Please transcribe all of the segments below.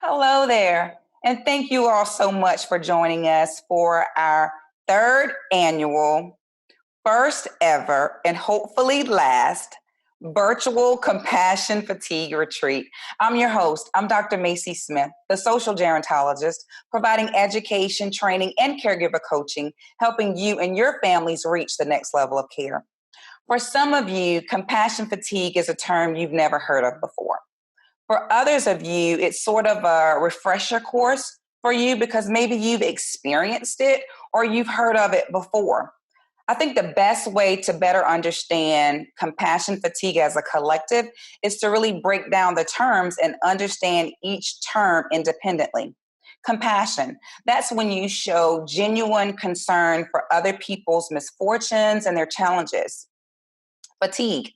Hello there, and thank you all so much for joining us for our third annual, first ever, and hopefully last virtual compassion fatigue retreat. I'm your host. I'm Dr. Macie Smith, the social gerontologist, providing education, training, and caregiver coaching, helping you and your families reach the next level of care. For some of you, compassion fatigue is a term you've never heard of before. For others of you, it's sort of a refresher course for you because maybe you've experienced it or you've heard of it before. I think the best way to better understand compassion fatigue as a collective is to really break down the terms and understand each term independently. Compassion, that's when you show genuine concern for other people's misfortunes and their challenges. Fatigue,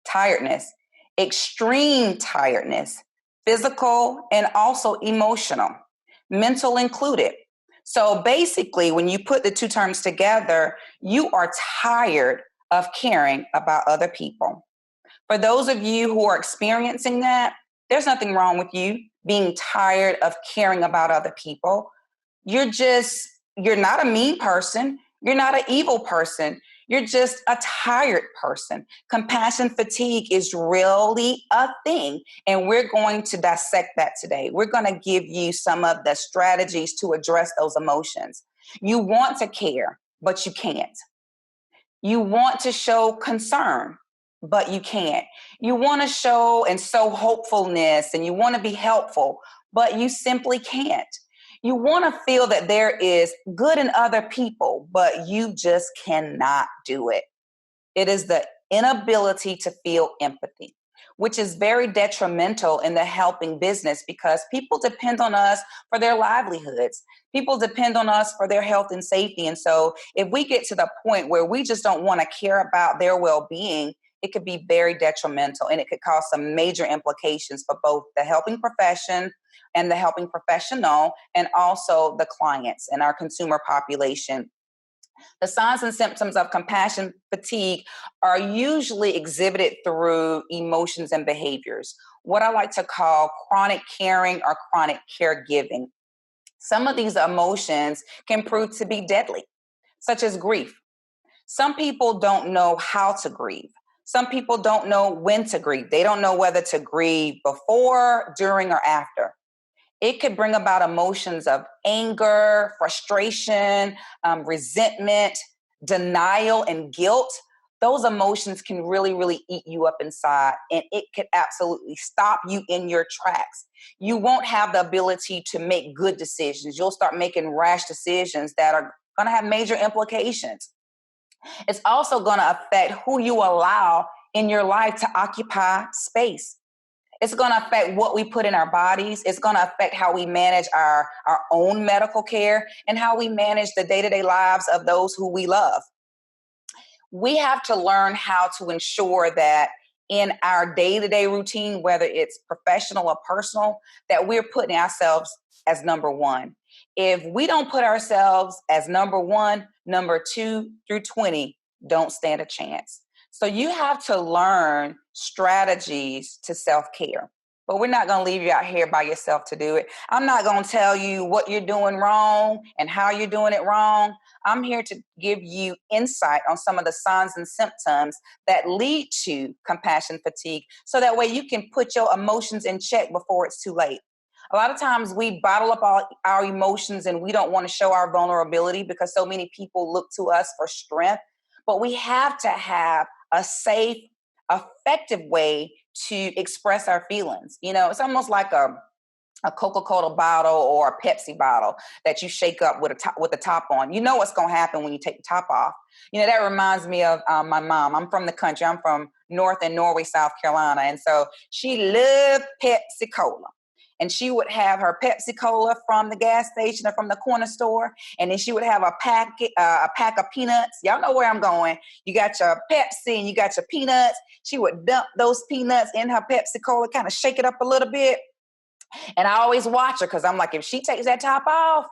tiredness, extreme tiredness, physical and also emotional, mental included. So basically, when you put the two terms together, you are tired of caring about other people. For those of you who are experiencing that, there's nothing wrong with you being tired of caring about other people. You're not a mean person. You're not an evil person. You're just a tired person. Compassion fatigue is really a thing, and we're going to dissect that today. We're going to give you some of the strategies to address those emotions. You want to care, but you can't. You want to show concern, but you can't. You want to show and sow hopefulness, and you want to be helpful, but you simply can't. You want to feel that there is good in other people, but you just cannot do it. It is the inability to feel empathy, which is very detrimental in the helping business because people depend on us for their livelihoods. People depend on us for their health and safety. And so if we get to the point where we just don't want to care about their well-being, it could be very detrimental, and it could cause some major implications for both the helping profession and the helping professional, and also the clients and our consumer population. The signs and symptoms of compassion fatigue are usually exhibited through emotions and behaviors, what I like to call chronic caring or chronic caregiving. Some of these emotions can prove to be deadly, such as grief. Some people don't know how to grieve. Some people don't know when to grieve. They don't know whether to grieve before, during, or after. It could bring about emotions of anger, frustration, resentment, denial, and guilt. Those emotions can really, really eat you up inside, and it could absolutely stop you in your tracks. You won't have the ability to make good decisions. You'll start making rash decisions that are going to have major implications. It's also going to affect who you allow in your life to occupy space. It's going to affect what we put in our bodies. It's going to affect how we manage our own medical care and how we manage the day-to-day lives of those who we love. We have to learn how to ensure that in our day-to-day routine, whether it's professional or personal, that we're putting ourselves as number one. If we don't put ourselves as number one, number 2 through 20 don't stand a chance. So you have to learn strategies to self-care. But we're not going to leave you out here by yourself to do it. I'm not going to tell you what you're doing wrong and how you're doing it wrong. I'm here to give you insight on some of the signs and symptoms that lead to compassion fatigue, so that way you can put your emotions in check before it's too late. A lot of times we bottle up all our emotions and we don't want to show our vulnerability because so many people look to us for strength. But we have to have a safe, effective way to express our feelings. You know, it's almost like a Coca-Cola bottle or a Pepsi bottle that you shake up with the top on. You know what's going to happen when you take the top off. You know, that reminds me of my mom. I'm from the country. I'm from North and Norway, South Carolina. And so she loved Pepsi Cola. And she would have her Pepsi Cola from the gas station or from the corner store. And then she would have a pack of peanuts. Y'all know where I'm going. You got your Pepsi and you got your peanuts. She would dump those peanuts in her Pepsi Cola, kind of shake it up a little bit. And I always watch her because I'm like, if she takes that top off,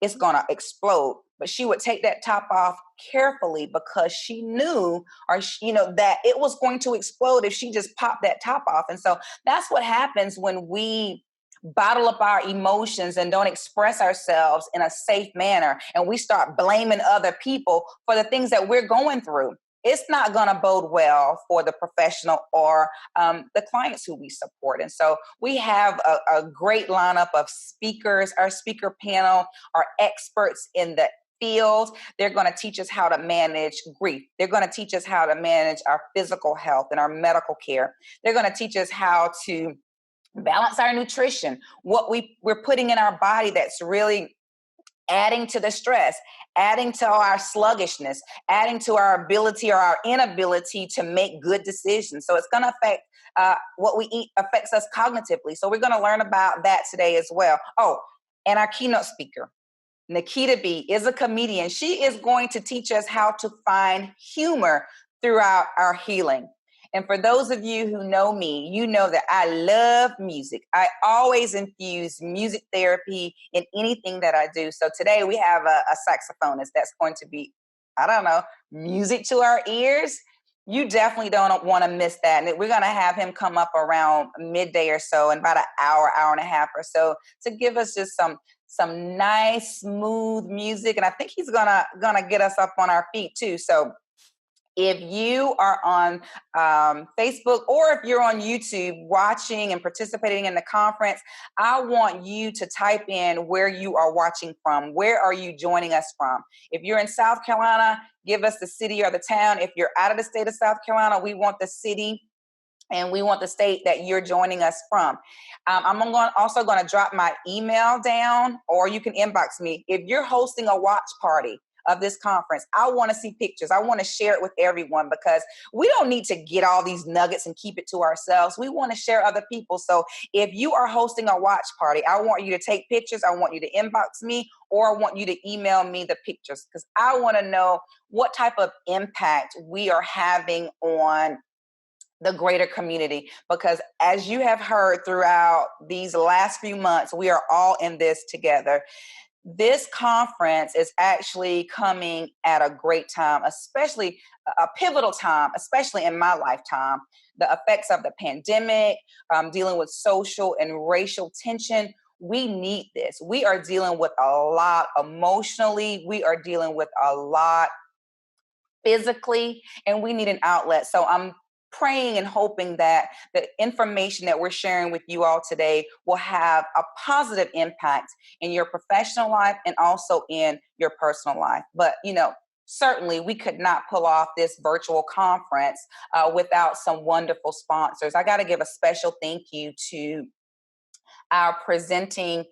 it's going to explode. But she would take that top off carefully because she knew, that it was going to explode if she just popped that top off. And so that's what happens when we bottle up our emotions and don't express ourselves in a safe manner, and we start blaming other people for the things that we're going through, it's not going to bode well for the professional or the clients who we support. And so we have a great lineup of speakers. Our speaker panel are experts in the field. They're going to teach us how to manage grief. They're going to teach us how to manage our physical health and our medical care. They're going to teach us how to balance our nutrition, what we're putting in our body that's really adding to the stress, adding to our sluggishness, adding to our ability or our inability to make good decisions. So it's going to affect what we eat affects us cognitively. So we're going to learn about that today as well. Oh, and our keynote speaker, Nikita B, is a comedian. She is going to teach us how to find humor throughout our healing. And for those of you who know me, you know that I love music. I always infuse music therapy in anything that I do. So today we have a saxophonist that's going to be, I don't know, music to our ears. You definitely don't want to miss that. And we're going to have him come up around midday or so, in about an hour, hour and a half or so, to give us just some nice, smooth music. And I think he's gonna get us up on our feet too. So if you are on Facebook or if you're on YouTube watching and participating in the conference, I want you to type in where you are watching from. Where are you joining us from? If you're in South Carolina, give us the city or the town. If you're out of the state of South Carolina, we want the city and we want the state that you're joining us from. I'm also going to drop my email down, or you can inbox me. If you're hosting a watch party of this conference, I want to see pictures. I want to share it with everyone, because we don't need to get all these nuggets and keep it to ourselves. We want to share other people. So if you are hosting a watch party, I want you to take pictures. I want you to inbox me, or I want you to email me the pictures, because I want to know what type of impact we are having on the greater community. Because as you have heard throughout these last few months, we are all in this together. This conference is actually coming at a great time, especially a pivotal time, especially in my lifetime. The effects of the pandemic, dealing with social and racial tension. We need this. We are dealing with a lot emotionally. We are dealing with a lot physically, and we need an outlet. So I'm praying and hoping that the information that we're sharing with you all today will have a positive impact in your professional life and also in your personal life. But, certainly we could not pull off this virtual conference without some wonderful sponsors. I got to give a special thank you to our presenting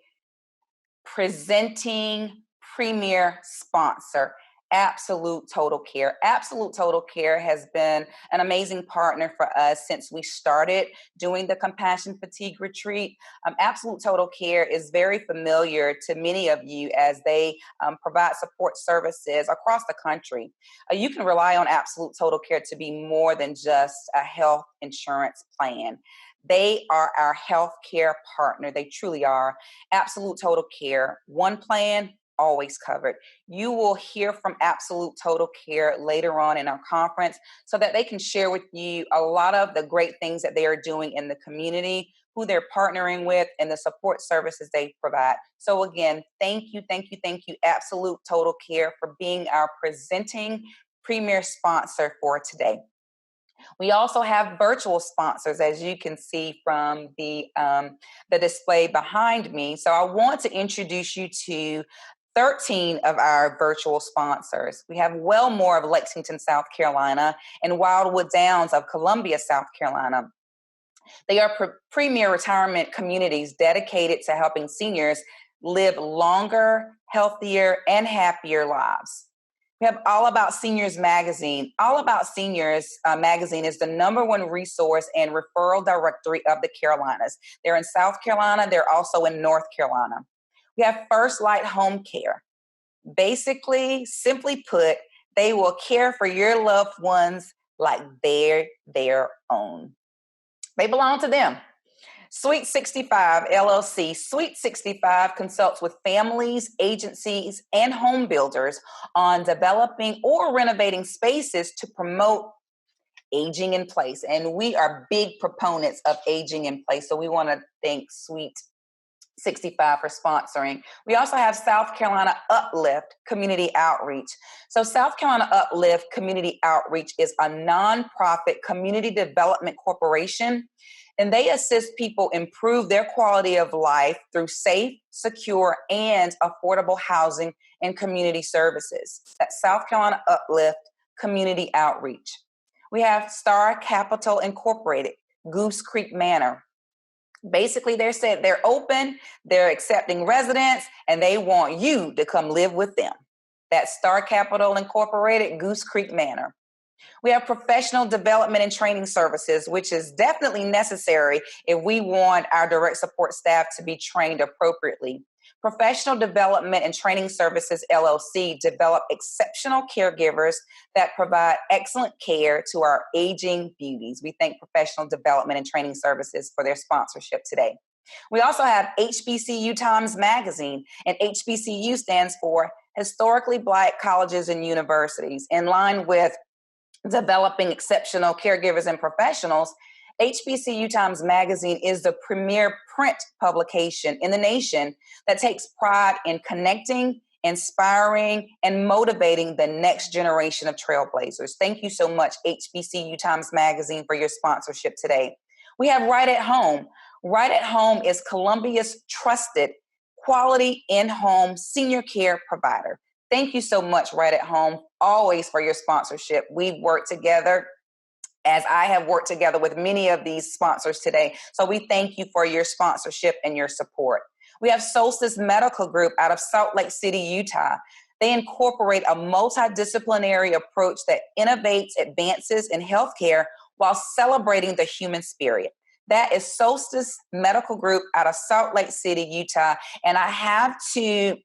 premier sponsor, Absolute Total Care. Absolute Total Care has been an amazing partner for us since we started doing the Compassion Fatigue Retreat. Absolute Total Care is very familiar to many of you as they provide support services across the country. You can rely on Absolute Total Care to be more than just a health insurance plan. They are our healthcare partner. They truly are. Absolute Total Care. One plan, always covered. You will hear from Absolute Total Care later on in our conference so that they can share with you a lot of the great things that they are doing in the community, who they're partnering with, and the support services they provide. So again, thank you, Absolute Total Care, for being our presenting premier sponsor for today. We also have virtual sponsors, as you can see from the display behind me. So I want to introduce you to 13 of our virtual sponsors. We have Wellmore of Lexington, South Carolina, and Wildwood Downs of Columbia, South Carolina. They are premier retirement communities dedicated to helping seniors live longer, healthier, and happier lives. We have All About Seniors magazine. All About Seniors magazine is the #1 resource and referral directory of the Carolinas. They're in South Carolina. They're also in North Carolina. We have First Light Home Care. Basically, simply put, they will care for your loved ones like they're their own. They belong to them. Sweet 65 LLC. Sweet 65 consults with families, agencies, and home builders on developing or renovating spaces to promote aging in place. And we are big proponents of aging in place. So we want to thank Sweet 65 for sponsoring. We also have South Carolina Uplift Community Outreach. So South Carolina Uplift Community Outreach is a nonprofit community development corporation, and they assist people improve their quality of life through safe, secure, and affordable housing and community services. That's South Carolina Uplift Community Outreach. We have Star Capital Incorporated, Goose Creek Manor. Basically, they're open, they're accepting residents, and they want you to come live with them. That's Star Capital Incorporated, Goose Creek Manor. We have professional development and training services, which is definitely necessary if we want our direct support staff to be trained appropriately. Professional Development and Training Services, LLC, develop exceptional caregivers that provide excellent care to our aging beauties. We thank Professional Development and Training Services for their sponsorship today. We also have HBCU Times Magazine, and HBCU stands for Historically Black Colleges and Universities. In line with developing exceptional caregivers and professionals, HBCU Times Magazine is the premier print publication in the nation that takes pride in connecting, inspiring, and motivating the next generation of trailblazers. Thank you so much, HBCU Times Magazine, for your sponsorship today. We have Right at Home. Right at Home is Columbia's trusted quality in-home senior care provider. Thank you so much, Right at Home, always for your sponsorship. We've worked together, as I have worked together with many of these sponsors today. So we thank you for your sponsorship and your support. We have Solstice Medical Group out of Salt Lake City, Utah. They incorporate a multidisciplinary approach that innovates advances in healthcare while celebrating the human spirit. That is Solstice Medical Group out of Salt Lake City, Utah. And I have to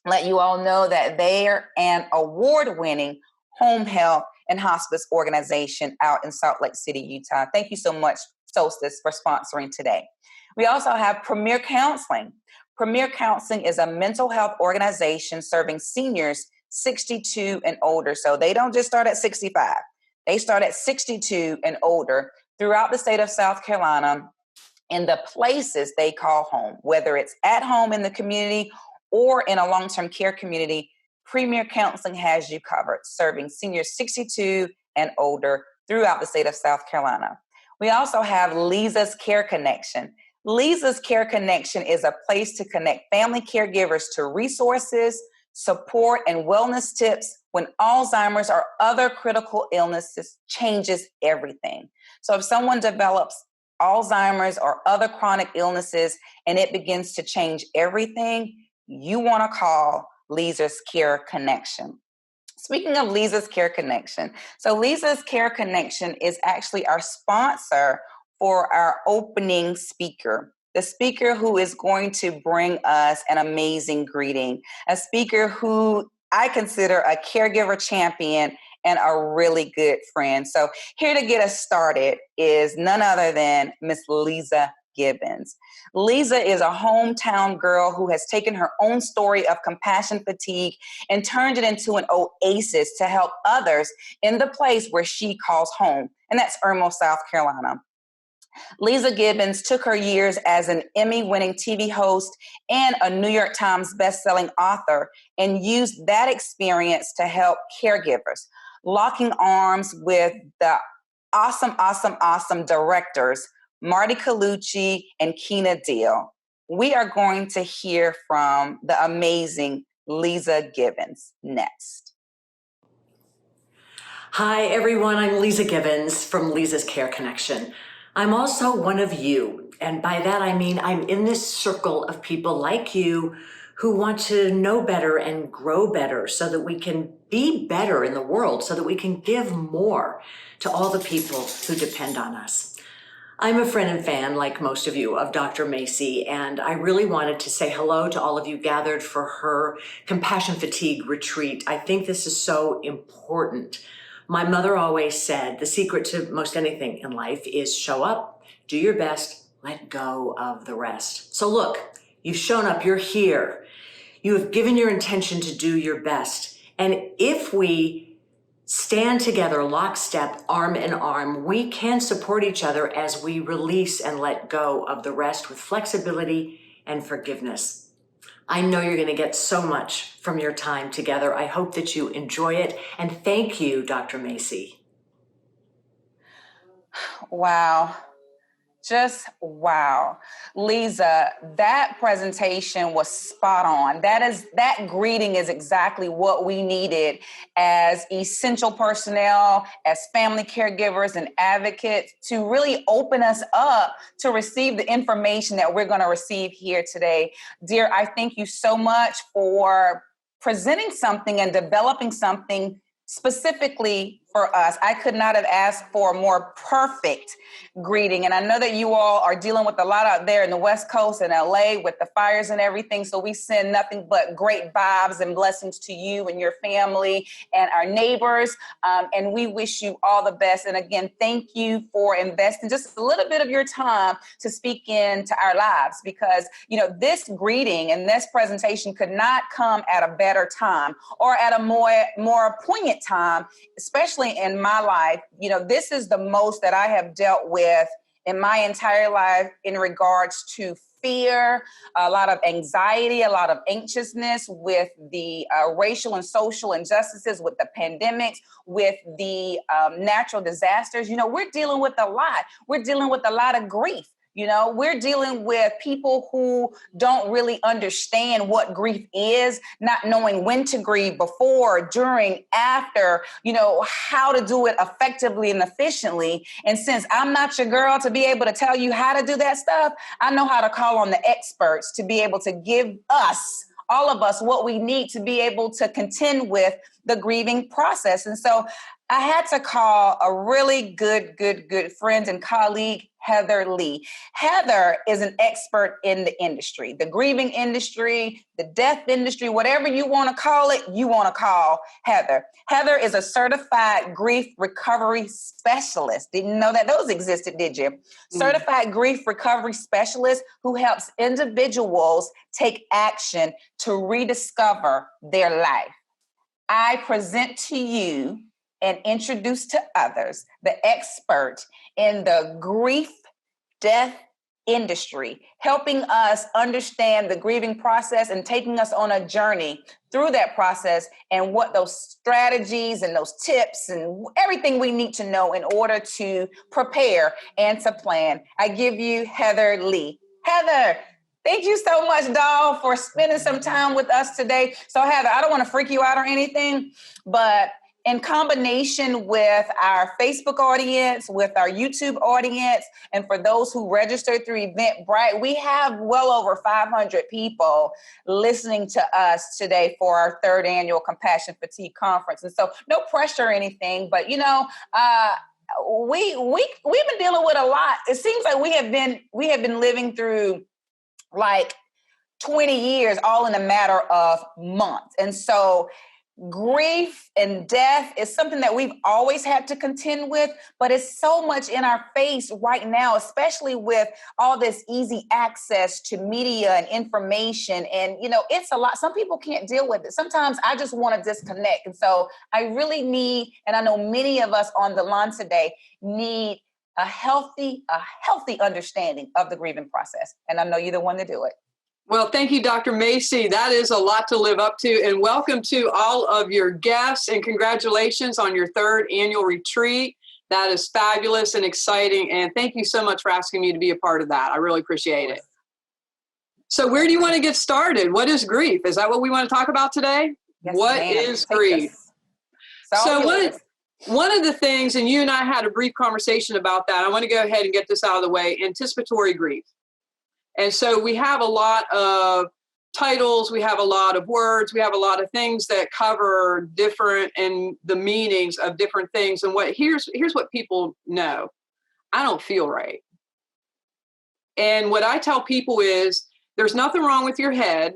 let you all know that they're an award-winning home health and hospice organization out in Salt Lake City, Utah. Thank you so much, Solstice, for sponsoring today. We also have Premier Counseling. Premier Counseling is a mental health organization serving seniors 62 and older. So they don't just start at 65. They start at 62 and older throughout the state of South Carolina in the places they call home, whether it's at home in the community or in a long-term care community. Premier Counseling has you covered, serving seniors 62 and older throughout the state of South Carolina. We also have Lisa's Care Connection. Lisa's Care Connection is a place to connect family caregivers to resources, support, and wellness tips when Alzheimer's or other critical illnesses changes everything. So if someone develops Alzheimer's or other chronic illnesses and it begins to change everything, you want to call Lisa's Care Connection. Speaking of Lisa's Care Connection, so Lisa's Care Connection is actually our sponsor for our opening speaker, the speaker who is going to bring us an amazing greeting, a speaker who I consider a caregiver champion and a really good friend. So here to get us started is none other than Miss Lisa Gibbons. Lisa is a hometown girl who has taken her own story of compassion fatigue and turned it into an oasis to help others in the place where she calls home, and that's Irmo, South Carolina. Lisa Gibbons took her years as an Emmy-winning TV host and a New York Times bestselling author and used that experience to help caregivers, locking arms with the awesome directors, Marty Colucci and Keena Deal. We are going to hear from the amazing Lisa Gibbons next. Hi, everyone. I'm Lisa Gibbons from Lisa's Care Connection. I'm also one of you, and by that I mean I'm in this circle of people like you who want to know better and grow better so that we can be better in the world, so that we can give more to all the people who depend on us. I'm a friend and fan, like most of you, of Dr. Macie, and I really wanted to say hello to all of you gathered for her compassion fatigue retreat. I think this is so important. My mother always said the secret to most anything in life is show up, do your best, let go of the rest. So look, you've shown up, you're here. You have given your intention to do your best. And if we stand together, lockstep, arm in arm, we can support each other as we release and let go of the rest with flexibility and forgiveness. I know you're going to get so much from your time together. I hope that you enjoy it. And thank you, Dr. Macie. Wow. Just wow. Lisa, that presentation was spot on. That greeting is exactly what we needed as essential personnel, as family caregivers and advocates, to really open us up to receive the information that we're going to receive here today. Dear, I thank you so much for presenting something and developing something specifically for us. I could not have asked for a more perfect greeting. And I know that you all are dealing with a lot out there in the West Coast and LA with the fires and everything. So we send nothing but great vibes and blessings to you and your family and our neighbors. And we wish you all the best. And again, thank you for investing just a little bit of your time to speak into our lives, because, you know, this greeting and this presentation could not come at a better time or at a more poignant time, especially in my life. You know, this is the most that I have dealt with in my entire life in regards to fear, a lot of anxiety, a lot of anxiousness with the racial and social injustices, with the pandemics, with the natural disasters. You know, we're dealing with a lot. We're dealing with a lot of grief. You know, we're dealing with people who don't really understand what grief is, not knowing when to grieve, before, during, after, you know, how to do it effectively and efficiently. And since I'm not your girl to be able to tell you how to do that stuff, I know how to call on the experts to be able to give us, all of us, what we need to be able to contend with the grieving process. And so I had to call a really good friend and colleague, Heather Lee. Heather is an expert in the industry, the grieving industry, the death industry, whatever you want to call it, you want to call Heather. Heather is a certified grief recovery specialist. Didn't know that those existed, did you? Certified grief recovery specialist who helps individuals take action to rediscover their life. I present to you and introduce to others the expert in the grief death industry, helping us understand the grieving process and taking us on a journey through that process, and what those strategies and those tips and everything we need to know in order to prepare and to plan. I give you Heather Lee. Heather, thank you so much, doll, for spending some time with us today. So Heather, I don't want to freak you out or anything, but in combination with our Facebook audience, with our YouTube audience, and for those who registered through Eventbrite, we have well over 500 people listening to us today for our third annual Compassion Fatigue Conference. And so no pressure or anything, but, you know, we've been dealing with a lot. It seems like we have been living through like 20 years all in a matter of months. And so grief and death is something that we've always had to contend with, but it's so much in our face right now, especially with all this easy access to media and information. And, you know, it's a lot. Some people can't deal with it. Sometimes I just want to disconnect. And so I really need, and I know many of us on the line today need a healthy understanding of the grieving process. And I know you're the one to do it. Well, thank you, Dr. Macie. That is a lot to live up to. And welcome to all of your guests, and congratulations on your third annual retreat. That is fabulous and exciting. And thank you so much for asking me to be a part of that. I really appreciate it. So where do you want to get started? What is grief? Is that what we want to talk about today? Yes, what ma'am. is grief? So one of the things, and you and I had a brief conversation about that, I want to go ahead and get this out of the way, anticipatory grief. And so we have a lot of titles, we have a lot of words, we have a lot of things that cover different and the meanings of different things. And here's what people know. I don't feel right. And what I tell people is there's nothing wrong with your head.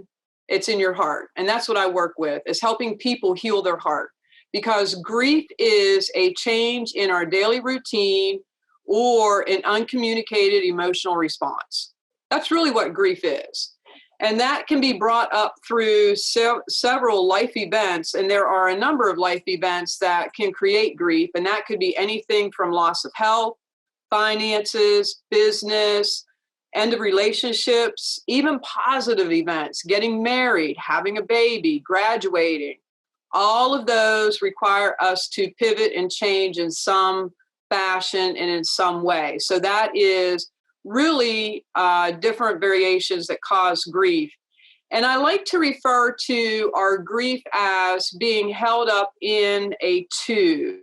It's in your heart. And that's what I work with, is helping people heal their heart. Because grief is a change in our daily routine or an uncommunicated emotional response. That's really what grief is. And that can be brought up through several life events. And there are a number of life events that can create grief. And that could be anything from loss of health, finances, business, end of relationships, even positive events, getting married, having a baby, graduating. All of those require us to pivot and change in some fashion and in some way. So that is really different variations that cause grief. And I like to refer to our grief as being held up in a tube.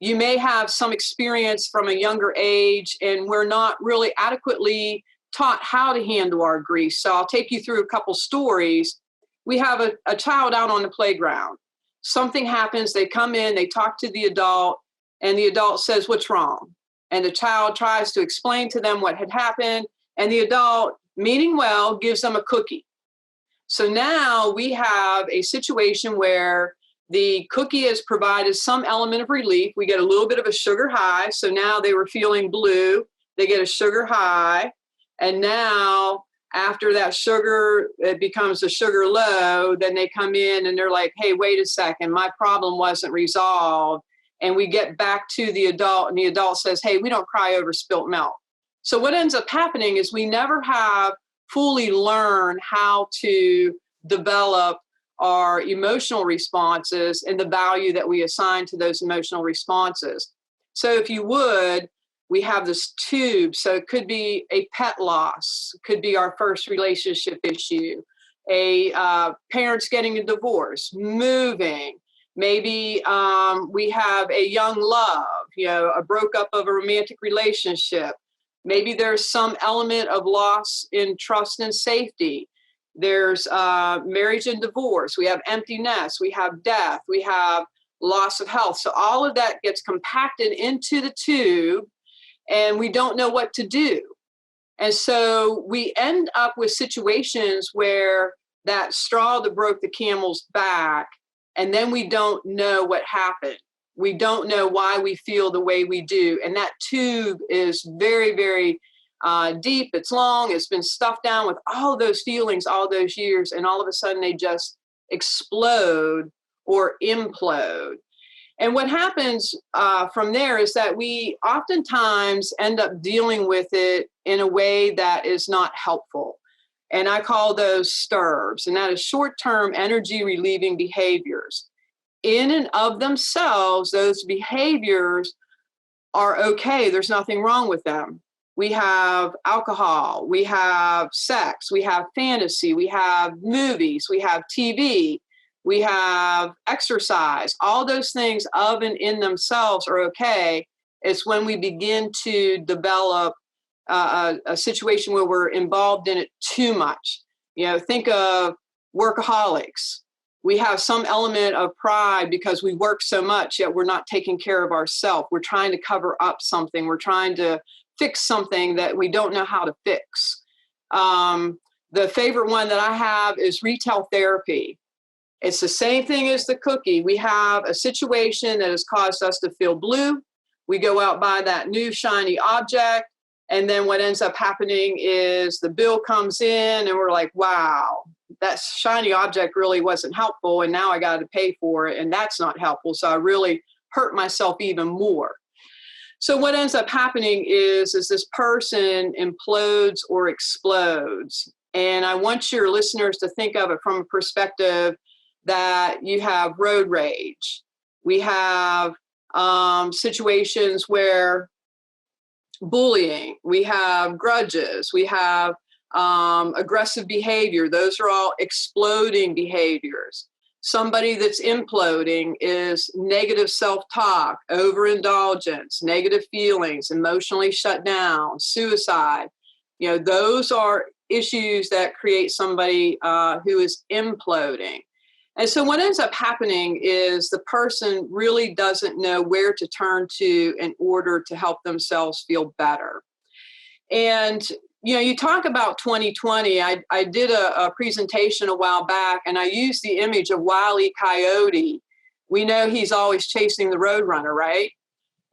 You may have some experience from a younger age, and we're not really adequately taught how to handle our grief. So I'll take you through a couple stories. We have a child out on the playground. Something happens, they come in, they talk to the adult, and the adult says, "What's wrong?" And the child tries to explain to them what had happened, and the adult, meaning well, gives them a cookie. So now we have a situation where the cookie has provided some element of relief. We get a little bit of a sugar high. So now they were feeling blue. They get a sugar high. And now after that sugar, it becomes a sugar low. Then they come in and they're like, "Hey, wait a second. My problem wasn't resolved." And we get back to the adult, and the adult says, "Hey, we don't cry over spilt milk." So what ends up happening is we never have fully learned how to develop our emotional responses and the value that we assign to those emotional responses. So if you would, we have this tube. So it could be a pet loss, could be our first relationship issue, parents getting a divorce, moving. Maybe we have a young love, a broke up of a romantic relationship. Maybe there's some element of loss in trust and safety. There's marriage and divorce. We have empty nest. We have death. We have loss of health. So all of that gets compacted into the tube, and we don't know what to do. And so we end up with situations where that straw that broke the camel's back, and then we don't know what happened. We don't know why we feel the way we do. And that tube is very, very deep. It's long. It's been stuffed down with all those feelings all those years. And all of a sudden they just explode or implode. And what happens from there is that we oftentimes end up dealing with it in a way that is not helpful. And I call those STIRBs, and that is short-term energy relieving behaviors. In and of themselves, those behaviors are okay. There's nothing wrong with them. We have alcohol, we have sex, we have fantasy, we have movies, we have TV, we have exercise. All those things of and in themselves are okay. It's when we begin to develop a situation where we're involved in it too much. Think of workaholics. We have some element of pride because we work so much, yet we're not taking care of ourselves. We're trying to cover up something. We're trying to fix something that we don't know how to fix. The favorite one that I have is retail therapy. It's the same thing as the cookie. We have a situation that has caused us to feel blue. We go out, buy that new shiny object. And then what ends up happening is the bill comes in and we're like, wow, that shiny object really wasn't helpful. And now I got to pay for it. And that's not helpful. So I really hurt myself even more. So what ends up happening is this person implodes or explodes. And I want your listeners to think of it from a perspective that you have road rage. We have situations where bullying, we have grudges, we have aggressive behavior. Those are all exploding behaviors. Somebody that's imploding is negative self-talk, overindulgence, negative feelings, emotionally shut down, suicide. Those are issues that create somebody who is imploding. And so what ends up happening is the person really doesn't know where to turn to in order to help themselves feel better. And, you talk about 2020. I did a presentation a while back, and I used the image of Wile E. Coyote. We know he's always chasing the roadrunner, right?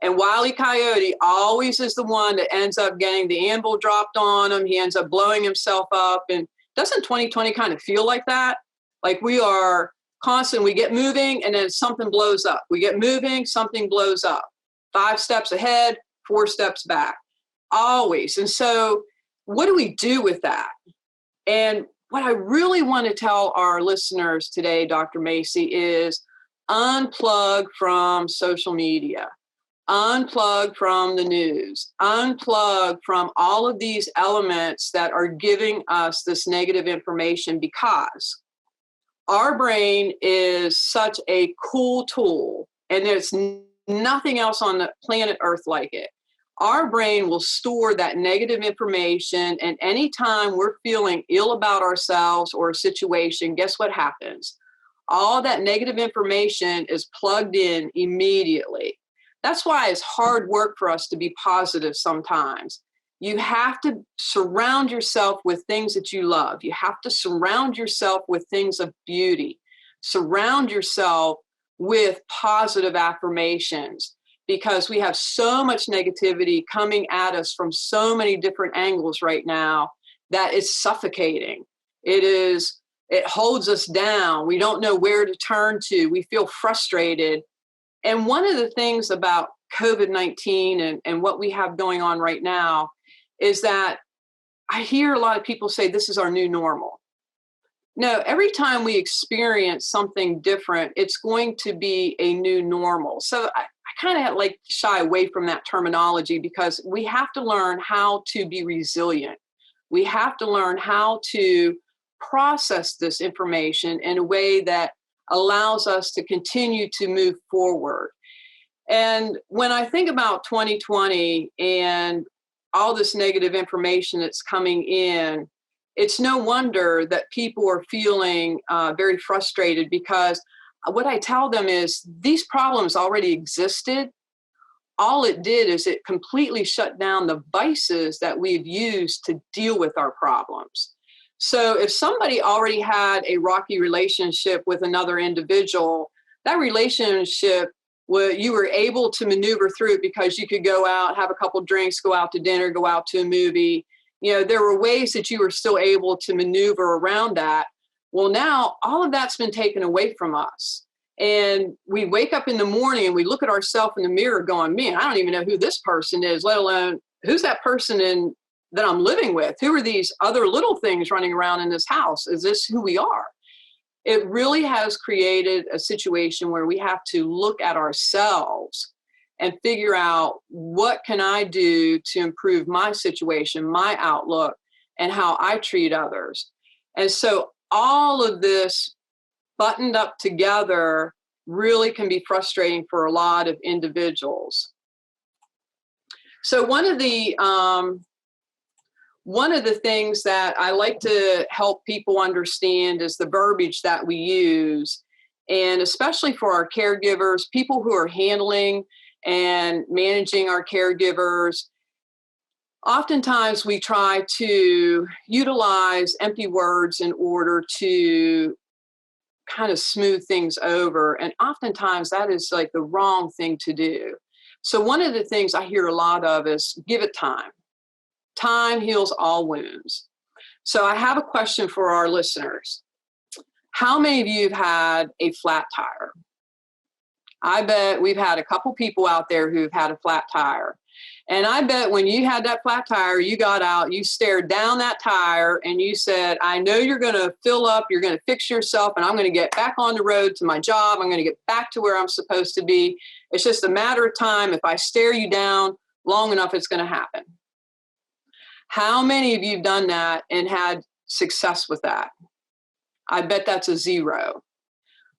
And Wile E. Coyote always is the one that ends up getting the anvil dropped on him. He ends up blowing himself up. And doesn't 2020 kind of feel like that? Like we are constant, we get moving and then something blows up. We get moving, something blows up. 5 steps ahead, 4 steps back, always. And so what do we do with that? And what I really want to tell our listeners today, Dr. Macie, is unplug from social media, unplug from the news, unplug from all of these elements that are giving us this negative information, because our brain is such a cool tool, and there's nothing else on the planet Earth like it. Our brain will store that negative information, and anytime we're feeling ill about ourselves or a situation, guess what happens? All that negative information is plugged in immediately. That's why it's hard work for us to be positive sometimes. You have to surround yourself with things that you love. You have to surround yourself with things of beauty. Surround yourself with positive affirmations, because we have so much negativity coming at us from so many different angles right now that it's suffocating. It holds us down. We don't know where to turn to. We feel frustrated. And one of the things about COVID-19 and what we have going on right now is that I hear a lot of people say this is our new normal. No, every time we experience something different, it's going to be a new normal. So I kind of like shy away from that terminology, because we have to learn how to be resilient. We have to learn how to process this information in a way that allows us to continue to move forward. And when I think about 2020 and all this negative information that's coming in, it's no wonder that people are feeling very frustrated, because what I tell them is these problems already existed. All it did is it completely shut down the vices that we've used to deal with our problems. So if somebody already had a rocky relationship with another individual, that relationship, you were able to maneuver through it because you could go out, have a couple drinks, go out to dinner, go out to a movie. You know, there were ways that you were still able to maneuver around that. Well, now all of that's been taken away from us. And we wake up in the morning and we look at ourselves in the mirror going, man, I don't even know who this person is, let alone who's that person that I'm living with? Who are these other little things running around in this house? Is this who we are? It really has created a situation where we have to look at ourselves and figure out, what can I do to improve my situation, my outlook, and how I treat others. And so all of this buttoned up together really can be frustrating for a lot of individuals. So one of the things that I like to help people understand is the verbiage that we use, and especially for our caregivers, people who are handling and managing our caregivers. Oftentimes we try to utilize empty words in order to kind of smooth things over, and oftentimes that is like the wrong thing to do. So one of the things I hear a lot of is give it time. Time heals all wounds. So I have a question for our listeners. How many of you have had a flat tire? I bet we've had a couple people out there who've had a flat tire. And I bet when you had that flat tire, you got out, you stared down that tire and you said, I know you're going to fill up, you're going to fix yourself, and I'm going to get back on the road to my job. I'm going to get back to where I'm supposed to be. It's just a matter of time. If I stare you down long enough, it's going to happen. How many of you have done that and had success with that? I bet that's a zero.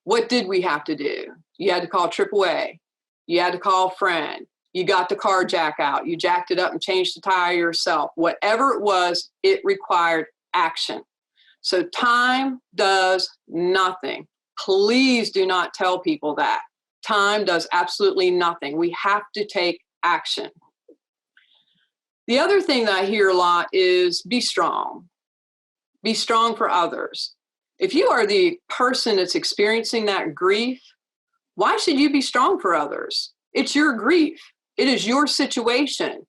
What did we have to do? You had to call AAA. You had to call a friend. You got the car jack out. You jacked it up and changed the tire yourself. Whatever it was, it required action. So time does nothing. Please do not tell people that. Time does absolutely nothing. We have to take action. The other thing that I hear a lot is be strong. Be strong for others. If you are the person that's experiencing that grief, why should you be strong for others? It's your grief. It is your situation.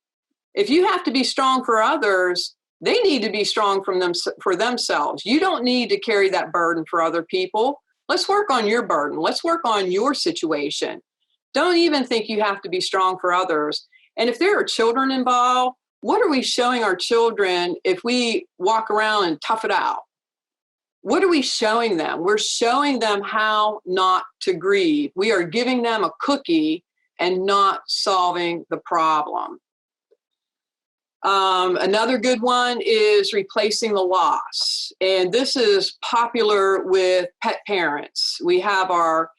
If you have to be strong for others, they need to be strong for themselves. You don't need to carry that burden for other people. Let's work on your burden. Let's work on your situation. Don't even think you have to be strong for others. And if there are children involved, what are we showing our children if we walk around and tough it out? What are we showing them? We're showing them how not to grieve. We are giving them a cookie and not solving the problem. Another good one is replacing the loss. And this is popular with pet parents. We have our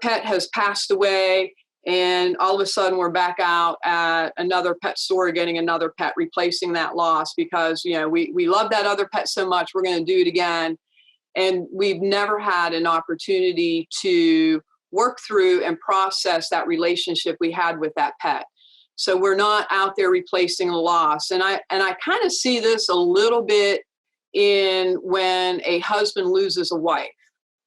pet has passed away, and all of a sudden we're back out at another pet store getting another pet, replacing that loss because, you know, we love that other pet so much, we're going to do it again. And we've never had an opportunity to work through and process that relationship we had with that pet. So we're not out there replacing a loss. And I kind of see this a little bit in when a husband loses a wife.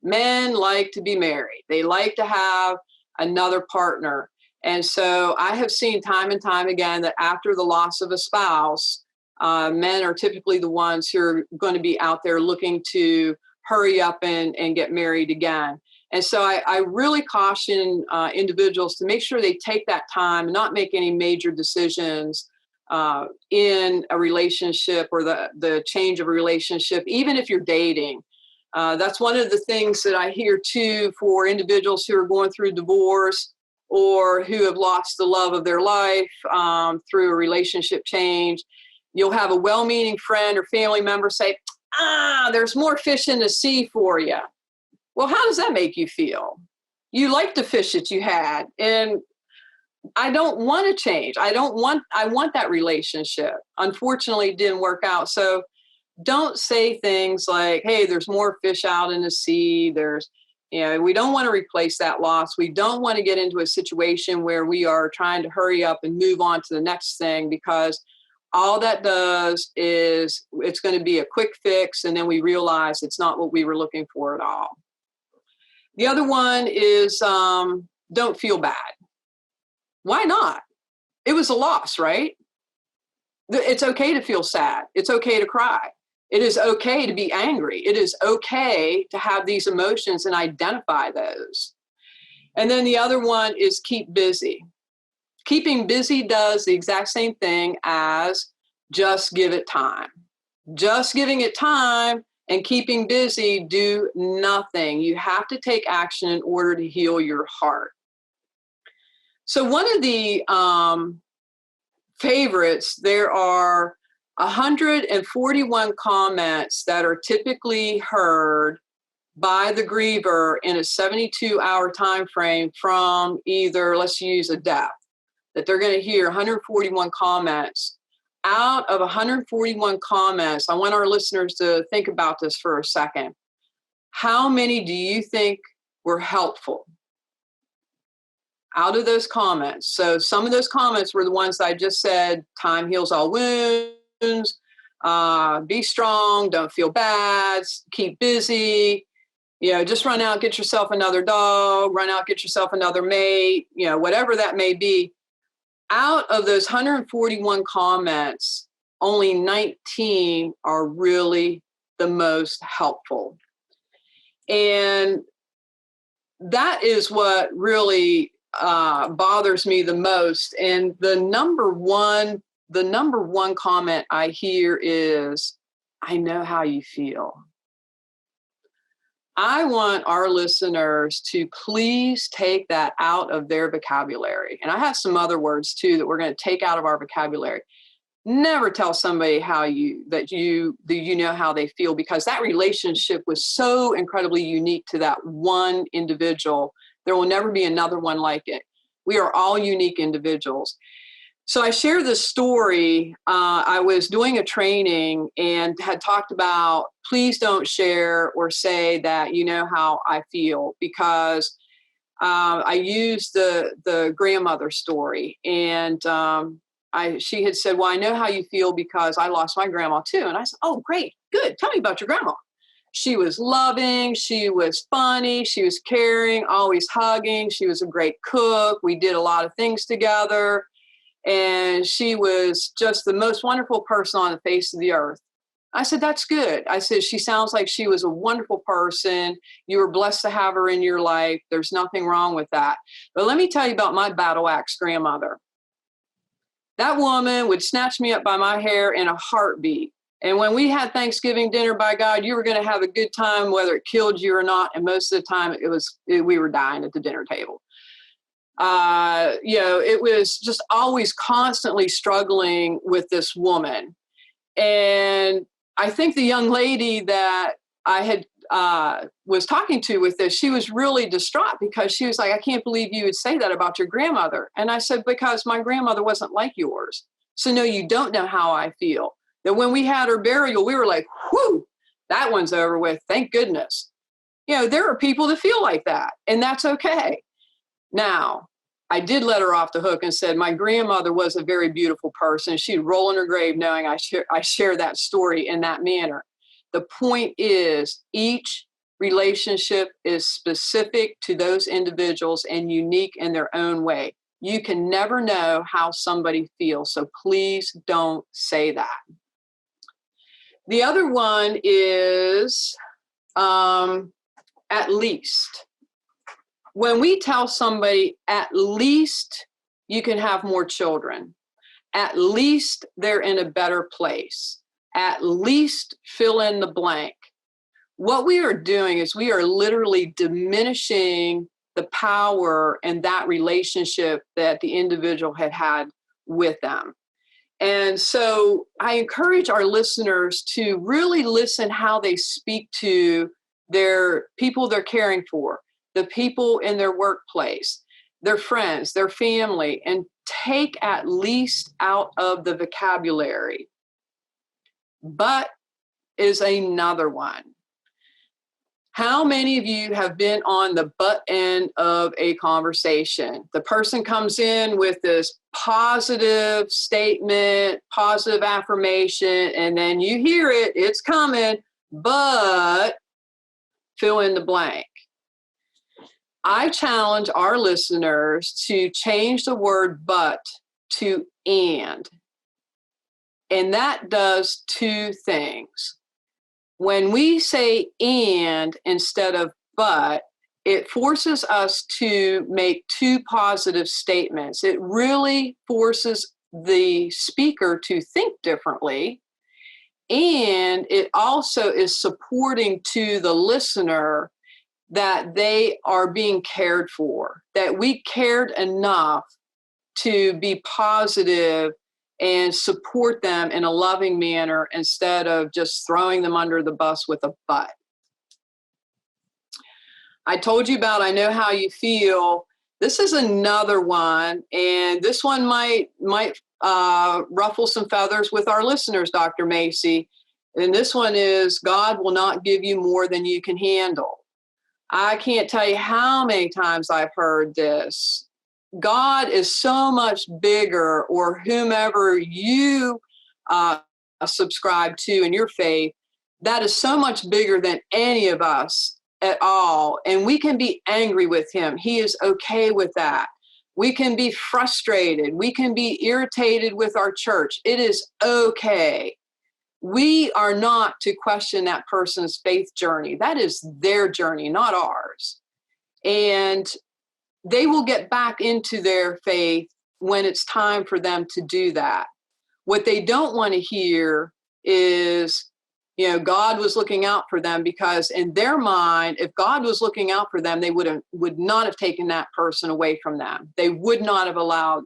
Men like to be married. They like to have another partner. And so I have seen time and time again that after the loss of a spouse, men are typically the ones who are going to be out there looking to hurry up and get married again. And so I really caution individuals to make sure they take that time and not make any major decisions in a relationship or the change of a relationship, even if you're dating. That's one of the things that I hear too for individuals who are going through divorce or who have lost the love of their life through a relationship change. You'll have a well-meaning friend or family member say, there's more fish in the sea for you. Well, how does that make you feel? You like the fish that you had, and I don't want to change. I want that relationship. Unfortunately, it didn't work out. So don't say things like, hey, there's more fish out in the sea. We don't want to replace that loss. We don't want to get into a situation where we are trying to hurry up and move on to the next thing, because all that does is it's going to be a quick fix. And then we realize it's not what we were looking for at all. The other one is don't feel bad. Why not? It was a loss, right? It's okay to feel sad. It's okay to cry. It is okay to be angry. It is okay to have these emotions and identify those. And then the other one is keep busy. Keeping busy does the exact same thing as just give it time. Just giving it time and keeping busy do nothing. You have to take action in order to heal your heart. So one of the favorites, there are 141 comments that are typically heard by the griever in a 72-hour time frame from either, let's use a death, that they're going to hear 141 comments. Out of 141 comments, I want our listeners to think about this for a second. How many do you think were helpful out of those comments? So some of those comments were the ones that I just said: time heals all wounds, be strong, don't feel bad, keep busy, just run out, get yourself another dog, run out, get yourself another mate, whatever that may be. Out of those 141 comments, only 19 are really the most helpful. And that is what really bothers me the most. And the number one comment I hear is, I know how you feel. I want our listeners to please take that out of their vocabulary. And I have some other words too that we're going to take out of our vocabulary. Never tell somebody that you know how they feel, because that relationship was so incredibly unique to that one individual. There will never be another one like it. We are all unique individuals. So I share this story. I was doing a training and had talked about, please don't share or say that you know how I feel, because I used the grandmother story. And she had said, well, I know how you feel because I lost my grandma too. And I said, oh, great, good. Tell me about your grandma. She was loving, she was funny, she was caring, always hugging. She was a great cook. We did a lot of things together. And she was just the most wonderful person on the face of the earth. I said, that's good. I said, she sounds like she was a wonderful person. You were blessed to have her in your life. There's nothing wrong with that. But let me tell you about my battle axe grandmother. That woman would snatch me up by my hair in a heartbeat. And when we had Thanksgiving dinner, by God, you were going to have a good time, whether it killed you or not. And most of the time we were dying at the dinner table. It was just always constantly struggling with this woman. And I think the young lady that I had was talking to with this, she was really distraught because she was like, I can't believe you would say that about your grandmother. And I said, because my grandmother wasn't like yours. So no, you don't know how I feel. That when we had her burial, we were like, whew, that one's over with. Thank goodness. There are people that feel like that, and that's okay. Now, I did let her off the hook and said, my grandmother was a very beautiful person. She'd roll in her grave knowing I share that story in that manner. The point is, each relationship is specific to those individuals and unique in their own way. You can never know how somebody feels, so please don't say that. The other one is at least. When we tell somebody, at least you can have more children, at least they're in a better place, at least fill in the blank. What we are doing is we are literally diminishing the power and that relationship that the individual had with them. And so I encourage our listeners to really listen how they speak to their people they're caring for, the people in their workplace, their friends, their family, and take at least out of the vocabulary. But is another one. How many of you have been on the butt end of a conversation? The person comes in with this positive statement, positive affirmation, and then you hear it, it's coming, but fill in the blank. I challenge our listeners to change the word but to and. And that does two things. When we say and instead of but, it forces us to make two positive statements. It really forces the speaker to think differently. And it also is supporting to the listener that they are being cared for, that we cared enough to be positive and support them in a loving manner instead of just throwing them under the bus with a but. I told you about I know how you feel. This is another one, and this one might ruffle some feathers with our listeners, Dr. Macie. And this one is, God will not give you more than you can handle. I can't tell you how many times I've heard this. God is so much bigger, or whomever you subscribe to in your faith, that is so much bigger than any of us at all. And we can be angry with him. He is okay with that. We can be frustrated. We can be irritated with our church. It is okay. We are not to question that person's faith journey. That is their journey, not ours. And they will get back into their faith when it's time for them to do that. What they don't want to hear is, God was looking out for them, because in their mind, if God was looking out for them, they would not have taken that person away from them. He would not have allowed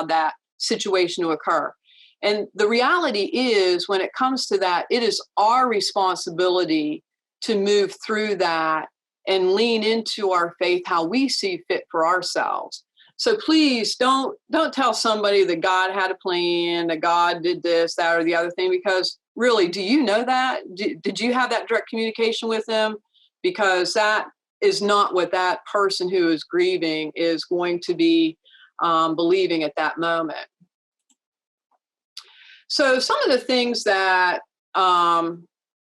that situation to occur. And the reality is, when it comes to that, it is our responsibility to move through that and lean into our faith how we see fit for ourselves. So please don't tell somebody that God had a plan, that God did this, that, or the other thing, because really, do you know that? Did you have that direct communication with them? Because that is not what that person who is grieving is going to be believing at that moment. So some of the things that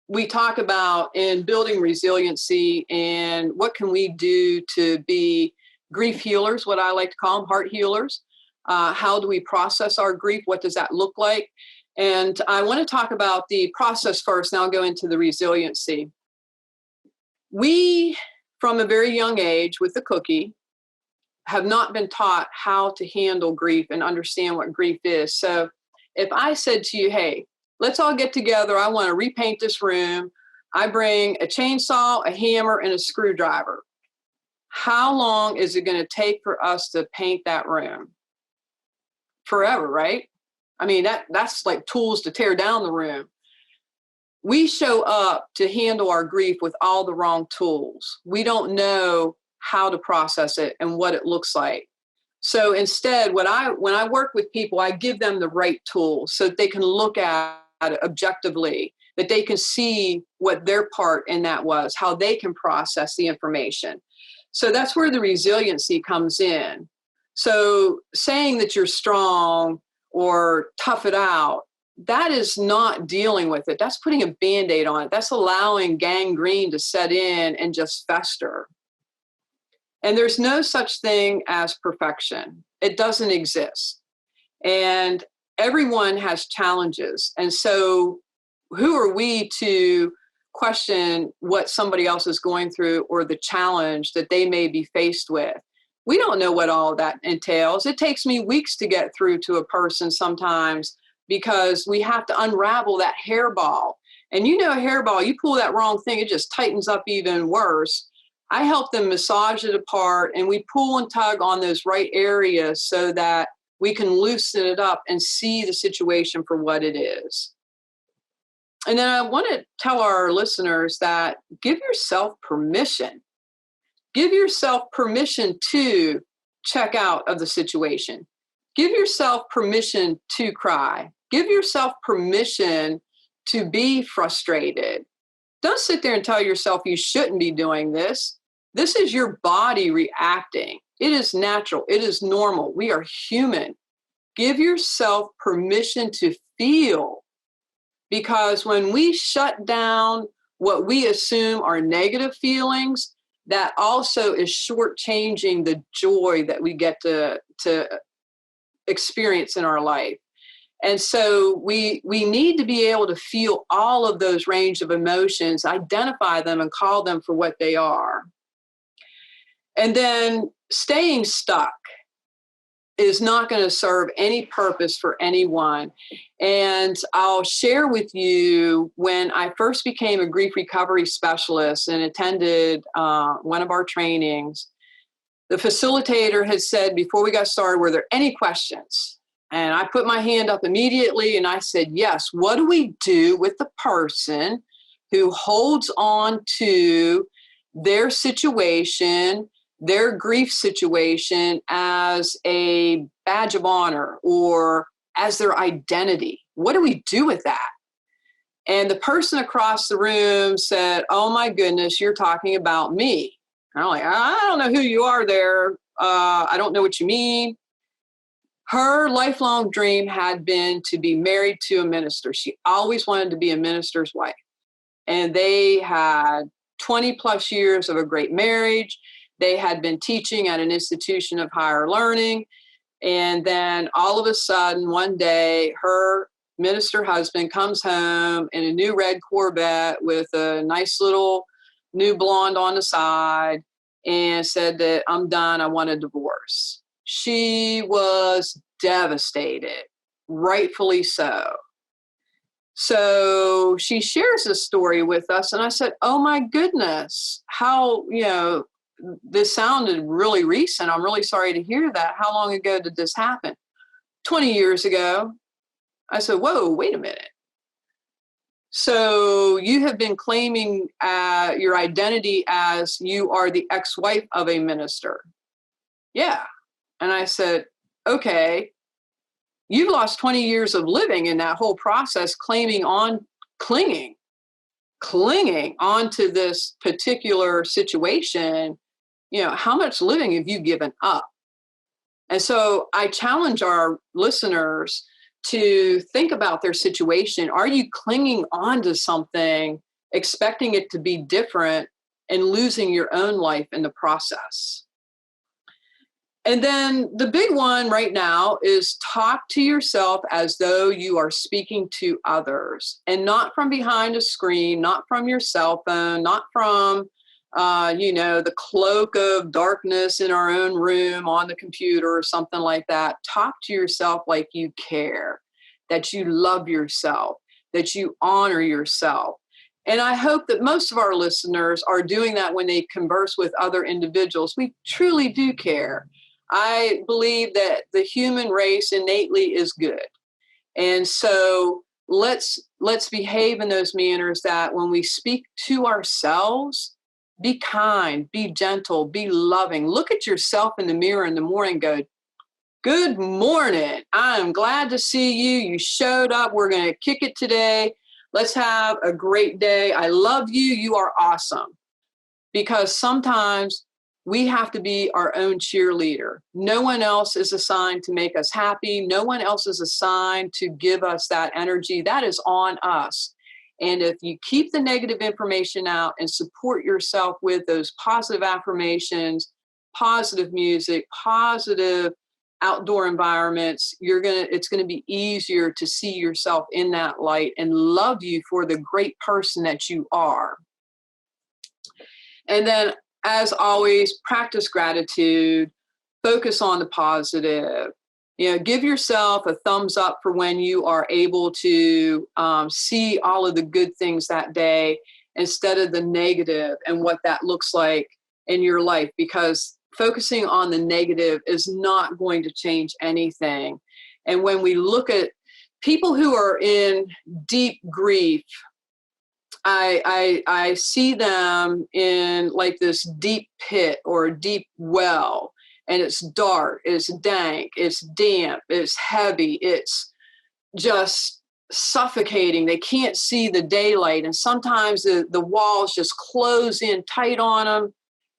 we talk about in building resiliency, and what can we do to be grief healers, what I like to call them, heart healers. How do we process our grief? What does that look like? And I want to talk about the process first, and I'll go into the resiliency. We, from a very young age with the cookie, have not been taught how to handle grief and understand what grief is. So if I said to you, hey, let's all get together, I want to repaint this room, I bring a chainsaw, a hammer, and a screwdriver. How long is it going to take for us to paint that room? Forever, right? I mean, that's like tools to tear down the room. We show up to handle our grief with all the wrong tools. We don't know how to process it and what it looks like. So instead, when I work with people, I give them the right tools so that they can look at it objectively, that they can see what their part in that was, how they can process the information. So that's where the resiliency comes in. So saying that you're strong or tough it out, that is not dealing with it. That's putting a Band-Aid on it. That's allowing gangrene to set in and just fester. And there's no such thing as perfection. It doesn't exist. And everyone has challenges. And so who are we to question what somebody else is going through or the challenge that they may be faced with? We don't know what all that entails. It takes me weeks to get through to a person sometimes because we have to unravel that hairball. And you know, a hairball, you pull that wrong thing, it just tightens up even worse. I help them massage it apart, and we pull and tug on those right areas so that we can loosen it up and see the situation for what it is. And then I want to tell our listeners that give yourself permission. Give yourself permission to check out of the situation. Give yourself permission to cry. Give yourself permission to be frustrated. Don't sit there and tell yourself you shouldn't be doing this. This is your body reacting. It is natural. It is normal. We are human. Give yourself permission to feel. Because when we shut down what we assume are negative feelings, that also is shortchanging the joy that we get to experience in our life. And so we need to be able to feel all of those range of emotions, identify them, and call them for what they are. And then staying stuck is not going to serve any purpose for anyone. And I'll share with you when I first became a grief recovery specialist and attended one of our trainings, the facilitator had said before we got started, were there any questions? And I put my hand up immediately and I said, yes, what do we do with the person who holds on to their situation, their grief situation as a badge of honor or as their identity? What do we do with that? And the person across the room said, oh my goodness, you're talking about me. And I'm like, I don't know who you are there. I don't know what you mean. Her lifelong dream had been to be married to a minister. She always wanted to be a minister's wife. And they had 20 plus years of a great marriage. They had been teaching at an institution of higher learning. And then all of a sudden, one day, her minister husband comes home in a new red Corvette with a nice little new blonde on the side and said that I'm done. I want a divorce. She was devastated, rightfully so. So she shares this story with us. And I said, oh my goodness, how, this sounded really recent. I'm really sorry to hear that. How long ago did this happen? 20 years ago. I said, whoa, wait a minute. So you have been claiming your identity as you are the ex-wife of a minister. Yeah. And I said, okay, you've lost 20 years of living in that whole process, clinging onto this particular situation. How much living have you given up? And so I challenge our listeners to think about their situation. Are you clinging on to something, expecting it to be different and losing your own life in the process? And then the big one right now is talk to yourself as though you are speaking to others, and not from behind a screen, not from your cell phone, not from the cloak of darkness in our own room on the computer or something like that. Talk to yourself like you care, that you love yourself, that you honor yourself. And I hope that most of our listeners are doing that when they converse with other individuals. We truly do care. I believe that the human race innately is good. And so let's behave in those manners that when we speak to ourselves, be kind, be gentle, be loving. Look at yourself in the mirror in the morning and go, good morning. I'm glad to see you. You showed up. We're going to kick it today. Let's have a great day. I love you. You are awesome. Because sometimes we have to be our own cheerleader. No one else is assigned to make us happy. No one else is assigned to give us that energy. That is on us. And if you keep the negative information out and support yourself with those positive affirmations, positive music, positive outdoor environments, it's going to be easier to see yourself in that light and love you for the great person that you are. And then, as always, practice gratitude, focus on the positive. Give yourself a thumbs up for when you are able to see all of the good things that day instead of the negative and what that looks like in your life, because focusing on the negative is not going to change anything. And when we look at people who are in deep grief, I see them in like this deep pit or a deep well, and it's dark, it's dank, it's damp, it's heavy, it's just suffocating. They can't see the daylight, and sometimes the walls just close in tight on them,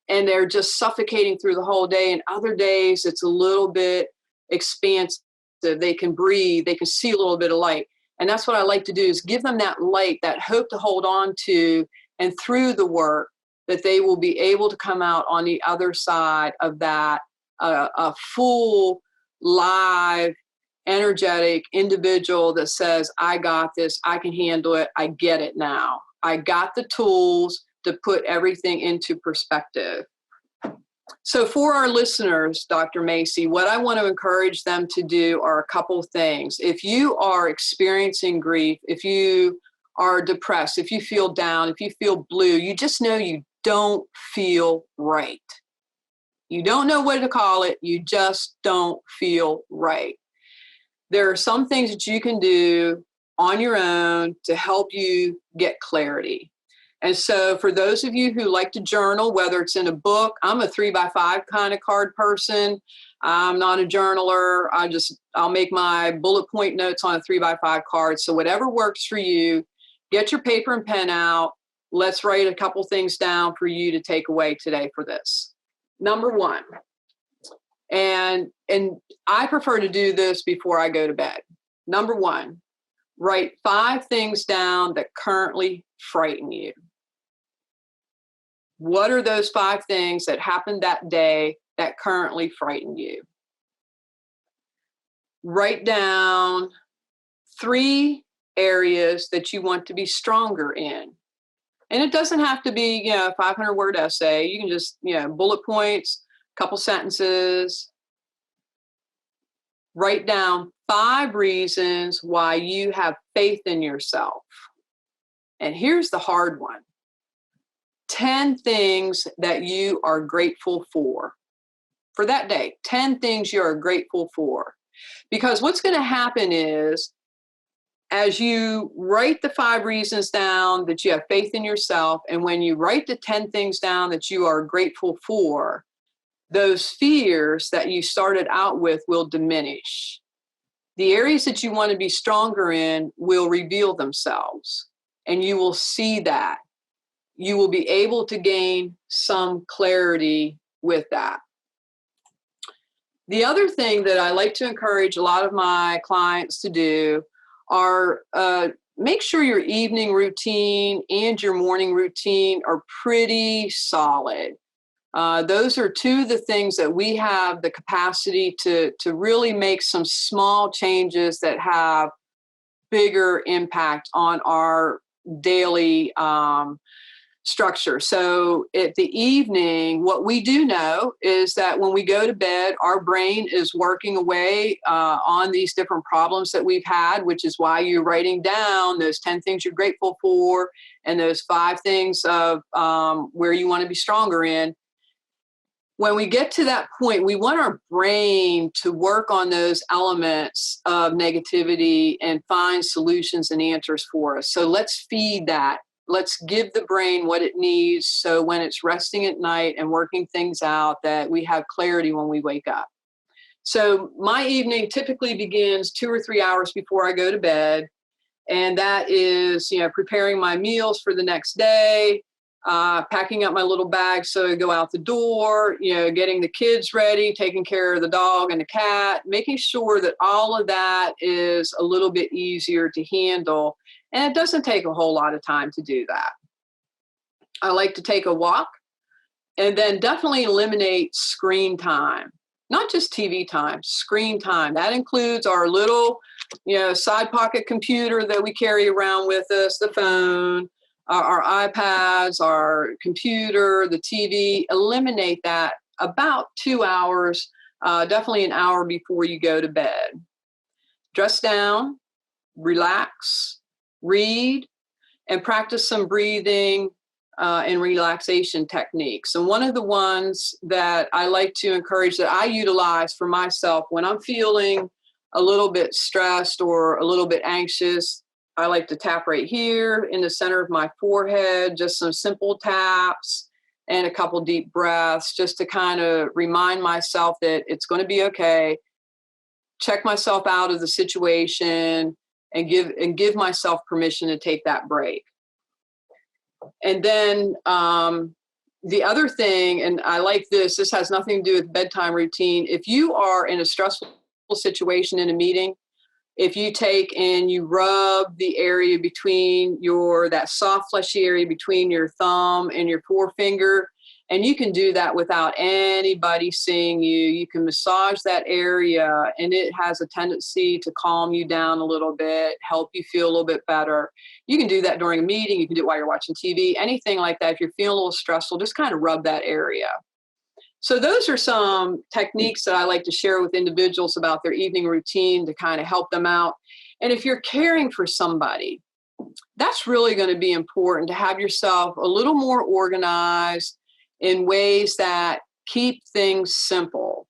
and they're just suffocating through the whole day. And other days it's a little bit expansive. They can breathe, they can see a little bit of light. And that's what I like to do, is give them that light, that hope to hold on to, and through the work that they will be able to come out on the other side of that, a full, live, energetic individual that says, I got this, I can handle it, I get it now. I got the tools to put everything into perspective. So for our listeners, Dr. Macie, what I want to encourage them to do are a couple of things. If you are experiencing grief, if you are depressed, if you feel down, if you feel blue, you just know you don't feel right. You don't know what to call it. You just don't feel right. There are some things that you can do on your own to help you get clarity. And so for those of you who like to journal, whether it's in a book, I'm a 3x5 kind of card person. I'm not a journaler. I'll make my bullet point notes on a 3x5 card. So whatever works for you, get your paper and pen out. Let's write a couple things down for you to take away today for this. Number one, and I prefer to do this before I go to bed. Number one, write 5 things down that currently frighten you. What are those 5 things that happened that day that currently frighten you? Write down 3 areas that you want to be stronger in. And it doesn't have to be, a 500-word essay. You can just, bullet points, a couple sentences. Write down 5 reasons why you have faith in yourself. And here's the hard one. 10 things that you are grateful for that day. 10 things you are grateful for. Because what's going to happen is, as you write the 5 reasons down that you have faith in yourself, and when you write the 10 things down that you are grateful for, those fears that you started out with will diminish. The areas that you want to be stronger in will reveal themselves, and you will see that. You will be able to gain some clarity with that. The other thing that I like to encourage a lot of my clients to do are make sure your evening routine and your morning routine are pretty solid. Those are 2 of the things that we have the capacity to really make some small changes that have bigger impact on our daily structure. So at the evening, what we do know is that when we go to bed, our brain is working away on these different problems that we've had, which is why you're writing down those 10 things you're grateful for and those 5 things of where you want to be stronger in. When we get to that point, we want our brain to work on those elements of negativity and find solutions and answers for us. So let's feed that. Let's give the brain what it needs so when it's resting at night and working things out, that we have clarity when we wake up. So my evening typically begins 2 or 3 hours before I go to bed. And that is, preparing my meals for the next day, packing up my little bag so I go out the door, getting the kids ready, taking care of the dog and the cat, making sure that all of that is a little bit easier to handle. And it doesn't take a whole lot of time to do that. I like to take a walk and then definitely eliminate screen time, not just TV time, screen time. That includes our little, side pocket computer that we carry around with us, the phone, our iPads, our computer, the TV. Eliminate that about 2 hours, definitely an hour before you go to bed. Dress down, relax, read, and practice some breathing and relaxation techniques. And one of the ones that I like to encourage, that I utilize for myself when I'm feeling a little bit stressed or a little bit anxious, I like to tap right here in the center of my forehead, just some simple taps and a couple deep breaths, just to kind of remind myself that it's going to be okay. Check myself out of the situation and give myself permission to take that break. And then the other thing, and I like this has nothing to do with bedtime routine. If you are in a stressful situation in a meeting, if you take and you rub the area between that soft fleshy area between your thumb and your forefinger, and you can do that without anybody seeing you. You can massage that area, and it has a tendency to calm you down a little bit, help you feel a little bit better. You can do that during a meeting. You can do it while you're watching TV, anything like that. If you're feeling a little stressful, just kind of rub that area. So those are some techniques that I like to share with individuals about their evening routine to kind of help them out. And if you're caring for somebody, that's really going to be important to have yourself a little more organized in ways that keep things simple.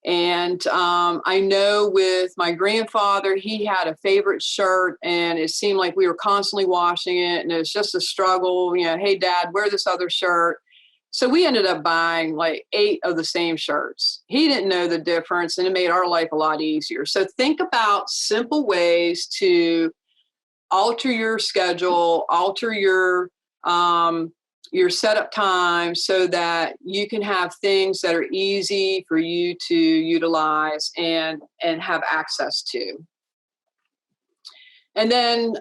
And I know with my grandfather, he had a favorite shirt, and it seemed like we were constantly washing it, and it was just a struggle. Hey, Dad, wear this other shirt. So we ended up buying like 8 of the same shirts. He didn't know the difference, and it made our life a lot easier. So think about simple ways to alter your schedule, alter your setup time so that you can have things that are easy for you to utilize and have access to. And then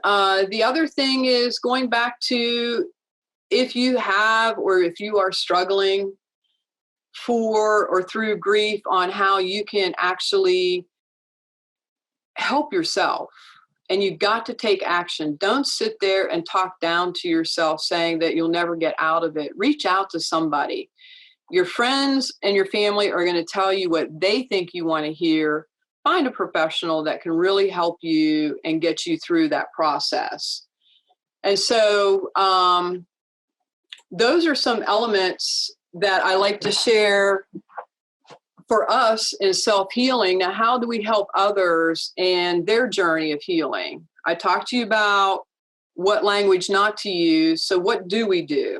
the other thing is going back to, if you have or if you are struggling for or through grief, on how you can actually help yourself. And you've got to take action. Don't sit there and talk down to yourself saying that you'll never get out of it. Reach out to somebody. Your friends and your family are going to tell you what they think you want to hear. Find a professional that can really help you and get you through that process. And so those are some elements that I like to share for us in self-healing. Now, how do we help others and their journey of healing? I talked to you about what language not to use. So what do we do?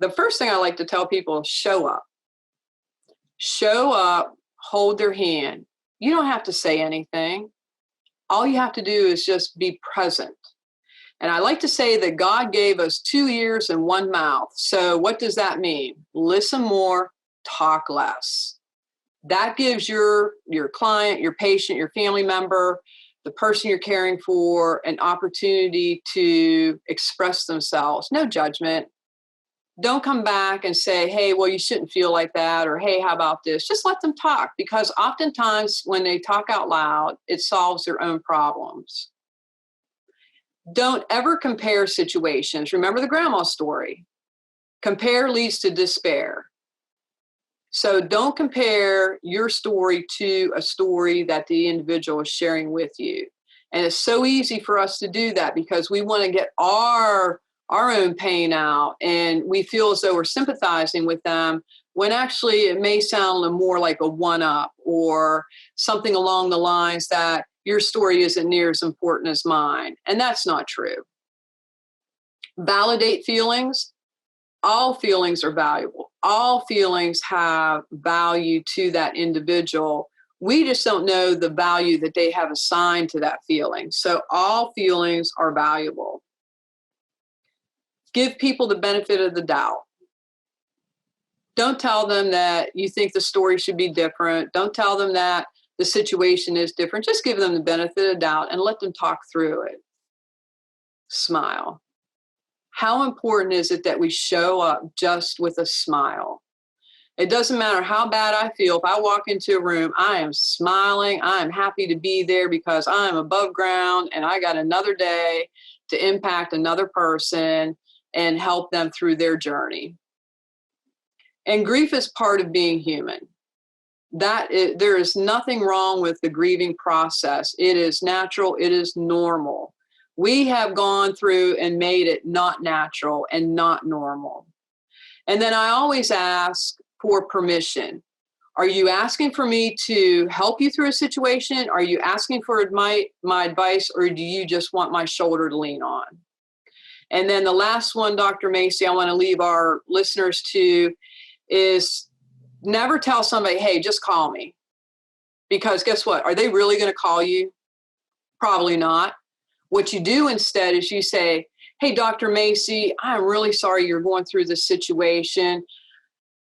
The first thing I like to tell people is show up. Show up, hold their hand. You don't have to say anything. All you have to do is just be present. And I like to say that God gave us 2 ears and 1 mouth. So what does that mean? Listen more, talk less. That gives your client, your patient, your family member, the person you're caring for, an opportunity to express themselves. No judgment. Don't come back and say, hey, well, you shouldn't feel like that, or hey, how about this? Just let them talk, because oftentimes when they talk out loud, it solves their own problems. Don't ever compare situations. Remember the grandma story. Compare leads to despair. So don't compare your story to a story that the individual is sharing with you. And it's so easy for us to do that because we want to get our own pain out, and we feel as though we're sympathizing with them when actually it may sound more like a one-up or something along the lines that your story isn't near as important as mine. And that's not true. Validate feelings. All feelings are valuable. All feelings have value to that individual. We just don't know the value that they have assigned to that feeling. So all feelings are valuable. Give people the benefit of the doubt. Don't tell them that you think the story should be different. Don't tell them that the situation is different. Just give them the benefit of the doubt and let them talk through it. Smile. How important is it that we show up just with a smile? It doesn't matter how bad I feel. If I walk into a room, I am smiling. I am happy to be there because I'm above ground and I got another day to impact another person and help them through their journey. And grief is part of being human. There is nothing wrong with the grieving process. It is natural. It is normal. We have gone through and made it not natural and not normal. And then I always ask for permission. Are you asking for me to help you through a situation? Are you asking for my advice, or do you just want my shoulder to lean on? And then the last one, Dr. Macie, I want to leave our listeners to is never tell somebody, hey, just call me. Because guess what? Are they really going to call you? Probably not. What you do instead is you say, hey, Dr. Macie, I'm really sorry you're going through this situation.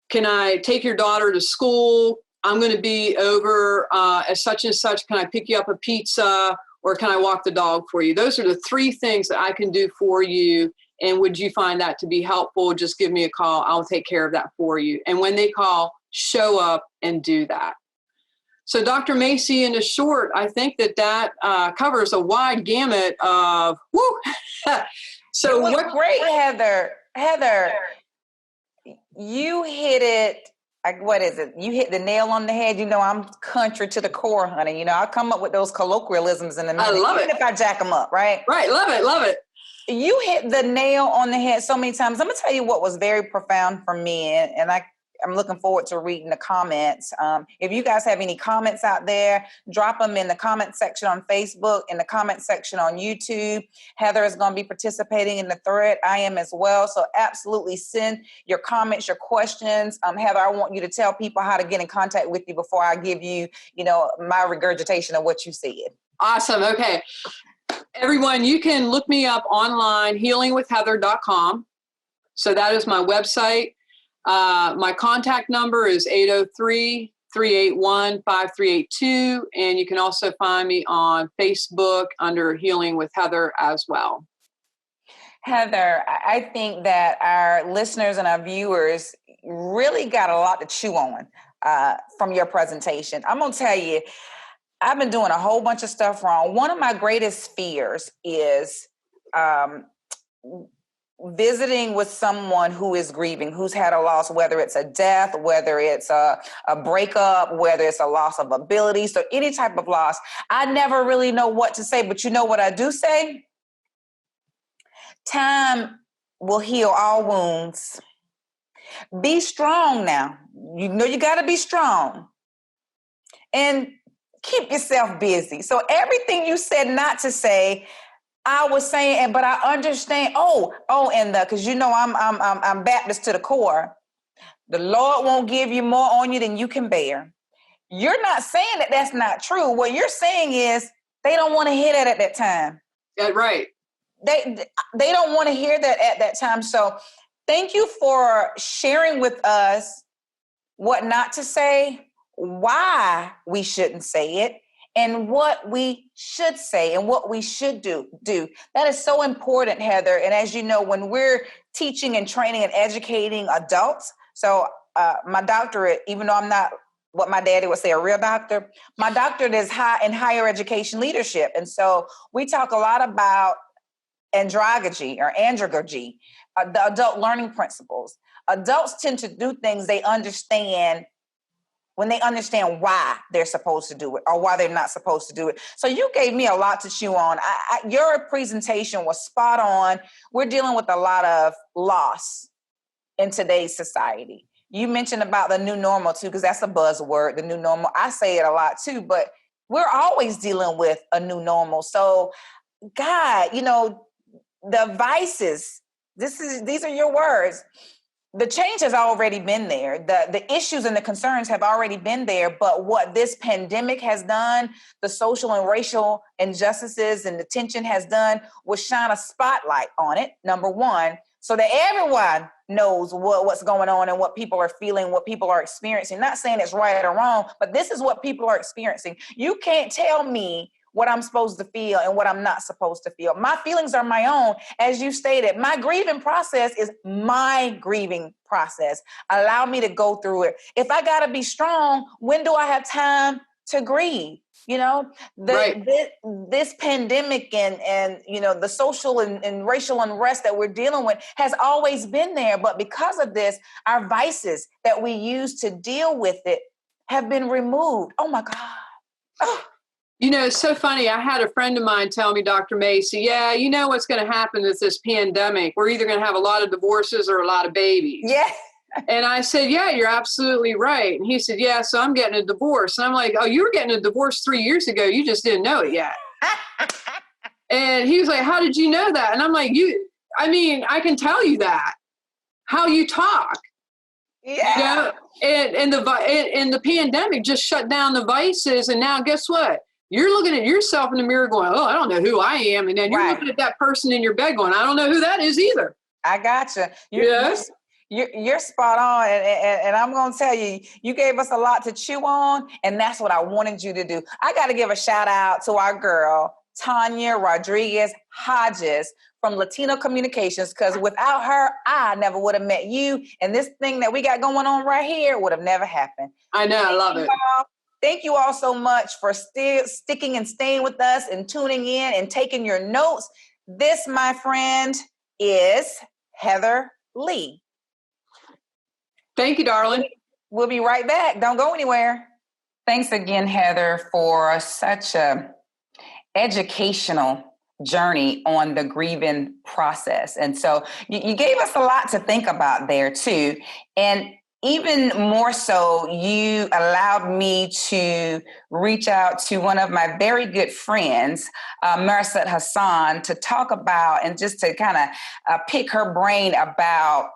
Can I take your daughter to school? I'm going to be over at such and such. Can I pick you up a pizza, or can I walk the dog for you? Those are the three things that I can do for you. And would you find that to be helpful? Just give me a call. I'll take care of that for you. And when they call, show up and do that. So Dr. Macie, in a short, I think that covers a wide gamut of, So what great, Heather. Heather, you hit it. What is it? You hit the nail on the head. You know, I'm country to the core, honey. You know, I come up with those colloquialisms in a minute. I love even it. if I jack them up, right? Right. Love it. Love it. You hit the nail on the head so many times. I'm going to tell you what was very profound for me, and I'm looking forward to reading the comments. If you guys have any comments out there, drop them in the comment section on Facebook, in the comment section on YouTube. Heather is going to be participating in the thread. I am as well. So absolutely send your comments, your questions. Heather, I want you to tell people how to get in contact with you before I give you, my regurgitation of what you said. Awesome. Okay. Everyone, you can look me up online, healingwithheather.com. So that is my website. My contact number is 803-381-5382. And you can also find me on Facebook under Healing with Heather as well. Heather, I think that our listeners and our viewers really got a lot to chew on from your presentation. I'm going to tell you, I've been doing a whole bunch of stuff wrong. One of my greatest fears is visiting with someone who is grieving, who's had a loss, whether it's a death, whether it's a breakup, whether it's a loss of ability, so any type of loss. I never really know what to say, but you know what I do say? Time will heal all wounds. Be strong now. You know you got to be strong. And keep yourself busy. So everything you said not to say, I was saying, but I understand. Because I'm Baptist to the core. The Lord won't give you more on you than you can bear. You're not saying that that's not true. What you're saying is they don't want to hear that at that time. Yeah, right. They don't want to hear that at that time. So thank you for sharing with us what not to say, why we shouldn't say it, and what we should say and what we should do. That is so important, Heather. And as you know, when we're teaching and training and educating adults, so my doctorate, even though I'm not what my daddy would say, a real doctor, my doctorate is in higher education leadership. And so we talk a lot about andragogy, the adult learning principles. Adults tend to do things they understand when they understand why they're supposed to do it or why they're not supposed to do it. So you gave me a lot to chew on. Your presentation was spot on. We're dealing with a lot of loss in today's society. You mentioned about the new normal too, because that's a buzzword, the new normal. I say it a lot too, but we're always dealing with a new normal. So God, the vices, these are your words. The change has already been there. The issues and the concerns have already been there. But what this pandemic has done, the social and racial injustices and the tension has done was shine a spotlight on it, number one, so that everyone knows what's going on and what people are feeling, what people are experiencing. Not saying it's right or wrong, but this is what people are experiencing. You can't tell me what I'm supposed to feel and what I'm not supposed to feel. My feelings are my own. As you stated, my grieving process is my grieving process. Allow me to go through it. If I got to be strong, when do I have time to grieve? Right. This pandemic and the social and racial unrest that we're dealing with has always been there. But because of this, our vices that we use to deal with it have been removed. Oh my God. Oh. It's so funny. I had a friend of mine tell me, Dr. Macie, yeah, you know what's going to happen with this pandemic. We're either going to have a lot of divorces or a lot of babies. Yeah. And I said, yeah, you're absolutely right. And he said, yeah, so I'm getting a divorce. And I'm like, oh, you were getting a divorce 3 years ago. You just didn't know it yet. And he was like, how did you know that? And I'm like, I can tell you that. How you talk. Yeah. And the pandemic just shut down the vices. And now guess what? You're looking at yourself in the mirror going, oh, I don't know who I am. And then you're looking at that person in your bed going, I don't know who that is either. I gotcha. Yes. You're spot on. And I'm going to tell you, you gave us a lot to chew on. And that's what I wanted you to do. I got to give a shout out to our girl, Tanya Rodriguez Hodges from Latino Communications, because without her, I never would have met you. And this thing that we got going on right here would have never happened. I know. I love it. Thank you all so much for still sticking and staying with us and tuning in and taking your notes. This, my friend, is Heather Lee. Thank you, darling. We'll be right back. Don't go anywhere. Thanks again, Heather, for such a educational journey on the grieving process. And so you gave us a lot to think about there too. And even more so, you allowed me to reach out to one of my very good friends, Macie Hassan, to talk about and just to kind of pick her brain about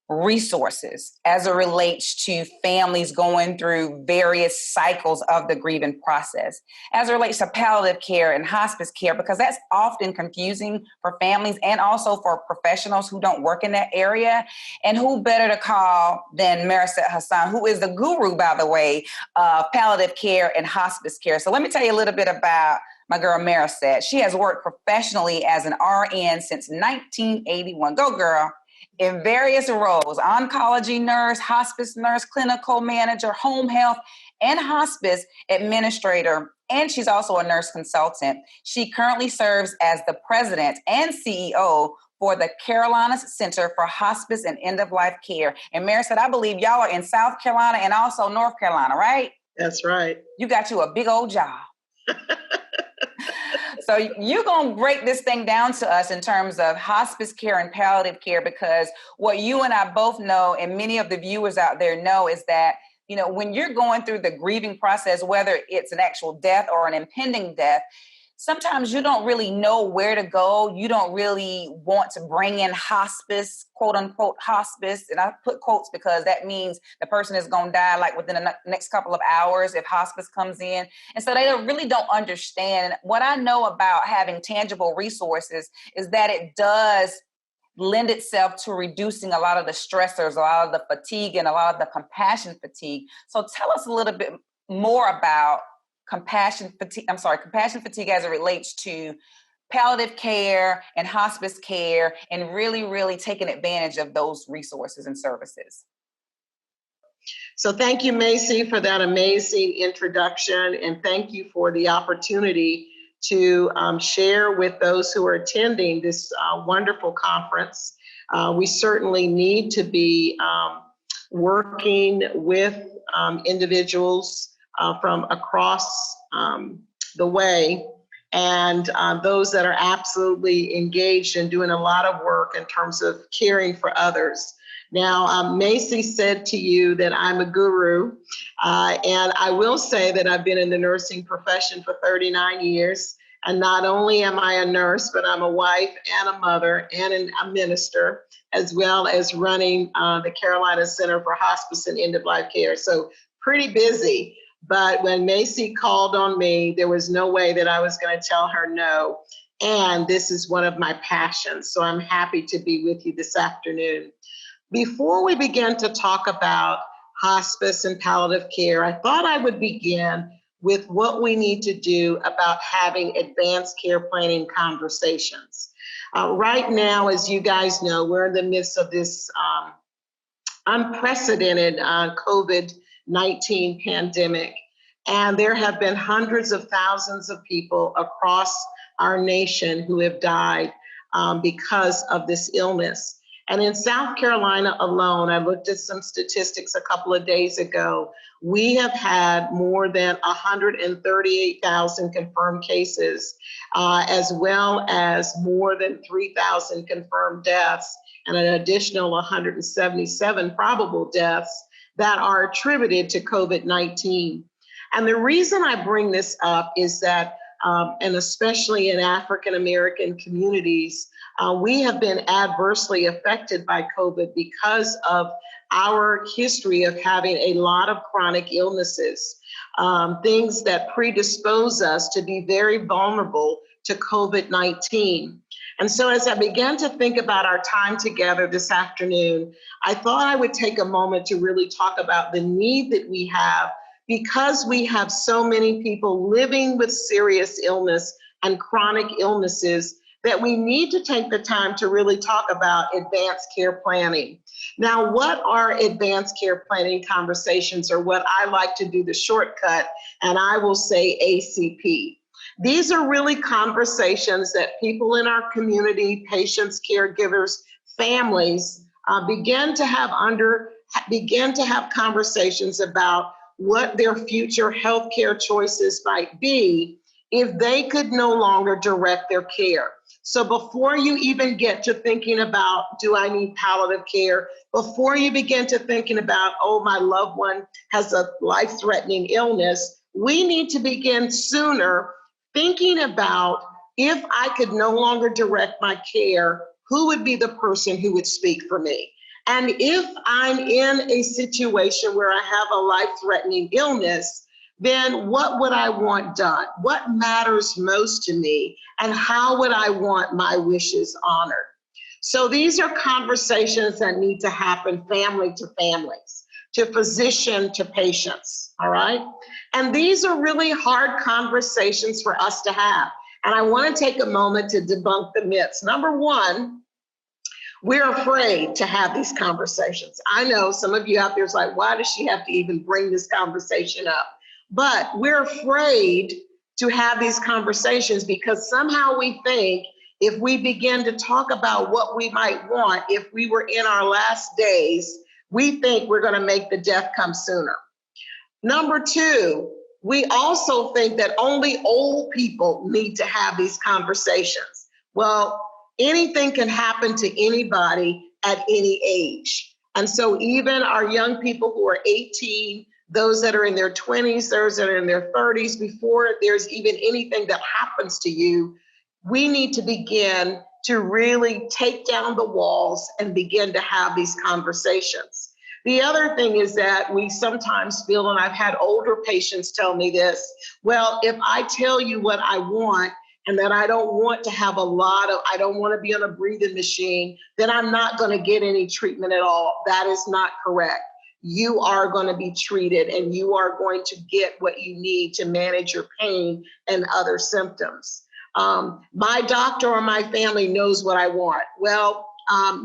resources as it relates to families going through various cycles of the grieving process, as it relates to palliative care and hospice care, because that's often confusing for families and also for professionals who don't work in that area. And who better to call than Macie Hassan, who is the guru, by the way, of palliative care and hospice care. So let me tell you a little bit about my girl Macie. She has worked professionally as an RN since 1981. Go girl. In various roles: oncology nurse, hospice nurse, clinical manager, home health, and hospice administrator. And she's also a nurse consultant. She currently serves as the president and CEO for the Carolinas Center for Hospice and End-of-Life Care. And Macie said, I believe y'all are in South Carolina and also North Carolina, right? That's right. You got you a big old job. So you're going to break this thing down to us in terms of hospice care and palliative care, because what you and I both know, and many of the viewers out there know, is that, when you're going through the grieving process, whether it's an actual death or an impending death, sometimes you don't really know where to go. You don't really want to bring in hospice, quote unquote hospice. And I put quotes because that means the person is going to die like within the next couple of hours if hospice comes in. And so they really don't understand. What I know about having tangible resources is that it does lend itself to reducing a lot of the stressors, a lot of the fatigue, and a lot of the compassion fatigue. So tell us a little bit more about compassion fatigue as it relates to palliative care and hospice care, and really, really taking advantage of those resources and services. So thank you, Macie, for that amazing introduction. And thank you for the opportunity to share with those who are attending this wonderful conference. We certainly need to be working with individuals from across the way, and those that are absolutely engaged in doing a lot of work in terms of caring for others. Now, Macie said to you that I'm a guru, and I will say that I've been in the nursing profession for 39 years. And not only am I a nurse, but I'm a wife and a mother and a minister, as well as running the Carolina Center for Hospice and End-of-Life Care. So pretty busy. But when Macie called on me, there was no way that I was going to tell her no. And this is one of my passions. So I'm happy to be with you this afternoon. Before we begin to talk about hospice and palliative care, I thought I would begin with what we need to do about having advanced care planning conversations. Right now, as you guys know, we're in the midst of this unprecedented COVID-19 pandemic, and there have been hundreds of thousands of people across our nation who have died because of this illness. And in South Carolina alone, I looked at some statistics a couple of days ago. We have had more than 138,000 confirmed cases, as well as more than 3,000 confirmed deaths, and an additional 177 probable deaths that are attributed to COVID-19. And the reason I bring this up is that, and especially in African-American communities, we have been adversely affected by COVID because of our history of having a lot of chronic illnesses, things that predispose us to be very vulnerable to COVID-19. And so as I began to think about our time together this afternoon, I thought I would take a moment to really talk about the need that we have, because we have so many people living with serious illness and chronic illnesses, that we need to take the time to really talk about advanced care planning. Now, what are advanced care planning conversations, or what I like to do the shortcut, and I will say ACP. These are really conversations that people in our community, patients, caregivers, families, begin to have conversations about what their future healthcare choices might be if they could no longer direct their care. So before you even get to thinking about, do I need palliative care? Before you begin to thinking about, oh, my loved one has a life-threatening illness, we need to begin sooner thinking about, if I could no longer direct my care, who would be the person who would speak for me? And if I'm in a situation where I have a life-threatening illness, then what would I want done? What matters most to me? And how would I want my wishes honored? So these are conversations that need to happen family to families, to physician to patients, all right? And these are really hard conversations for us to have. And I want to take a moment to debunk the myths. Number one, we're afraid to have these conversations. I know some of you out there is like, why does she have to even bring this conversation up? But we're afraid to have these conversations because somehow we think if we begin to talk about what we might want if we were in our last days, we think we're going to make the death come sooner. Number two, we also think that only old people need to have these conversations. Well, anything can happen to anybody at any age. And so even our young people who are 18, those that are in their 20s, those that are in their 30s, before there's even anything that happens to you, we need to begin to really take down the walls and begin to have these conversations. The other thing is that we sometimes feel, and I've had older patients tell me this, well, if I tell you what I want and that I don't want to have I don't want to be on a breathing machine, then I'm not going to get any treatment at all. That is not correct. You are going to be treated and you are going to get what you need to manage your pain and other symptoms. My doctor or my family knows what I want. Well,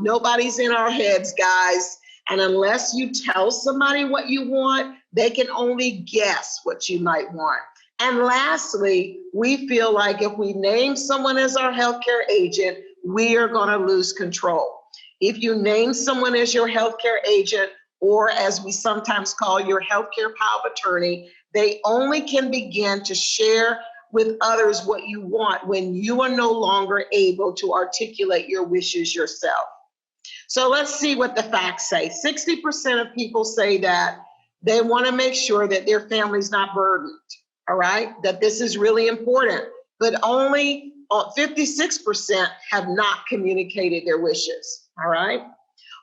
nobody's in our heads, guys. And unless you tell somebody what you want, they can only guess what you might want. And lastly, we feel like if we name someone as our healthcare agent, we are going to lose control. If you name someone as your healthcare agent, or as we sometimes call your healthcare power of attorney, they only can begin to share with others what you want when you are no longer able to articulate your wishes yourself. So let's see what the facts say. 60% of people say that they want to make sure that their family's not burdened, all right? That this is really important, but only 56% have not communicated their wishes, all right?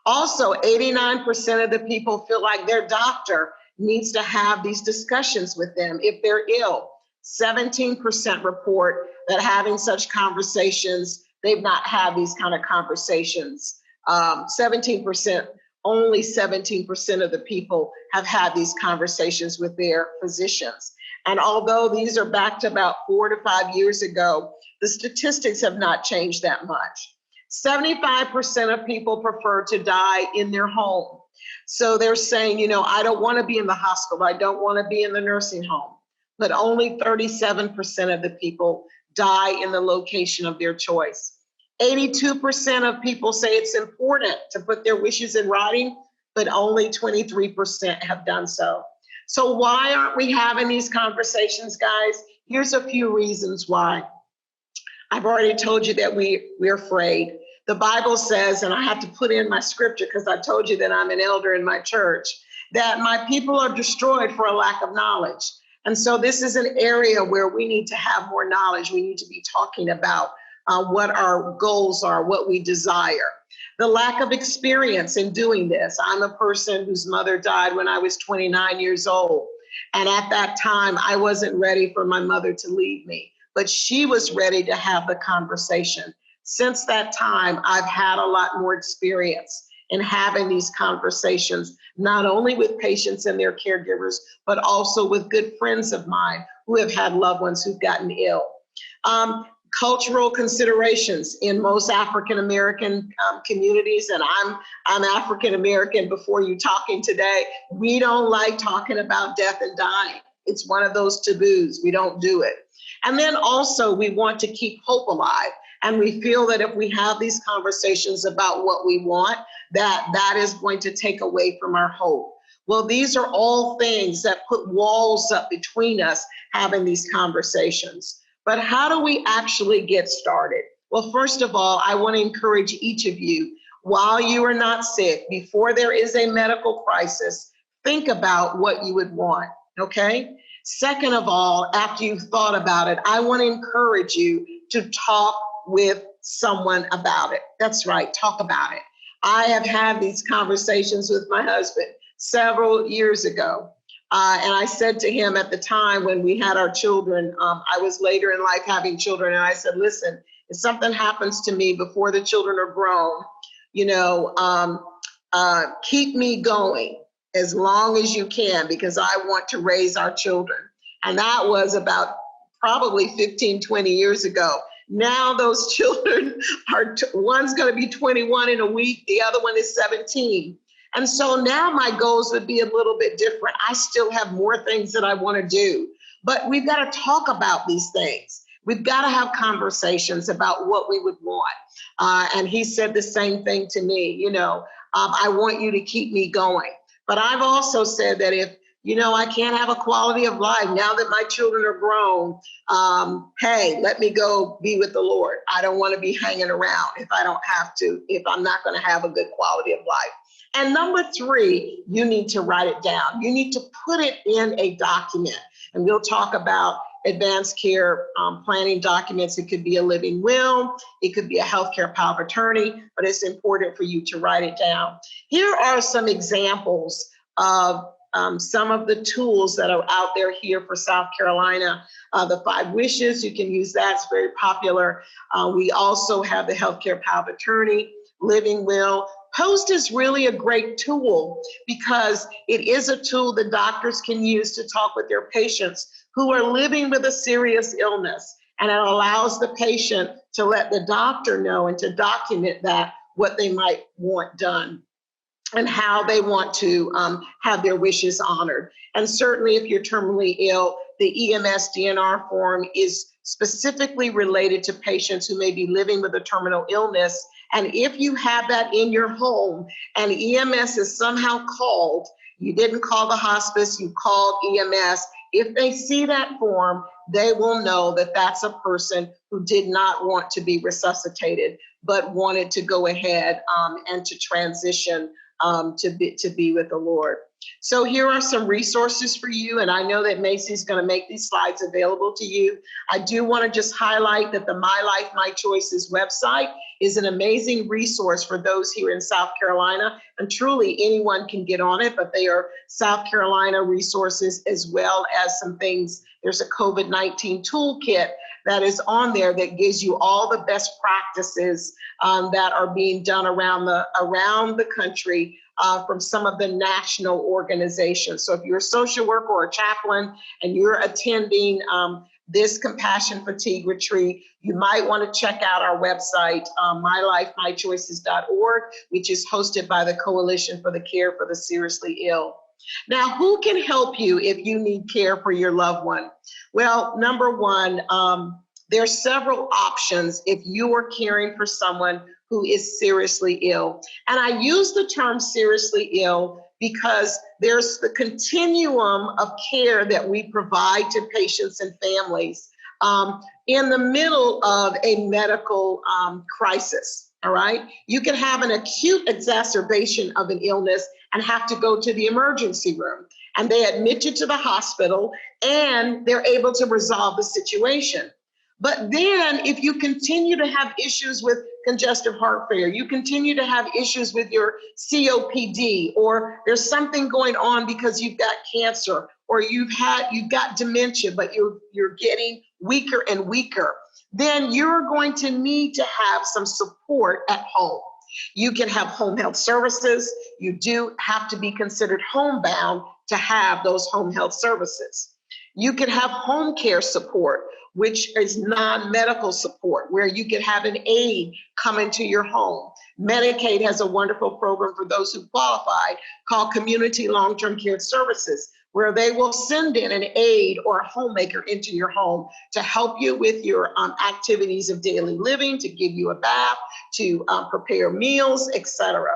Also, 89% of the people feel like their doctor needs to have these discussions with them if they're ill. 17% report that having such conversations, they've not had these kind of conversations. 17%, only 17% of the people have had these conversations with their physicians. And although these are back to about 4 to 5 years ago, the statistics have not changed that much. 75% of people prefer to die in their home. So they're saying, you know, I don't want to be in the hospital. I don't want to be in the nursing home. But only 37% of the people die in the location of their choice. 82% of people say it's important to put their wishes in writing, but only 23% have done so. So why aren't we having these conversations, guys? Here's a few reasons why. I've already told you that we're afraid. The Bible says, and I have to put in my scripture because I told you that I'm an elder in my church, that my people are destroyed for a lack of knowledge. And so this is an area where we need to have more knowledge. We need to be talking about what our goals are, what we desire. The lack of experience in doing this. I'm a person whose mother died when I was 29 years old. And at that time, I wasn't ready for my mother to leave me, but she was ready to have the conversation. Since that time, I've had a lot more experience in having these conversations, not only with patients and their caregivers, but also with good friends of mine who have had loved ones who've gotten ill. Cultural considerations in most African-American communities, and I'm African-American before you talking today, we don't like talking about death and dying. It's one of those taboos. We don't do it. And then also we want to keep hope alive. And we feel that if we have these conversations about what we want, that is going to take away from our hope. Well, these are all things that put walls up between us having these conversations. But how do we actually get started? Well, first of all, I want to encourage each of you, while you are not sick, before there is a medical crisis, think about what you would want, okay? Second of all, after you've thought about it, I want to encourage you to talk with someone about it. That's right, talk about it. I have had these conversations with my husband several years ago. And I said to him at the time when we had our children, I was later in life having children, and I said, listen, if something happens to me before the children are grown, you know, keep me going as long as you can, because I want to raise our children. And that was about probably 15, 20 years ago. Now those children are, one's going to be 21 in a week, the other one is 17. And so now my goals would be a little bit different. I still have more things that I want to do, but we've got to talk about these things. We've got to have conversations about what we would want. And he said the same thing to me, you know, I want you to keep me going. But I've also said that if, you know, I can't have a quality of life now that my children are grown, hey, let me go be with the Lord. I don't want to be hanging around if I don't have to, if I'm not going to have a good quality of life. And number three, you need to write it down. You need to put it in a document. And we'll talk about advanced care planning documents. It could be a living will. It could be a healthcare power of attorney, but it's important for you to write it down. Here are some examples of some of the tools that are out there here for South Carolina. The 5 wishes, you can use that, it's very popular. We also have the healthcare power of attorney, living will. Post is really a great tool because it is a tool that doctors can use to talk with their patients who are living with a serious illness. And it allows the patient to let the doctor know and to document that, what they might want done and how they want to have their wishes honored. And certainly if you're terminally ill, the EMS DNR form is specifically related to patients who may be living with a terminal illness. And if you have that in your home and EMS is somehow called, you didn't call the hospice, you called EMS, if they see that form, they will know that that's a person who did not want to be resuscitated, but wanted to go ahead and to transition to be with the Lord. So here are some resources for you, and I know that Macie's going to make these slides available to you. I do want to just highlight that the My Life, My Choices website is an amazing resource for those here in South Carolina, and truly anyone can get on it, but they are South Carolina resources as well as some things. There's a COVID-19 toolkit that is on there that gives you all the best practices that are being done around the country from some of the national organizations. So if you're a social worker or a chaplain and you're attending this compassion fatigue retreat, you might want to check out our website, mylifemychoices.org, which is hosted by the Coalition for the Care for the Seriously Ill. Now, who can help you if you need care for your loved one? Well, number one, there's several options if you are caring for someone who is seriously ill. And I use the term seriously ill because there's the continuum of care that we provide to patients and families in the middle of a medical crisis, all right? You can have an acute exacerbation of an illness and have to go to the emergency room. And they admit you to the hospital and they're able to resolve the situation. But then if you continue to have issues with congestive heart failure, you continue to have issues with your COPD, or there's something going on because you've got cancer, or you've got dementia, but you're getting weaker and weaker, then you're going to need to have some support at home. You can have home health services. You do have to be considered homebound to have those home health services. You can have home care support, which is non-medical support, where you can have an aide come into your home. Medicaid has a wonderful program for those who qualify called Community Long-Term Care Services, where they will send in an aide or a homemaker into your home to help you with your activities of daily living, to give you a bath, to prepare meals, etc.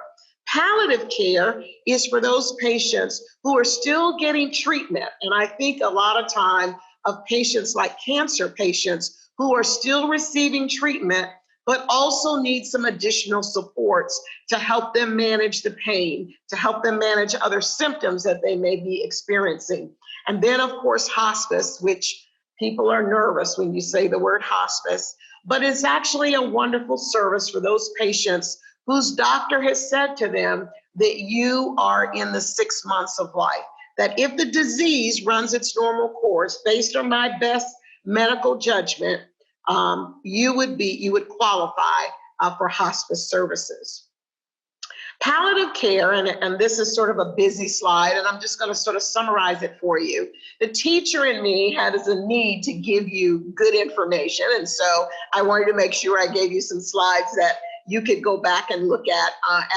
Palliative care is for those patients who are still getting treatment. And I think a lot of time of patients like cancer patients who are still receiving treatment, but also need some additional supports to help them manage the pain, to help them manage other symptoms that they may be experiencing. And then of course, hospice, which people are nervous when you say the word hospice, but it's actually a wonderful service for those patients whose doctor has said to them that you are in the 6 months of life, that if the disease runs its normal course, based on my best medical judgment, you would qualify for hospice services. Palliative care, and this is sort of a busy slide, and I'm just going to sort of summarize it for you. The teacher in me has a need to give you good information, and so I wanted to make sure I gave you some slides that you could go back and look at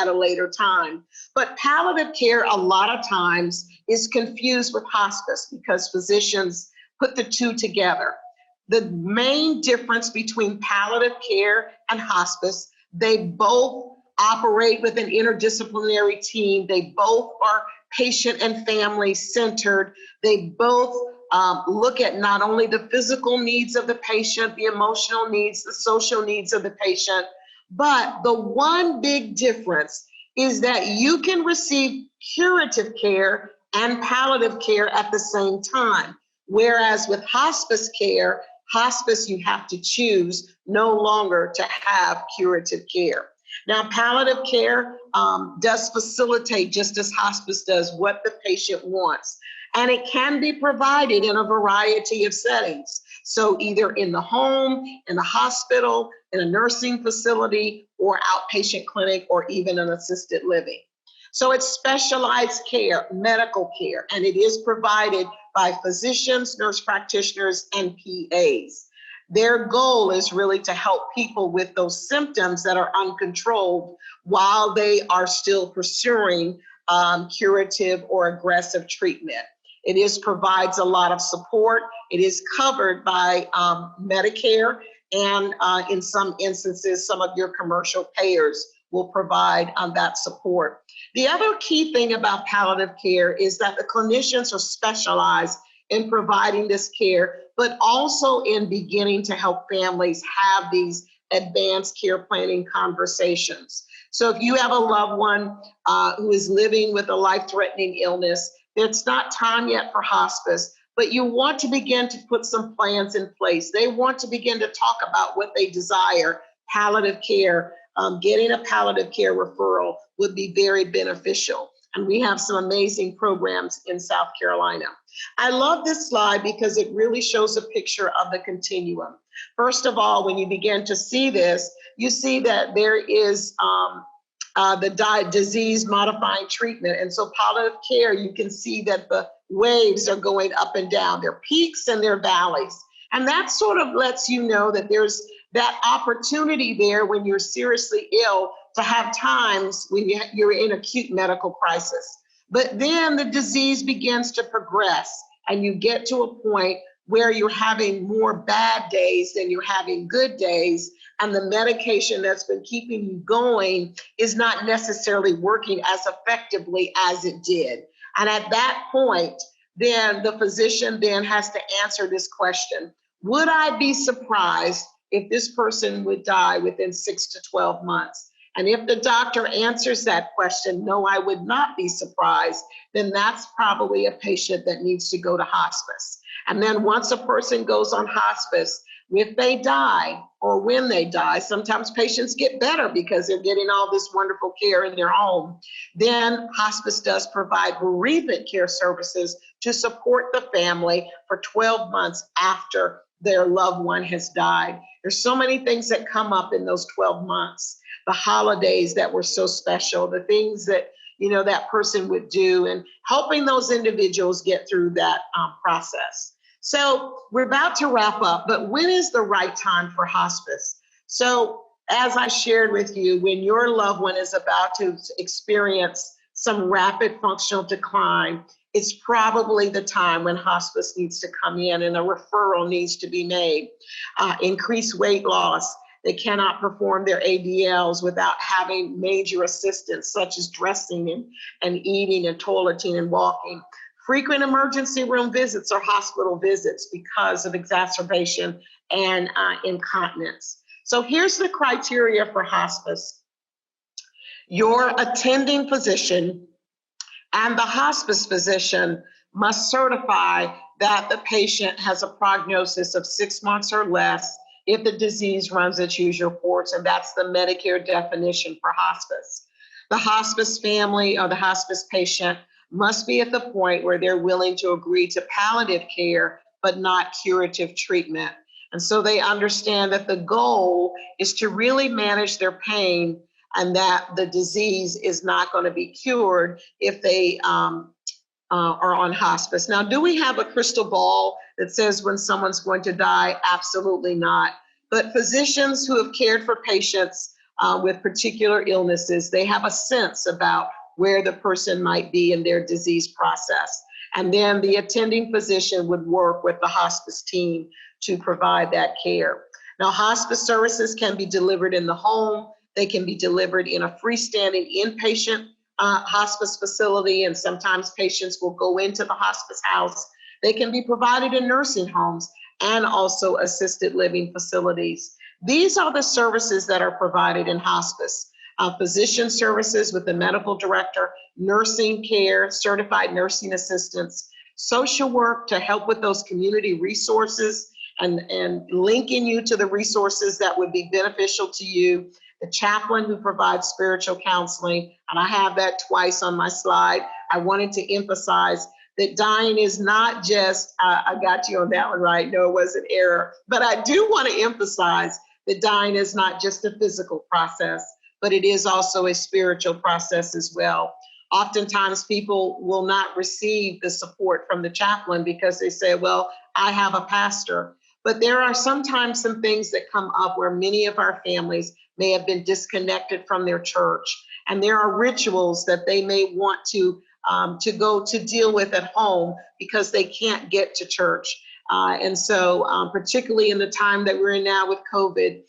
a later time. But palliative care a lot of times is confused with hospice because physicians put the two together. The main difference between palliative care and hospice, they both operate with an interdisciplinary team. They both are patient and family centered. They both look at not only the physical needs of the patient, the emotional needs, the social needs of the patient, but the one big difference is that you can receive curative care and palliative care at the same time. Whereas with hospice care, hospice you have to choose no longer to have curative care. Now, palliative care does facilitate, just as hospice does, what the patient wants. And it can be provided in a variety of settings. So either in the home, in the hospital, in a nursing facility, or outpatient clinic, or even an assisted living. So it's specialized care, medical care, and it is provided by physicians, nurse practitioners, and PAs. Their goal is really to help people with those symptoms that are uncontrolled while they are still pursuing curative or aggressive treatment. It provides a lot of support. It is covered by Medicare, and in some instances, some of your commercial payers will provide that support. The other key thing about palliative care is that the clinicians are specialized in providing this care, but also in beginning to help families have these advanced care planning conversations. So if you have a loved one who is living with a life-threatening illness, it's not time yet for hospice, but you want to begin to put some plans in place. They want to begin to talk about what they desire. Palliative care, getting a palliative care referral would be very beneficial. And we have some amazing programs in South Carolina. I love this slide because it really shows a picture of the continuum. First of all, when you begin to see this, you see that there is the disease modifying treatment. And so palliative care, you can see that the waves are going up and down. There are peaks and there are valleys. And that sort of lets you know that there's that opportunity there when you're seriously ill to have times when you're in acute medical crisis. But then the disease begins to progress and you get to a point where you're having more bad days than you're having good days, and the medication that's been keeping you going is not necessarily working as effectively as it did. And at that point, then the physician then has to answer this question: would I be surprised if this person would die within 6 to 12 months? And if the doctor answers that question, no, I would not be surprised, then that's probably a patient that needs to go to hospice. And then once a person goes on hospice, if they die or when they die, sometimes patients get better because they're getting all this wonderful care in their home. Then hospice does provide bereavement care services to support the family for 12 months after their loved one has died. There's so many things that come up in those 12 months. The holidays that were so special, the things that that person would do, and helping those individuals get through that process. So we're about to wrap up, but when is the right time for hospice? So as I shared with you, when your loved one is about to experience some rapid functional decline, it's probably the time when hospice needs to come in and a referral needs to be made. Increased weight loss. They cannot perform their ADLs without having major assistance, such as dressing and eating and toileting and walking. Frequent emergency room visits or hospital visits because of exacerbation and incontinence. So here's the criteria for hospice. Your attending physician and the hospice physician must certify that the patient has a prognosis of 6 months or less if the disease runs its usual course, and that's the Medicare definition for hospice. The hospice family or the hospice patient must be at the point where they're willing to agree to palliative care, but not curative treatment. And so they understand that the goal is to really manage their pain and that the disease is not going to be cured if they are on hospice. Now, do we have a crystal ball that says when someone's going to die? Absolutely not. But physicians who have cared for patients with particular illnesses, they have a sense about where the person might be in their disease process. And then the attending physician would work with the hospice team to provide that care. Now, hospice services can be delivered in the home. They can be delivered in a freestanding inpatient hospice facility, and sometimes patients will go into the hospice house. They can be provided in nursing homes and also assisted living facilities. These are the services that are provided in hospice. Physician services with the medical director, nursing care, certified nursing assistants, social work to help with those community resources and linking you to the resources that would be beneficial to you, the chaplain who provides spiritual counseling, and I have that twice on my slide. I wanted to emphasize that dying is not just, I got you on that one right, no, it was an error, but I do want to emphasize that dying is not just a physical process, but it is also a spiritual process as well. Oftentimes people will not receive the support from the chaplain because they say, well, I have a pastor. But there are sometimes some things that come up where many of our families may have been disconnected from their church. And there are rituals that they may want to to go to deal with at home because they can't get to church. And so particularly in the time that we're in now with COVID,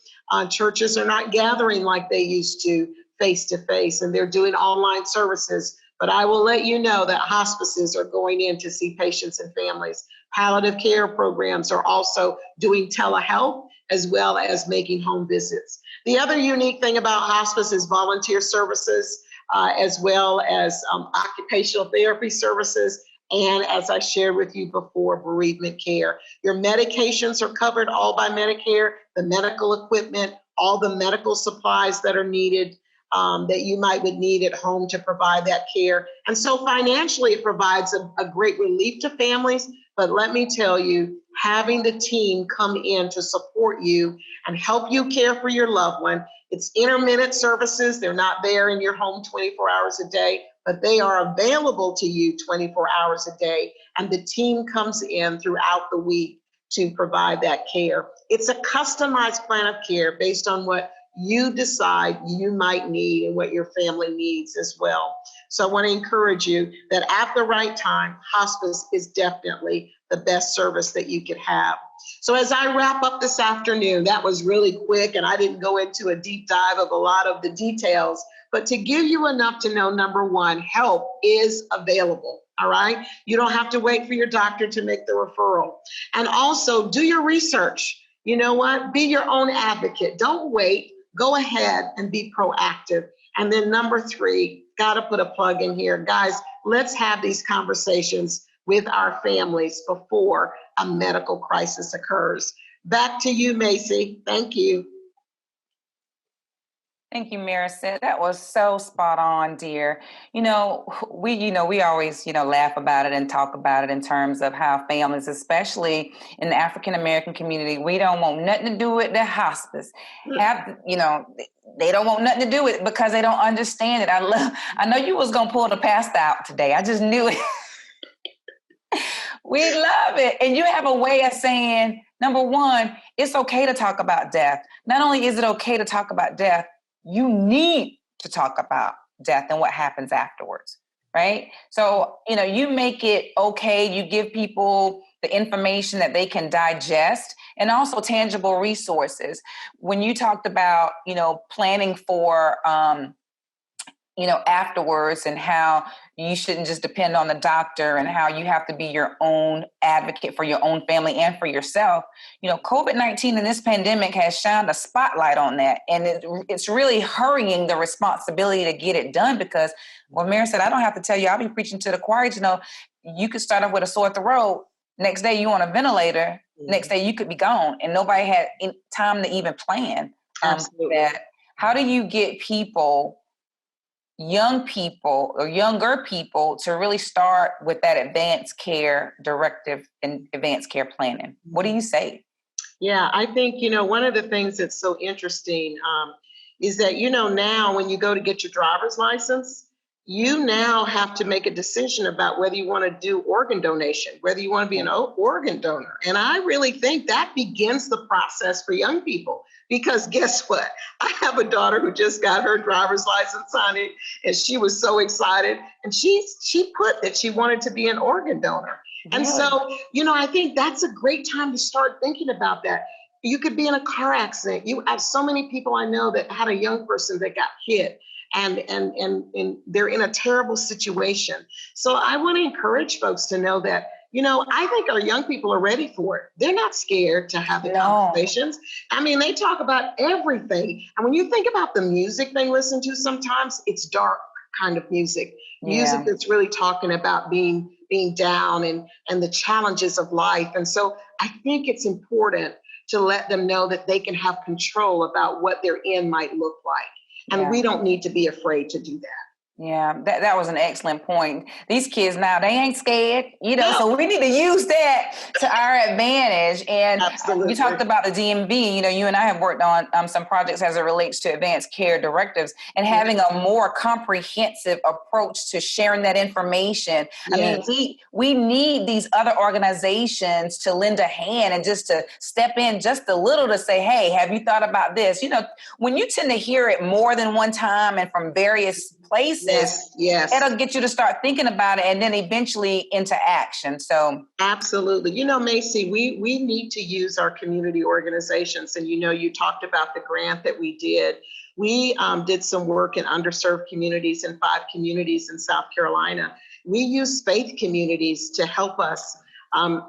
churches are not gathering like they used to face, and they're doing online services. But I will let you know that hospices are going in to see patients and families. Palliative care programs are also doing telehealth as well as making home visits. The other unique thing about hospice is volunteer services, as well as occupational therapy services. And as I shared with you before, bereavement care. Your medications are covered all by Medicare, the medical equipment, all the medical supplies that are needed, that you would need at home to provide that care. And so financially, it provides a great relief to families. But let me tell you, having the team come in to support you and help you care for your loved one, it's intermittent services. They're not there in your home 24 hours a day, but they are available to you 24 hours a day. And the team comes in throughout the week to provide that care. It's a customized plan of care based on what you decide you might need and what your family needs as well. So I want to encourage you that at the right time, hospice is definitely the best service that you could have. So as I wrap up this afternoon, that was really quick and I didn't go into a deep dive of a lot of the details, but to give you enough to know, number one, help is available. All right. You don't have to wait for your doctor to make the referral. And also do your research. You know what? Be your own advocate. Don't wait. Go ahead and be proactive. And then number three, got to put a plug in here. Guys, let's have these conversations with our families before a medical crisis occurs. Back to you, Macie. Thank you. Thank you, Maricette. That was so spot on, dear. We always, laugh about it and talk about it in terms of how families, especially in the African-American community, we don't want nothing to do with the hospice. They don't want nothing to do with it because they don't understand it. I know you was going to pull the pastor out today. I just knew it. We love it. And you have a way of saying, number one, it's okay to talk about death. Not only is it okay to talk about death, you need to talk about death and what happens afterwards, right? So, you make it okay. You give people the information that they can digest and also tangible resources. When you talked about, planning for, afterwards and how you shouldn't just depend on the doctor and how you have to be your own advocate for your own family and for yourself. COVID-19 and this pandemic has shined a spotlight on that. And it's really hurrying the responsibility to get it done because, well, Mary said, I don't have to tell you, I'll be preaching to the choir. You could start off with a sore throat. Next day you on a ventilator. Mm-hmm. Next day you could be gone. And nobody had time to even plan that. How do you get young people or younger people to really start with that advanced care directive and advanced care planning? What do you say? Yeah, I think, one of the things that's so interesting is that, now when you go to get your driver's license, you now have to make a decision about whether you want to do organ donation, whether you want to be an organ donor. And I really think that begins the process for young people. Because guess what? I have a daughter who just got her driver's license, honey, and she was so excited. And she put that she wanted to be an organ donor. Yeah. And so, I think that's a great time to start thinking about that. You could be in a car accident. You have so many people I know that had a young person that got hit and they're in a terrible situation. So I want to encourage folks to know that, I think our young people are ready for it. They're not scared to have the conversations. I mean, they talk about everything. And when you think about the music they listen to, sometimes it's dark kind of music that's really talking about being down and the challenges of life. And so I think it's important to let them know that they can have control about what their end might look like. And we don't need to be afraid to do that. Yeah, that was an excellent point. These kids now, they ain't scared, so we need to use that to our advantage. And you talked about the DMV, you and I have worked on some projects as it relates to advanced care directives and having a more comprehensive approach to sharing that information. Yes. I mean, we need these other organizations to lend a hand and just to step in just a little to say, hey, have you thought about this? When you tend to hear it more than one time and from various places, Yes. it'll get you to start thinking about it and then eventually into action. So Absolutely. Macie, we need to use our community organizations. And, you talked about the grant that we did. We did some work in underserved communities in 5 communities in South Carolina. We use faith communities to help us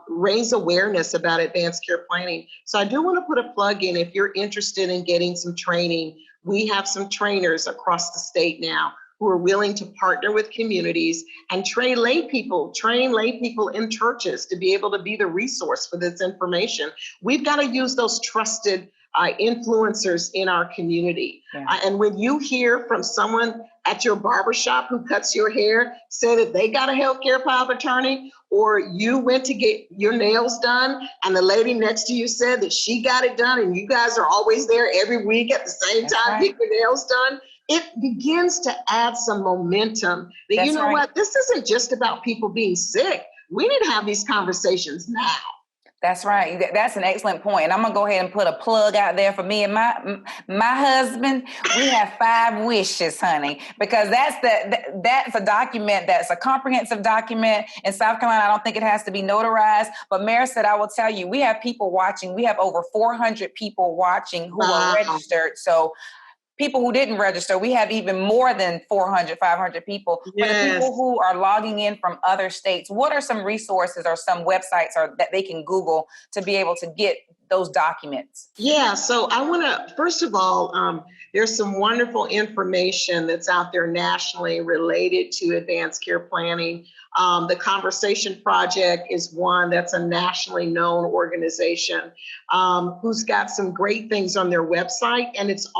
raise awareness about advanced care planning. So I do want to put a plug in. If you're interested in getting some training, we have some trainers across the state now who are willing to partner with communities and train lay people in churches to be able to be the resource for this information. We've got to use those trusted influencers in our community. Yeah. And when you hear from someone at your barbershop who cuts your hair, say that they got a healthcare power of attorney, or you went to get your nails done and the lady next to you said that she got it done and you guys are always there every week at the same That's time right. getting your nails done, it begins to add some momentum that, That's right. what, this isn't just about people being sick. We need to have these conversations now. That's right. That's an excellent point. And I'm going to go ahead and put a plug out there for me and my husband. We have 5 wishes, honey, because that's a document, that's a comprehensive document. In South Carolina, I don't think it has to be notarized. But Mayor said, I will tell you, we have people watching. We have over 400 people watching who are registered. So people who didn't register, we have even more than 400, 500 people. Yes. For the people who are logging in from other states, what are some resources or some websites that they can Google to be able to get those documents? Yeah, so I want to, first of all, there's some wonderful information that's out there nationally related to advanced care planning. The Conversation Project is one that's a nationally known organization who's got some great things on their website, and it's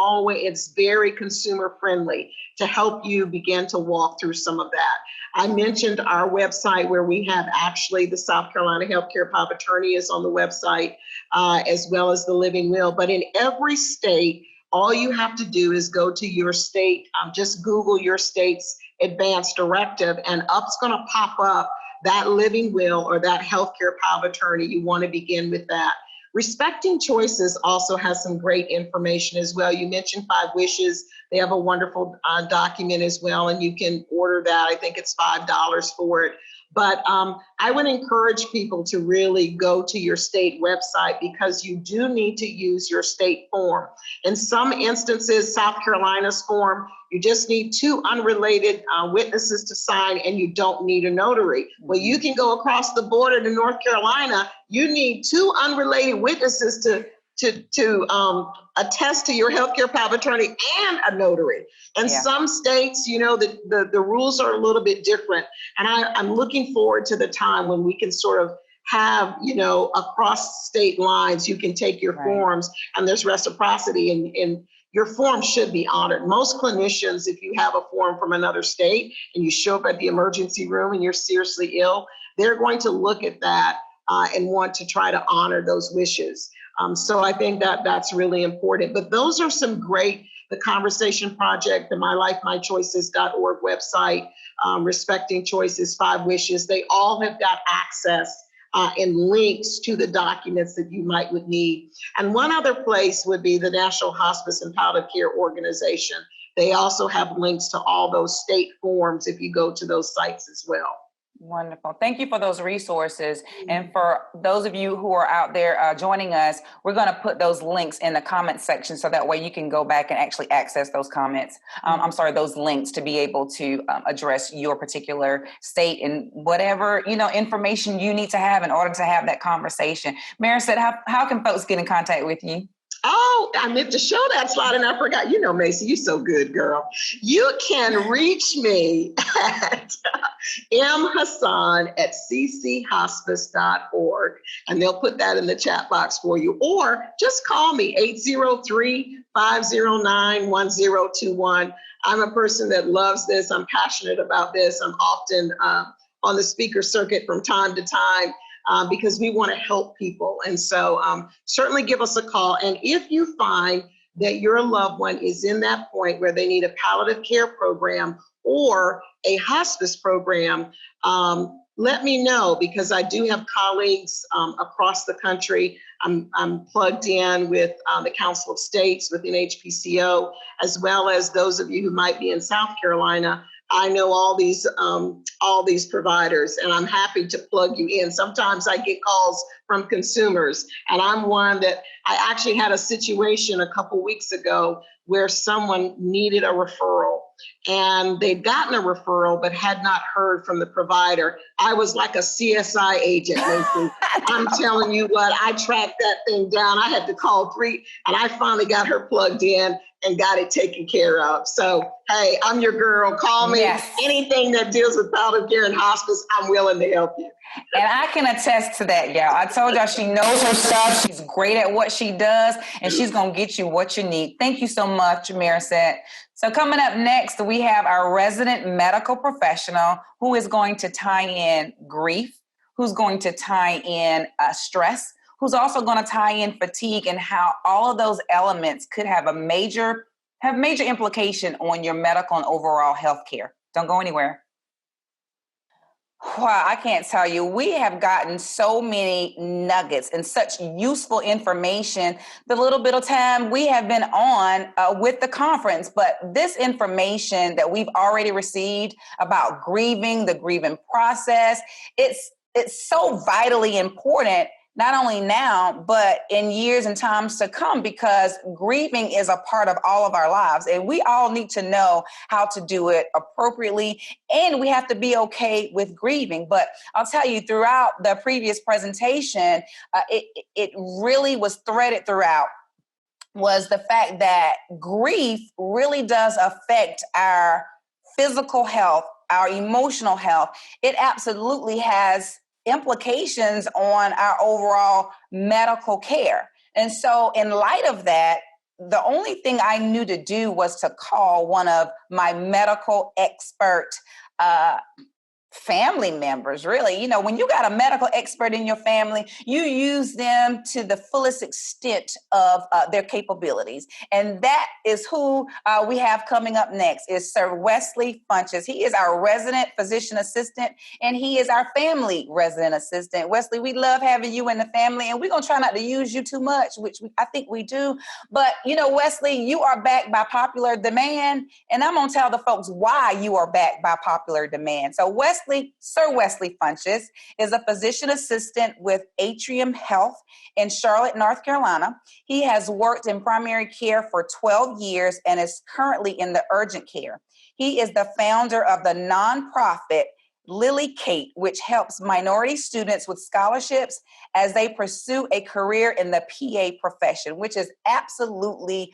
very consumer friendly to help you begin to walk through some of that. I mentioned our website where we have actually the South Carolina Healthcare Power of Attorney is on the website, as well as the Living Will. But in every state, all you have to do is go to your state, just Google your state's advanced directive, and up's going to pop up that Living Will or that Healthcare Power of Attorney. You want to begin with that. Respecting Choices also has some great information as well. You mentioned 5 Wishes. They have a wonderful document as well, and you can order that. I think it's $5 for it. But I would encourage people to really go to your state website because you do need to use your state form. In some instances, South Carolina's form, you just need 2 unrelated witnesses to sign and you don't need a notary. Well, you can go across the border to North Carolina. You need 2 unrelated witnesses to attest to your healthcare power of attorney and a notary. And some states, the rules are a little bit different. And I'm looking forward to the time when we can sort of have, across state lines, you can take your forms and there's reciprocity and your form should be honored. Most clinicians, if you have a form from another state and you show up at the emergency room and you're seriously ill, they're going to look at that and want to try to honor those wishes. So I think that's really important. But those are some great, the Conversation Project, the mylifemychoices.org website, Respecting Choices, 5 Wishes, they all have got access and links to the documents that you might would need. And one other place would be the National Hospice and Palliative Care Organization. They also have links to all those state forms if you go to those sites as well. Wonderful. Thank you for those resources. And for those of you who are out there joining us, we're going to put those links in the comment section so that way you can go back and actually access those comments. Those links to be able to address your particular state and whatever, information you need to have in order to have that conversation. Mary said, how can folks get in contact with you? Oh, I meant to show that slide and I forgot. Macie, you're so good, girl. You can reach me at mhassan@cchospice.org, and they'll put that in the chat box for you. Or just call me, 803-509-1021. I'm a person that loves this. I'm passionate about this. I'm often on the speaker circuit from time to time. Because we want to help people. And so certainly give us a call. And if you find that your loved one is in that point where they need a palliative care program or a hospice program, let me know, because I do have colleagues across the country. I'm plugged in with the Council of States, within HPCO, as well as those of you who might be in South Carolina. I know all these providers, and I'm happy to plug you in. Sometimes I get calls from consumers, and I'm one that I actually had a situation a couple weeks ago where someone needed a referral, and they'd gotten a referral but had not heard from the provider. I was like a CSI agent, Macie. I'm telling you what, I tracked that thing down. I had to call 3, and I finally got her plugged in and got it taken care of. So, hey, I'm your girl. Call me. Yes. Anything that deals with palliative care and hospice, I'm willing to help you. And I can attest to that, y'all. I told y'all she knows her stuff. She's great at what she does, and she's going to get you what you need. Thank you so much, Macie. So coming up next, we have our resident medical professional who is going to tie in grief, who's going to tie in stress, who's also going to tie in fatigue, and how all of those elements could have major implication on your medical and overall health care. Don't go anywhere. Wow, I can't tell you. We have gotten so many nuggets and such useful information the little bit of time we have been on with the conference. But this information that we've already received about grieving, the grieving process, it's so vitally important, not only now, but in years and times to come, because grieving is a part of all of our lives. And we all need to know how to do it appropriately. And we have to be okay with grieving. But I'll tell you, throughout the previous presentation, it really was threaded throughout, was the fact that grief really does affect our physical health, our emotional health. It absolutely has implications on our overall medical care. And so in light of that, the only thing I knew to do was to call one of my medical expert family members. Really, you know, when you got a medical expert in your family, you use them to the fullest extent of their capabilities. And that is who we have coming up next, is Sir Wesley Funches. He is our resident physician assistant, and he is our family resident assistant. Wesley, we love having you in the family, and we're going to try not to use you too much, which I think we do. But, you know, Wesley, you are back by popular demand, and I'm going to tell the folks why you are back by popular demand. So Sir Wesley Funches is a physician assistant with Atrium Health in Charlotte, North Carolina. He has worked in primary care for 12 years and is currently in the urgent care. He is the founder of the nonprofit Lily Kate, which helps minority students with scholarships as they pursue a career in the PA profession, which is absolutely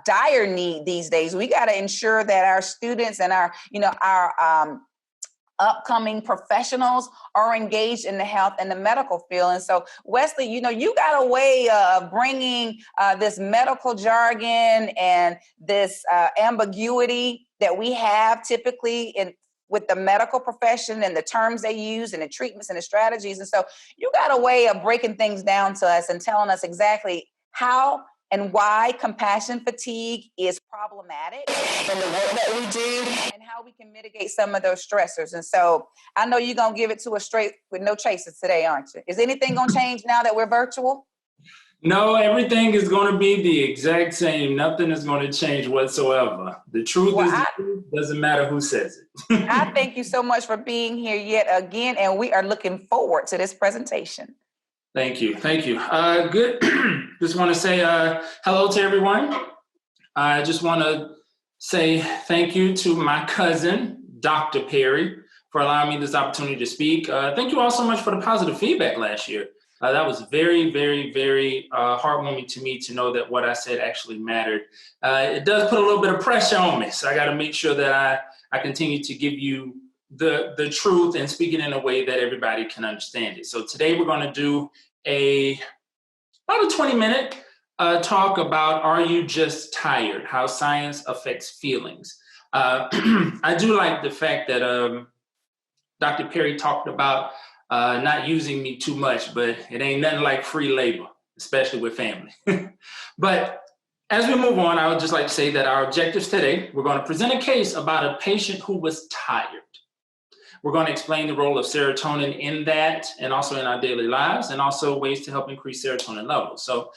dire need these days. We got to ensure that our students and our upcoming professionals are engaged in the health and the medical field. And so, Wesley, you know, you got a way of bringing this medical jargon and this ambiguity that we have typically with the medical profession and the terms they use and the treatments and the strategies. And so you got a way of breaking things down to us and telling us exactly how and why compassion fatigue is problematic in the work that we do, and how we can mitigate some of those stressors. And so I know you're going to give it to us straight with no chasers today, aren't you? Is anything going to change now that we're virtual? No, everything is going to be the exact same. Nothing is going to change whatsoever. The truth is the truth. Doesn't matter who says it. I thank you so much for being here yet again, and we are looking forward to this presentation. Thank you. Thank you. Good. Just want to say hello to everyone. I just want to say thank you to my cousin, Dr. Perry, for allowing me this opportunity to speak. Thank you all so much for the positive feedback last year. That was very, very, very heartwarming to me to know that what I said actually mattered. It does put a little bit of pressure on me, so I got to make sure that I continue to give you the truth and speak it in a way that everybody can understand it. So today we're going to do about a 20-minute talk about, are you just tired? How science affects feelings. I do like the fact that Dr. Perry talked about not using me too much, but it ain't nothing like free labor, especially with family. But as we move on, I would just like to say that our objectives today, we're going to present a case about a patient who was tired. We're going to explain the role of serotonin in that and also in our daily lives, and also ways to help increase serotonin levels. So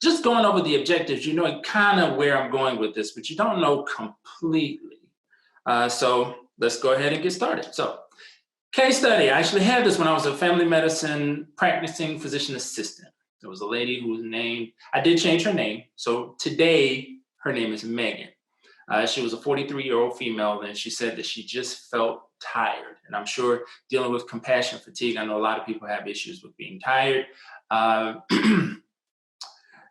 just going over the objectives, you know kind of where I'm going with this, but you don't know completely. So let's go ahead and get started. So case study, I actually had this when I was a family medicine practicing physician assistant. There was a lady who was named, I did change her name. So today her name is Megan. She was a 43-year-old female, and she said that she just felt tired. And I'm sure dealing with compassion fatigue, I know a lot of people have issues with being tired.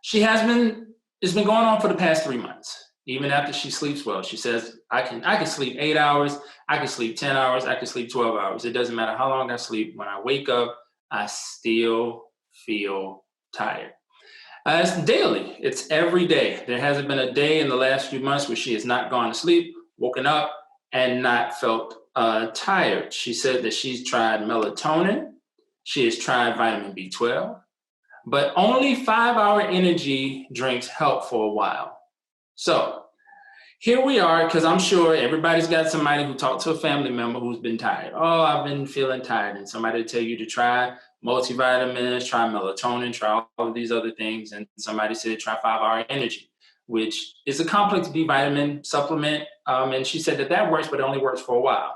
It's been going on for the past 3 months. Even after she sleeps well, she says, I can sleep 8 hours, I can sleep 10 hours, I can sleep 12 hours. It doesn't matter how long I sleep. When I wake up, I still feel tired. It's daily. It's every day. There hasn't been a day in the last few months where she has not gone to sleep, woken up, and not felt tired. She said that she's tried melatonin. She has tried vitamin B12, but only 5-hour energy drinks help for a while. So here we are, because I'm sure everybody's got somebody who talked to a family member who's been tired. Oh, I've been feeling tired. And somebody will tell you to try multivitamins, try melatonin, try all of these other things. And somebody said, try 5-hour energy, which is a complex B vitamin supplement. And she said that works, but it only works for a while.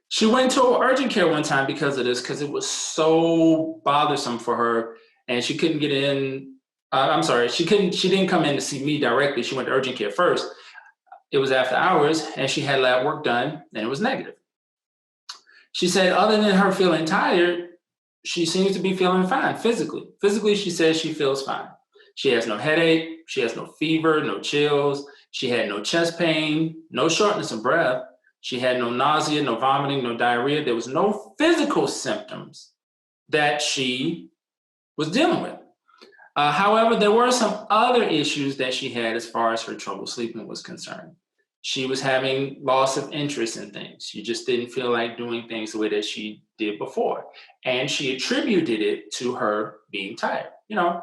She went to urgent care one time because of this, because it was so bothersome for her. And she couldn't get in. She didn't come in to see me directly. She went to urgent care first. It was after hours, and she had lab work done, and it was negative. She said, other than her feeling tired, she seems to be feeling fine physically. Physically, she says she feels fine. She has no headache. She has no fever, no chills. She had no chest pain, no shortness of breath. She had no nausea, no vomiting, no diarrhea. There was no physical symptoms that she was dealing with. However, there were some other issues that she had as far as her trouble sleeping was concerned. She was having loss of interest in things. She just didn't feel like doing things the way that she did before. And she attributed it to her being tired. I'm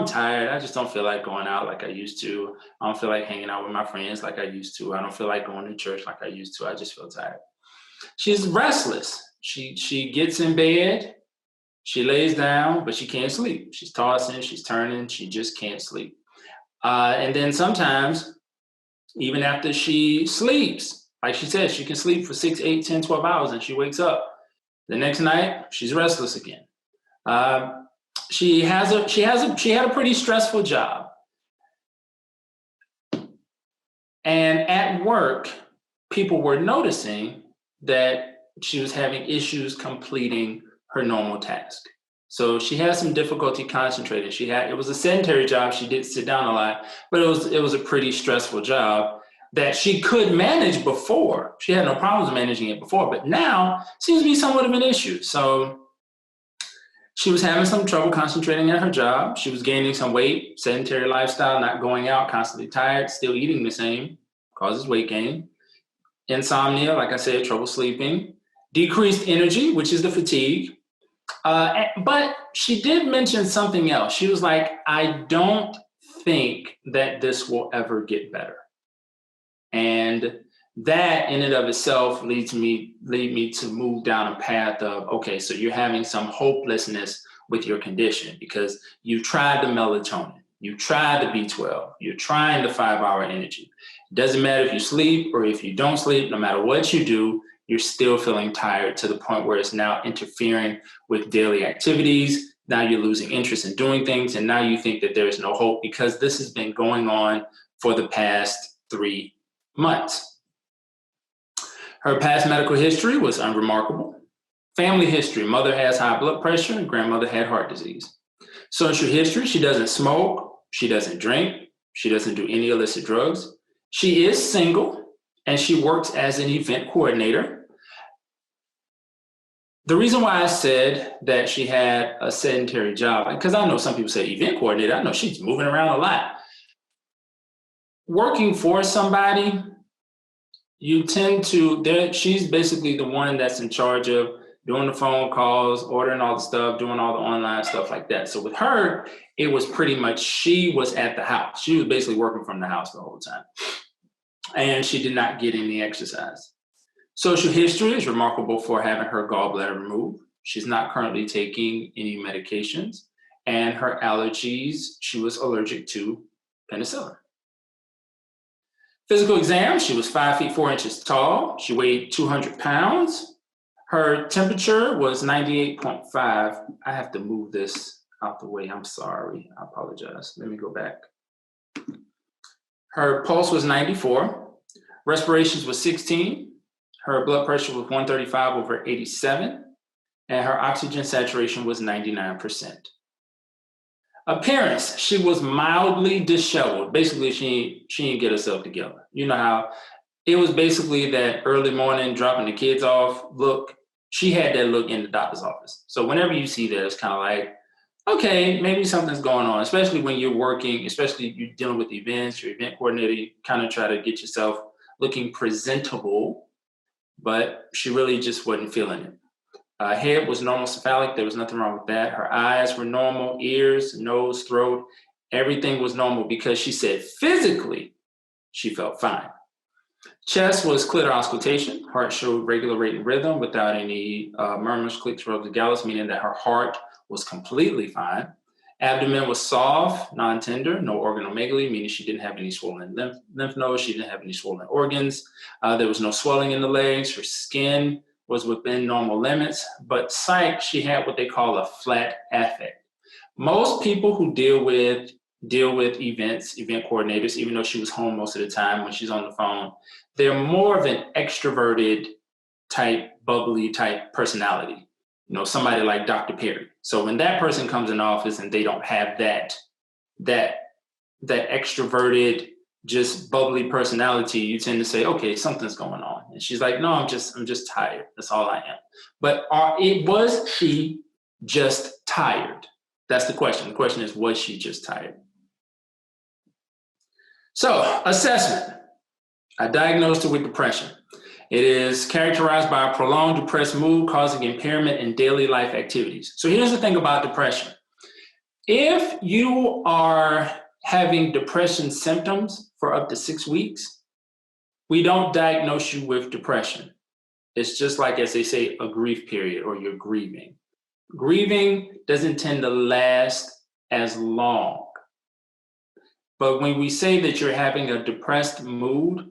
tired. I just don't feel like going out like I used to. I don't feel like hanging out with my friends like I used to. I don't feel like going to church like I used to. I just feel tired. She's restless. She gets in bed. She lays down, but she can't sleep. She's tossing, she's turning, she just can't sleep. And then sometimes, even after she sleeps, like she said, she can sleep for 6, 8, 10, 12 hours, and she wakes up. The next night, she's restless again. She had a pretty stressful job. And at work, people were noticing that she was having issues completing her normal task. So she had some difficulty concentrating. It was a sedentary job. She did sit down a lot, but it was a pretty stressful job that she could manage before. She had no problems managing it before, but now seems to be somewhat of an issue. So she was having some trouble concentrating at her job. She was gaining some weight, sedentary lifestyle, not going out, constantly tired, still eating the same, causes weight gain. Insomnia, like I said, trouble sleeping. Decreased energy, which is the fatigue. But she did mention something else. She was like, I don't think that this will ever get better. And that in and of itself lead me to move down a path of, okay, so you're having some hopelessness with your condition because you've tried the melatonin, you tried the B12, you're trying the 5-hour energy. It doesn't matter if you sleep or if you don't sleep, no matter what you do, you're still feeling tired to the point where it's now interfering with daily activities. Now you're losing interest in doing things. And now you think that there is no hope because this has been going on for the past 3 months. Her past medical history was unremarkable. Family history, mother has high blood pressure and grandmother had heart disease. Social history, she doesn't smoke, she doesn't drink, she doesn't do any illicit drugs. She is single and she works as an event coordinator. The reason why I said that she had a sedentary job, because I know some people say event coordinator, I know she's moving around a lot. Working for somebody, you tend to, she's basically the one that's in charge of doing the phone calls, ordering all the stuff, doing all the online stuff like that. So with her, it was pretty much, she was at the house. She was basically working from the house the whole time. And she did not get any exercise. Social history is remarkable for having her gallbladder removed. She's not currently taking any medications, and her allergies, she was allergic to penicillin. Physical exam, she was 5 feet 4 inches tall. She weighed 200 pounds. Her temperature was 98.5. I have to move this out the way. I'm sorry. I apologize. Let me go back. Her pulse was 94. Respirations was 16. Her blood pressure was 135/87. And her oxygen saturation was 99%. Appearance, she was mildly disheveled. Basically, she didn't get herself together. You know how it was basically that early morning dropping the kids off look. She had that look in the doctor's office. So whenever you see that, it's kind of like, okay, maybe something's going on, especially when you're working, especially if you're dealing with events, your event coordinator, you kind of try to get yourself looking presentable, but she really just wasn't feeling it. Head was normal cephalic. There was nothing wrong with that. Her eyes were normal, ears, nose, throat, everything was normal because she said physically she felt fine. Chest was clear auscultation. Heart showed regular rate and rhythm without any murmurs, clicks, rubs, or gallops, meaning that her heart was completely fine. Abdomen was soft, non-tender, no organomegaly, meaning she didn't have any swollen lymph nodes. She didn't have any swollen organs. There was no swelling in the legs. Her skin was within normal limits, but psych, she had what they call a flat affect. Most people who deal with events, event coordinators, even though she was home most of the time when she's on the phone, they're more of an extroverted type, bubbly type personality. You know, somebody like Dr. Perry. So when that person comes in office and they don't have that extroverted, just bubbly personality, you tend to say, okay, something's going on. And she's like, no, I'm just tired. That's all I am. But was she just tired? That's the question. The question is, was she just tired? So, assessment. I diagnosed her with depression. It is characterized by a prolonged depressed mood causing impairment in daily life activities. So here's the thing about depression. If you are having depression symptoms for up to 6 weeks, we don't diagnose you with depression. It's just like, as they say, a grief period, or you're grieving. Grieving doesn't tend to last as long. But when we say that you're having a depressed mood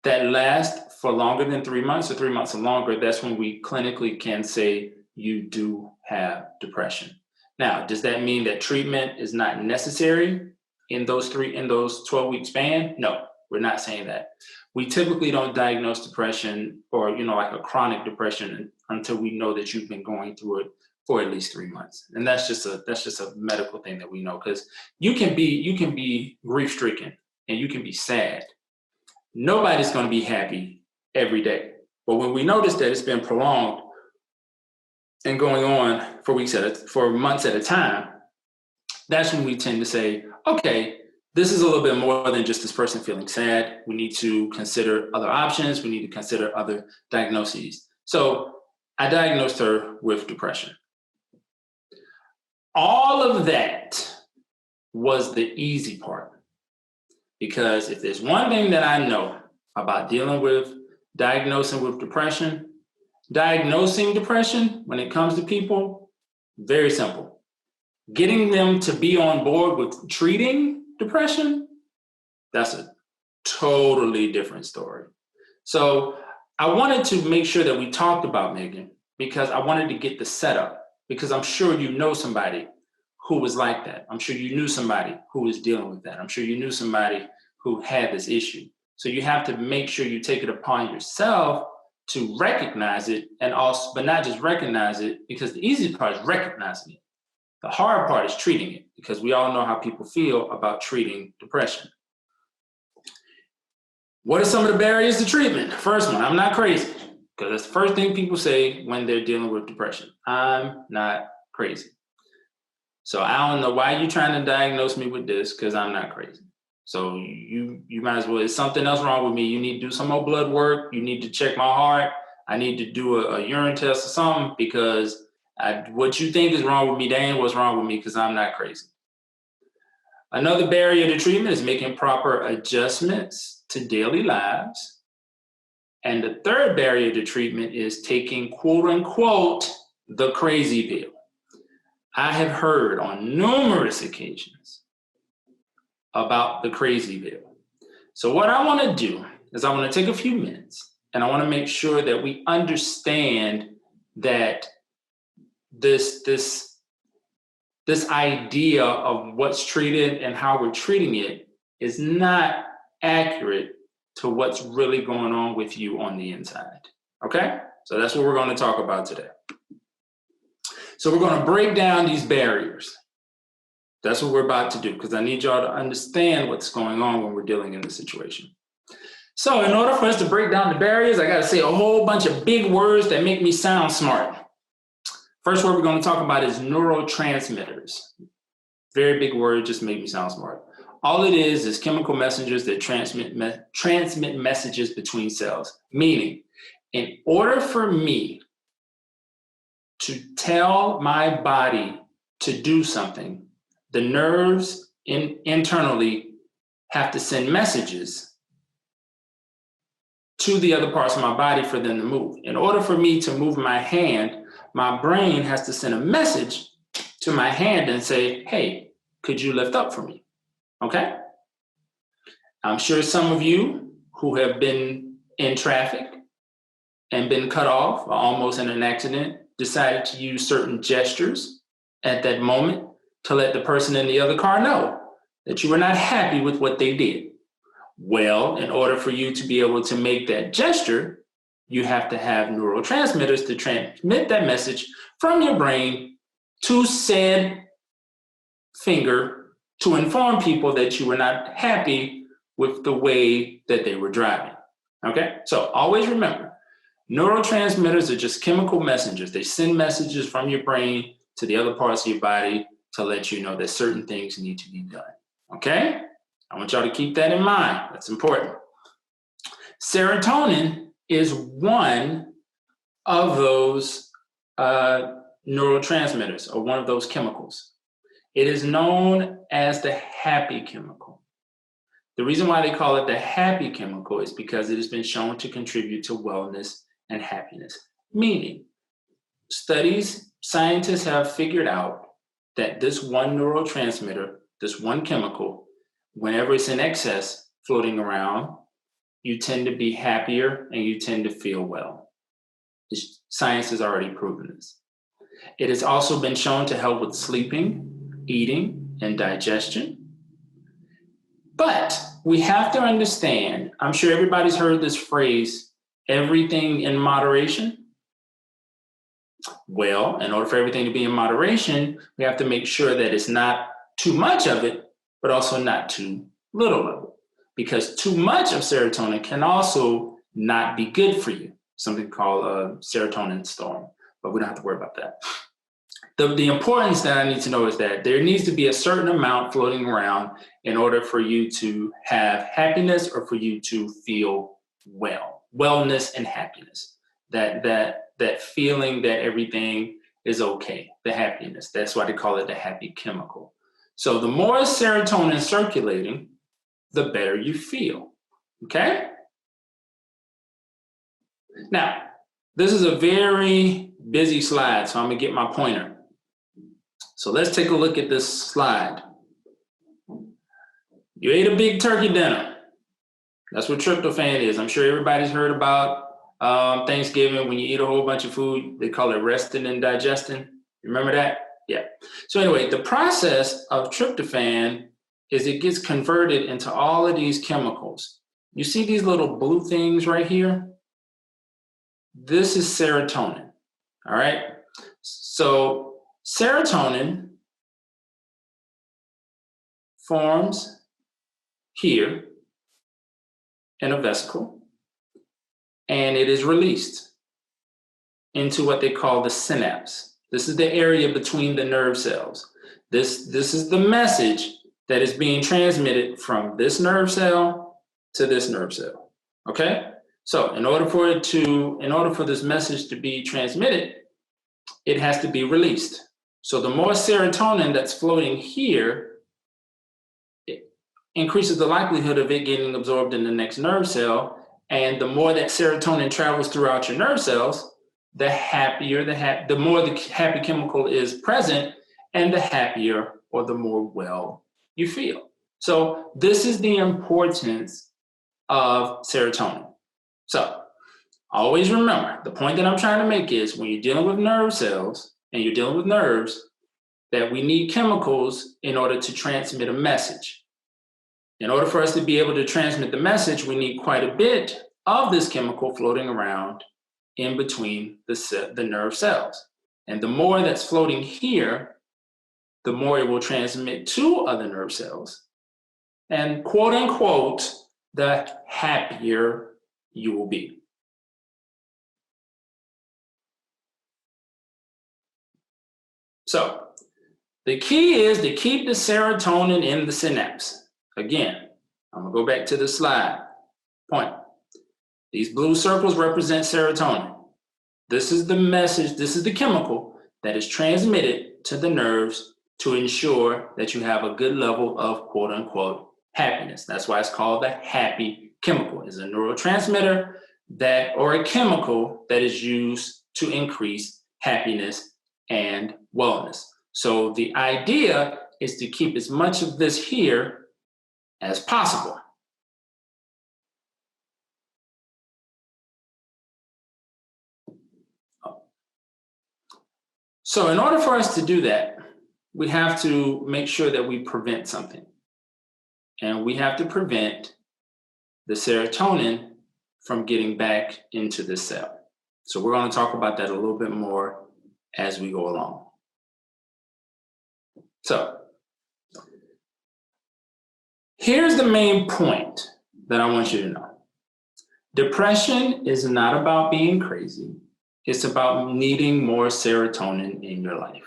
that lasts for longer than 3 months or 3 months or longer, that's when we clinically can say you do have depression. Now, does that mean that treatment is not necessary in those 12-week span? No, we're not saying that. We typically don't diagnose depression or, like a chronic depression until we know that you've been going through it for at least 3 months. And that's just a medical thing that we know, because you can be grief-stricken and you can be sad. Nobody's going to be happy every day. But when we notice that it's been prolonged and going on for months at a time, that's when we tend to say, okay, this is a little bit more than just this person feeling sad. We need to consider other options. We need to consider other diagnoses. So I diagnosed her with depression. All of that was the easy part, because if there's one thing that I know about diagnosing depression when it comes to people, very simple. Getting them to be on board with treating depression, that's a totally different story. So I wanted to make sure that we talked about Megan, because I wanted to get the setup, because I'm sure you know somebody who was like that. I'm sure you knew somebody who was dealing with that. I'm sure you knew somebody who had this issue. So you have to make sure you take it upon yourself to recognize it, and also, but not just recognize it, because the easy part is recognizing it. The hard part is treating it, because we all know how people feel about treating depression. What are some of the barriers to treatment? First one, I'm not crazy, because that's the first thing people say when they're dealing with depression. I'm not crazy. So I don't know why you're trying to diagnose me with this, because I'm not crazy. So you might as well, there's something else wrong with me. You need to do some more blood work. You need to check my heart. I need to do a urine test or something, because what you think is wrong with me, that ain't what's wrong with me, because I'm not crazy. Another barrier to treatment is making proper adjustments to daily lives. And the third barrier to treatment is taking, quote unquote, the crazy pill. I have heard on numerous occasions about the crazy pill. So what I want to do is I want to take a few minutes and I want to make sure that we understand that this idea of what's treated and how we're treating it is not accurate to what's really going on with you on the inside. Okay? So that's what we're going to talk about today. So we're going to break down these barriers. That's what we're about to do, because I need y'all to understand what's going on when we're dealing in this situation. So in order for us to break down the barriers, I got to say a whole bunch of big words that make me sound smart. First word we're going to talk about is neurotransmitters. Very big word, just make me sound smart. All it is chemical messengers that transmit messages between cells. Meaning, in order for me to tell my body to do something, the nerves internally have to send messages to the other parts of my body for them to move. In order for me to move my hand, my brain has to send a message to my hand and say, hey, could you lift up for me? Okay? I'm sure some of you who have been in traffic and been cut off or almost in an accident decided to use certain gestures at that moment to let the person in the other car know that you were not happy with what they did. Well, in order for you to be able to make that gesture, you have to have neurotransmitters to transmit that message from your brain to said finger to inform people that you were not happy with the way that they were driving. Okay? So always remember, neurotransmitters are just chemical messengers. They send messages from your brain to the other parts of your body to let you know that certain things need to be done. Okay? I want y'all to keep that in mind. That's important. Serotonin is one of those neurotransmitters, or one of those chemicals. It is known as the happy chemical. The reason why they call it the happy chemical is because it has been shown to contribute to wellness and happiness. Meaning, scientists have figured out that this one neurotransmitter, this one chemical, whenever it's in excess floating around, you tend to be happier and you tend to feel well. Science has already proven this. It has also been shown to help with sleeping, eating, and digestion. But we have to understand, I'm sure everybody's heard this phrase, everything in moderation. Well, in order for everything to be in moderation, we have to make sure that it's not too much of it, but also not too little of it. Because too much of serotonin can also not be good for you, something called a serotonin storm, but we don't have to worry about that. The importance that I need to know is that there needs to be a certain amount floating around in order for you to have happiness or for you to feel well. Wellness and happiness. That feeling that everything is okay, the happiness. That's why they call it the happy chemical. So the more serotonin circulating, the better you feel, okay? Now, this is a very busy slide, so I'm gonna get my pointer. So let's take a look at this slide. You ate a big turkey dinner. That's what tryptophan is. I'm sure everybody's heard about Thanksgiving when you eat a whole bunch of food. They call it resting and digesting. Remember that? Yeah. So anyway, the process of tryptophan is it gets converted into all of these chemicals. You see these little blue things right here? This is serotonin, all right? So serotonin forms here in a vesicle, and it is released into what they call the synapse. This is the area between the nerve cells. This is the message that is being transmitted from this nerve cell to this nerve cell, okay? So in order for this message to be transmitted, it has to be released. So the more serotonin that's floating here, it increases the likelihood of it getting absorbed in the next nerve cell And the more that serotonin travels throughout your nerve cells, the happier, the more the happy chemical is present, and the happier or the more well you feel. So this is the importance of serotonin. So always remember, the point that I'm trying to make is when you're dealing with nerve cells and you're dealing with nerves, that we need chemicals in order to transmit a message. In order for us to be able to transmit the message, we need quite a bit of this chemical floating around in between the nerve cells. And the more that's floating here, the more it will transmit to other nerve cells. And quote unquote, the happier you will be. So the key is to keep the serotonin in the synapse. Again, I'm gonna go back to the slide. Point. These blue circles represent serotonin. This is the message, this is the chemical that is transmitted to the nerves to ensure that you have a good level of quote unquote happiness. That's why it's called the happy chemical. It's a neurotransmitter or a chemical that is used to increase happiness and wellness. So the idea is to keep as much of this here as possible. So in order for us to do that, we have to make sure that we prevent something. And we have to prevent the serotonin from getting back into the cell. So we're going to talk about that a little bit more as we go along. So here's the main point that I want you to know. Depression is not about being crazy. It's about needing more serotonin in your life.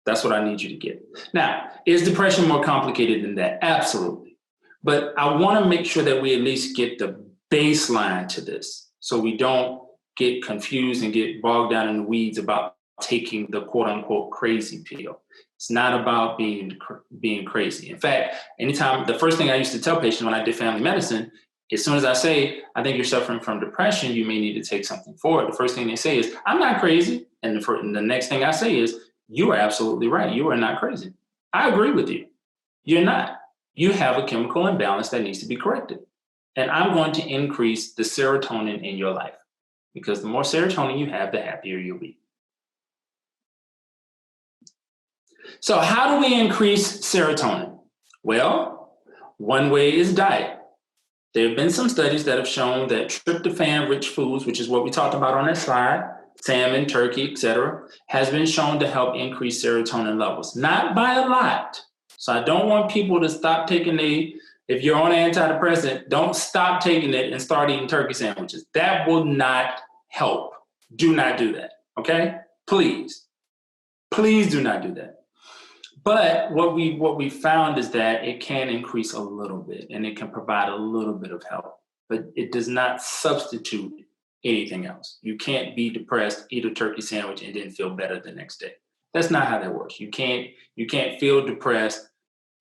That's what I need you to get. Now, is depression more complicated than that? Absolutely. But I want to make sure that we at least get the baseline to this so we don't get confused and get bogged down in the weeds about taking the quote unquote crazy pill. It's not about being crazy. In fact, the first thing I used to tell patients when I did family medicine, as soon as I say, I think you're suffering from depression, you may need to take something for it. The first thing they say is, I'm not crazy. And the next thing I say is, you are absolutely right. You are not crazy. I agree with you. You're not. You have a chemical imbalance that needs to be corrected. And I'm going to increase the serotonin in your life because the more serotonin you have, the happier you'll be. So how do we increase serotonin? Well, one way is diet. There have been some studies that have shown that tryptophan-rich foods, which is what we talked about on that slide, salmon, turkey, etc., has been shown to help increase serotonin levels. Not by a lot. So I don't want people to stop taking if you're on an antidepressant, don't stop taking it and start eating turkey sandwiches. That will not help. Do not do that, okay? Please. Please do not do that. But what we found is that it can increase a little bit and it can provide a little bit of help, but it does not substitute anything else. You can't be depressed, eat a turkey sandwich, and then feel better the next day. That's not how that works. You can't feel depressed,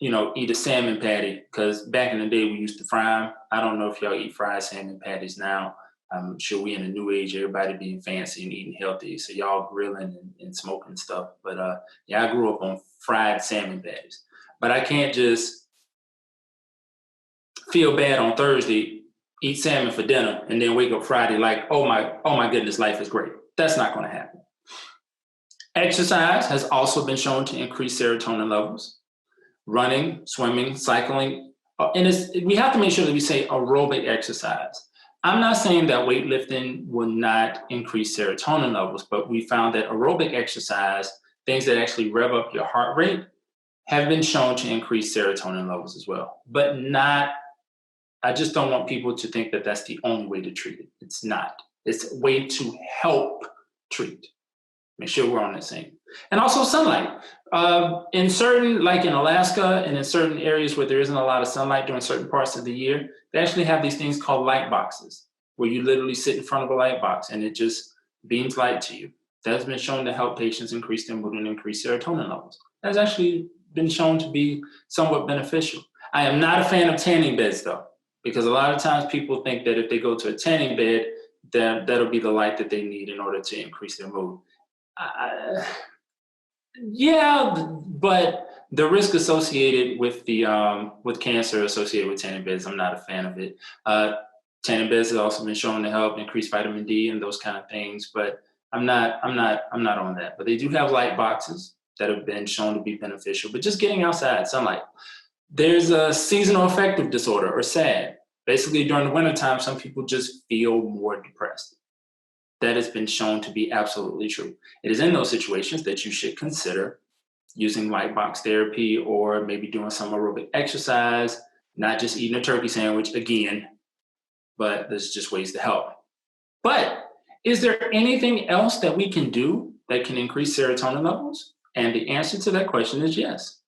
eat a salmon patty, because back in the day we used to fry them. I don't know if y'all eat fried salmon patties now. I'm sure we in a new age, everybody being fancy and eating healthy. So y'all grilling and smoking stuff. But I grew up on fried salmon patties. But I can't just feel bad on Thursday, eat salmon for dinner, and then wake up Friday like, oh my goodness, life is great. That's not going to happen. Exercise has also been shown to increase serotonin levels. Running, swimming, cycling. And we have to make sure that we say aerobic exercise. I'm not saying that weightlifting will not increase serotonin levels, but we found that aerobic exercise, things that actually rev up your heart rate, have been shown to increase serotonin levels as well. But I just don't want people to think that that's the only way to treat it. It's not. It's a way to help treat. Make sure we're on the same. And also sunlight. In certain, like in Alaska and in certain areas where there isn't a lot of sunlight during certain parts of the year, they actually have these things called light boxes, where you literally sit in front of a light box and it just beams light to you. That's been shown to help patients increase their mood and increase serotonin levels. That's actually been shown to be somewhat beneficial. I am not a fan of tanning beds though, because a lot of times people think that if they go to a tanning bed, that'll be the light that they need in order to increase their mood. Yeah, but the risk associated with with cancer associated with tanning beds, I'm not a fan of it. Tanning beds have also been shown to help increase vitamin D and those kind of things, but I'm not on that. But they do have light boxes that have been shown to be beneficial. But just getting outside, sunlight. There's a seasonal affective disorder, or SAD. Basically, during the wintertime, some people just feel more depressed. That has been shown to be absolutely true. It is in those situations that you should consider using light box therapy, or maybe doing some aerobic exercise, not just eating a turkey sandwich again, but there's just ways to help. But is there anything else that we can do that can increase serotonin levels? And the answer to that question is yes.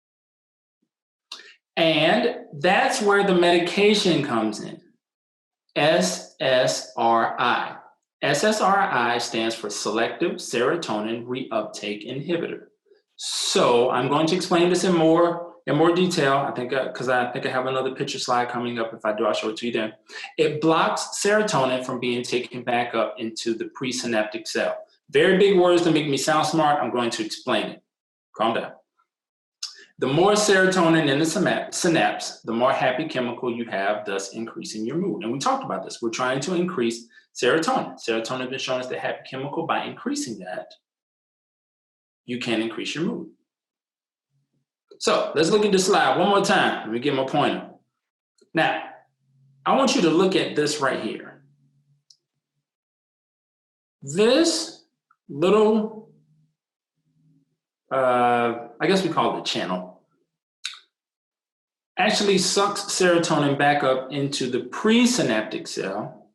And that's where the medication comes in. SSRI. SSRI stands for selective serotonin reuptake inhibitor. So I'm going to explain this in more detail. I think because I have another picture slide coming up. If I do, I'll show it to you then. It blocks serotonin from being taken back up into the presynaptic cell. Very big words to make me sound smart. I'm going to explain it. Calm down. The more serotonin in the synapse, the more happy chemical you have, thus increasing your mood. And we talked about this. We're trying to increase serotonin. Serotonin has been shown as the happy chemical. By increasing that, you can increase your mood. So let's look at this slide one more time. Let me get my pointer. Now, I want you to look at this right here. This little, I guess we call it a channel, actually sucks serotonin back up into the presynaptic cell,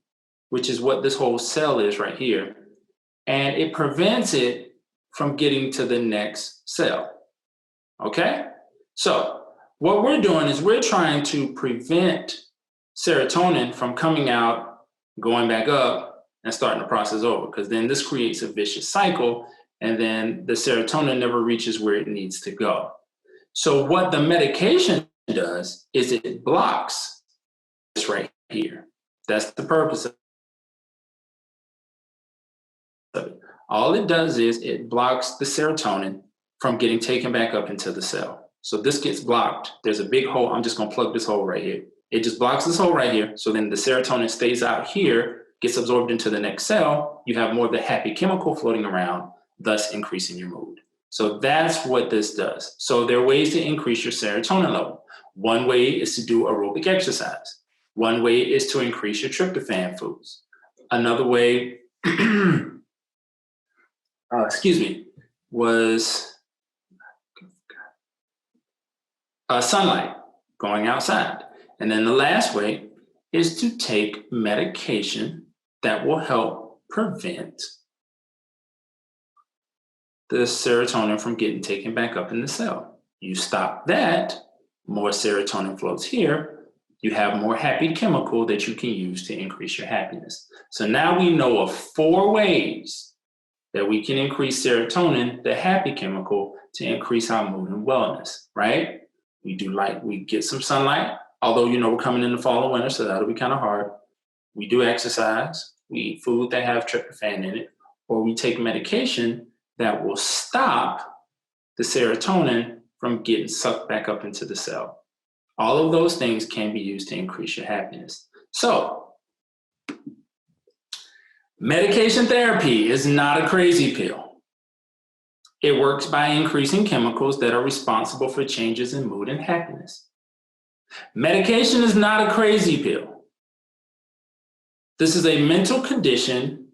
which is what this whole cell is right here, and it prevents it from getting to the next cell. Okay? So what we're doing is we're trying to prevent serotonin from coming out, going back up, and starting the process over, because then this creates a vicious cycle, and then the serotonin never reaches where it needs to go. So what the medication does is it blocks this right here. That's the purpose of it. All it does is it blocks the serotonin from getting taken back up into the cell. So this gets blocked. There's a big hole. I'm just going to plug this hole right here. It just blocks this hole right here. So then the serotonin stays out here, gets absorbed into the next cell. You have more of the happy chemical floating around, thus increasing your mood. So that's what this does. So there are ways to increase your serotonin level. One way is to do aerobic exercise. One way is to increase your tryptophan foods. Another way, was sunlight, going outside. And then the last way is to take medication that will help prevent the serotonin from getting taken back up in the cell. You stop that, more serotonin flows here, you have more happy chemical that you can use to increase your happiness. So now we know of 4 ways that we can increase serotonin, the happy chemical, to increase our mood and wellness, right? We get some sunlight, although, we're coming in the fall and winter, so that'll be kind of hard. We do exercise, we eat food that have tryptophan in it, or we take medication that will stop the serotonin from getting sucked back up into the cell. All of those things can be used to increase your happiness. So, medication therapy is not a crazy pill. It works by increasing chemicals that are responsible for changes in mood and happiness. Medication is not a crazy pill. This is a mental condition,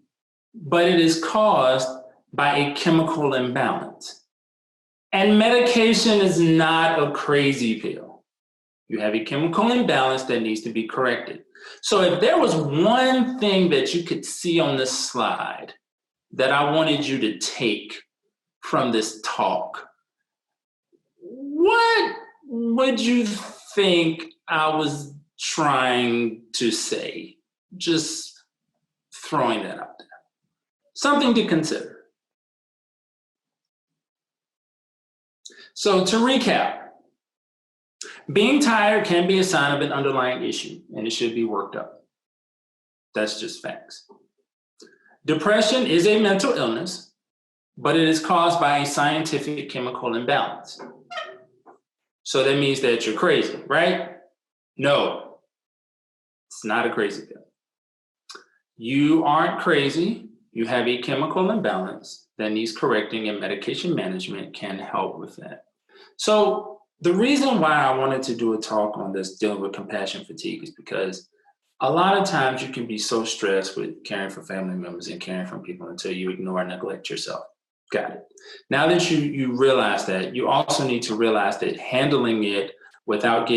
but it is caused by a chemical imbalance. And medication is not a crazy pill. You have a chemical imbalance that needs to be corrected. So if there was one thing that you could see on this slide that I wanted you to take from this talk, what would you think I was trying to say? Just throwing that out there. Something to consider. So to recap, Being tired can be a sign of an underlying issue, and it should be worked up. That's just facts. Depression is a mental illness, but it is caused by a scientific chemical imbalance. So that means that you're crazy, right? No, it's not a crazy pill. You aren't crazy. You have a chemical imbalance that needs correcting, and medication management can help with that. So the reason why I wanted to do a talk on this dealing with compassion fatigue is because a lot of times you can be so stressed with caring for family members and caring for people until you ignore and neglect yourself. Got it. Now that you realize that, you also need to realize that handling it without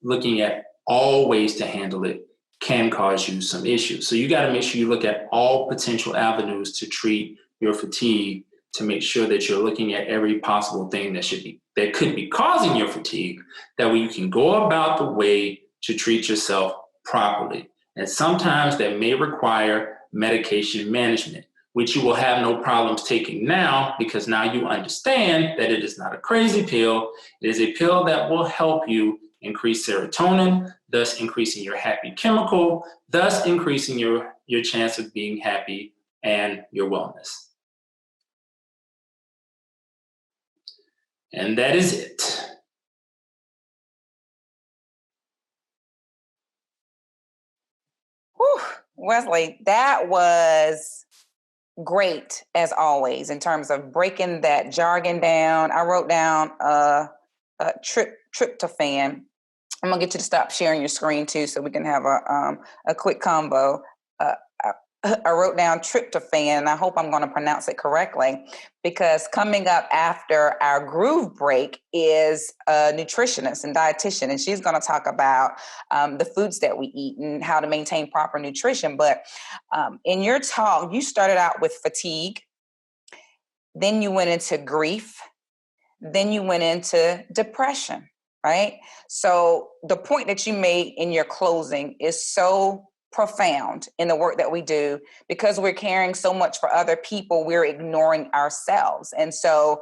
looking at all ways to handle it can cause you some issues. So you got to make sure you look at all potential avenues to treat your fatigue, to make sure that you're looking at every possible thing that could be causing your fatigue. That way you can go about the way to treat yourself properly. And sometimes that may require medication management, which you will have no problems taking now, because now you understand that it is not a crazy pill. It is a pill that will help you increase serotonin, thus increasing your happy chemical, thus increasing your chance of being happy and your wellness. And that is it. Whew, Wesley, that was great as always in terms of breaking that jargon down. I wrote down tryptophan. I'm gonna get you to stop sharing your screen too, so we can have a quick combo. I wrote down tryptophan, and I hope I'm going to pronounce it correctly, because coming up after our groove break is a nutritionist and dietitian, and she's going to talk about the foods that we eat and how to maintain proper nutrition. But in your talk, you started out with fatigue, then you went into grief, then you went into depression, right? So the point that you made in your closing is so profound in the work that we do, because we're caring so much for other people, we're ignoring ourselves. And so,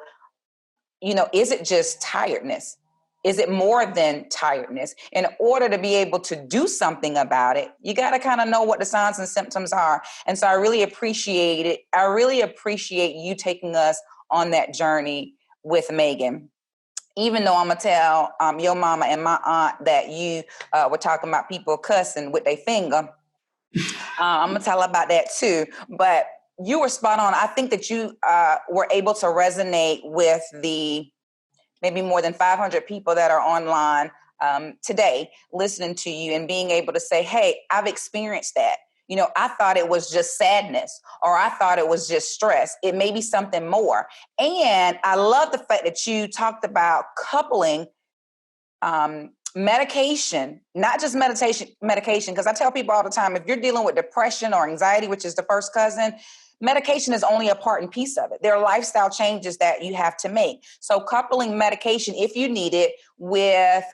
is it just tiredness? Is it more than tiredness? In order to be able to do something about it, you got to kind of know what the signs and symptoms are. And so I really appreciate it. I really appreciate you taking us on that journey with Megan. Even though I'm going to tell your mama and my aunt that you were talking about people cussing with their finger, I'm going to tell her about that too. But you were spot on. I think that you were able to resonate with the maybe more than 500 people that are online today listening to you, and being able to say, hey, I've experienced that. I thought it was just sadness, or I thought it was just stress. It may be something more. And I love the fact that you talked about coupling medication, not just medication, because I tell people all the time, if you're dealing with depression or anxiety, which is the first cousin, medication is only a part and piece of it. There are lifestyle changes that you have to make. So coupling medication, if you need it, with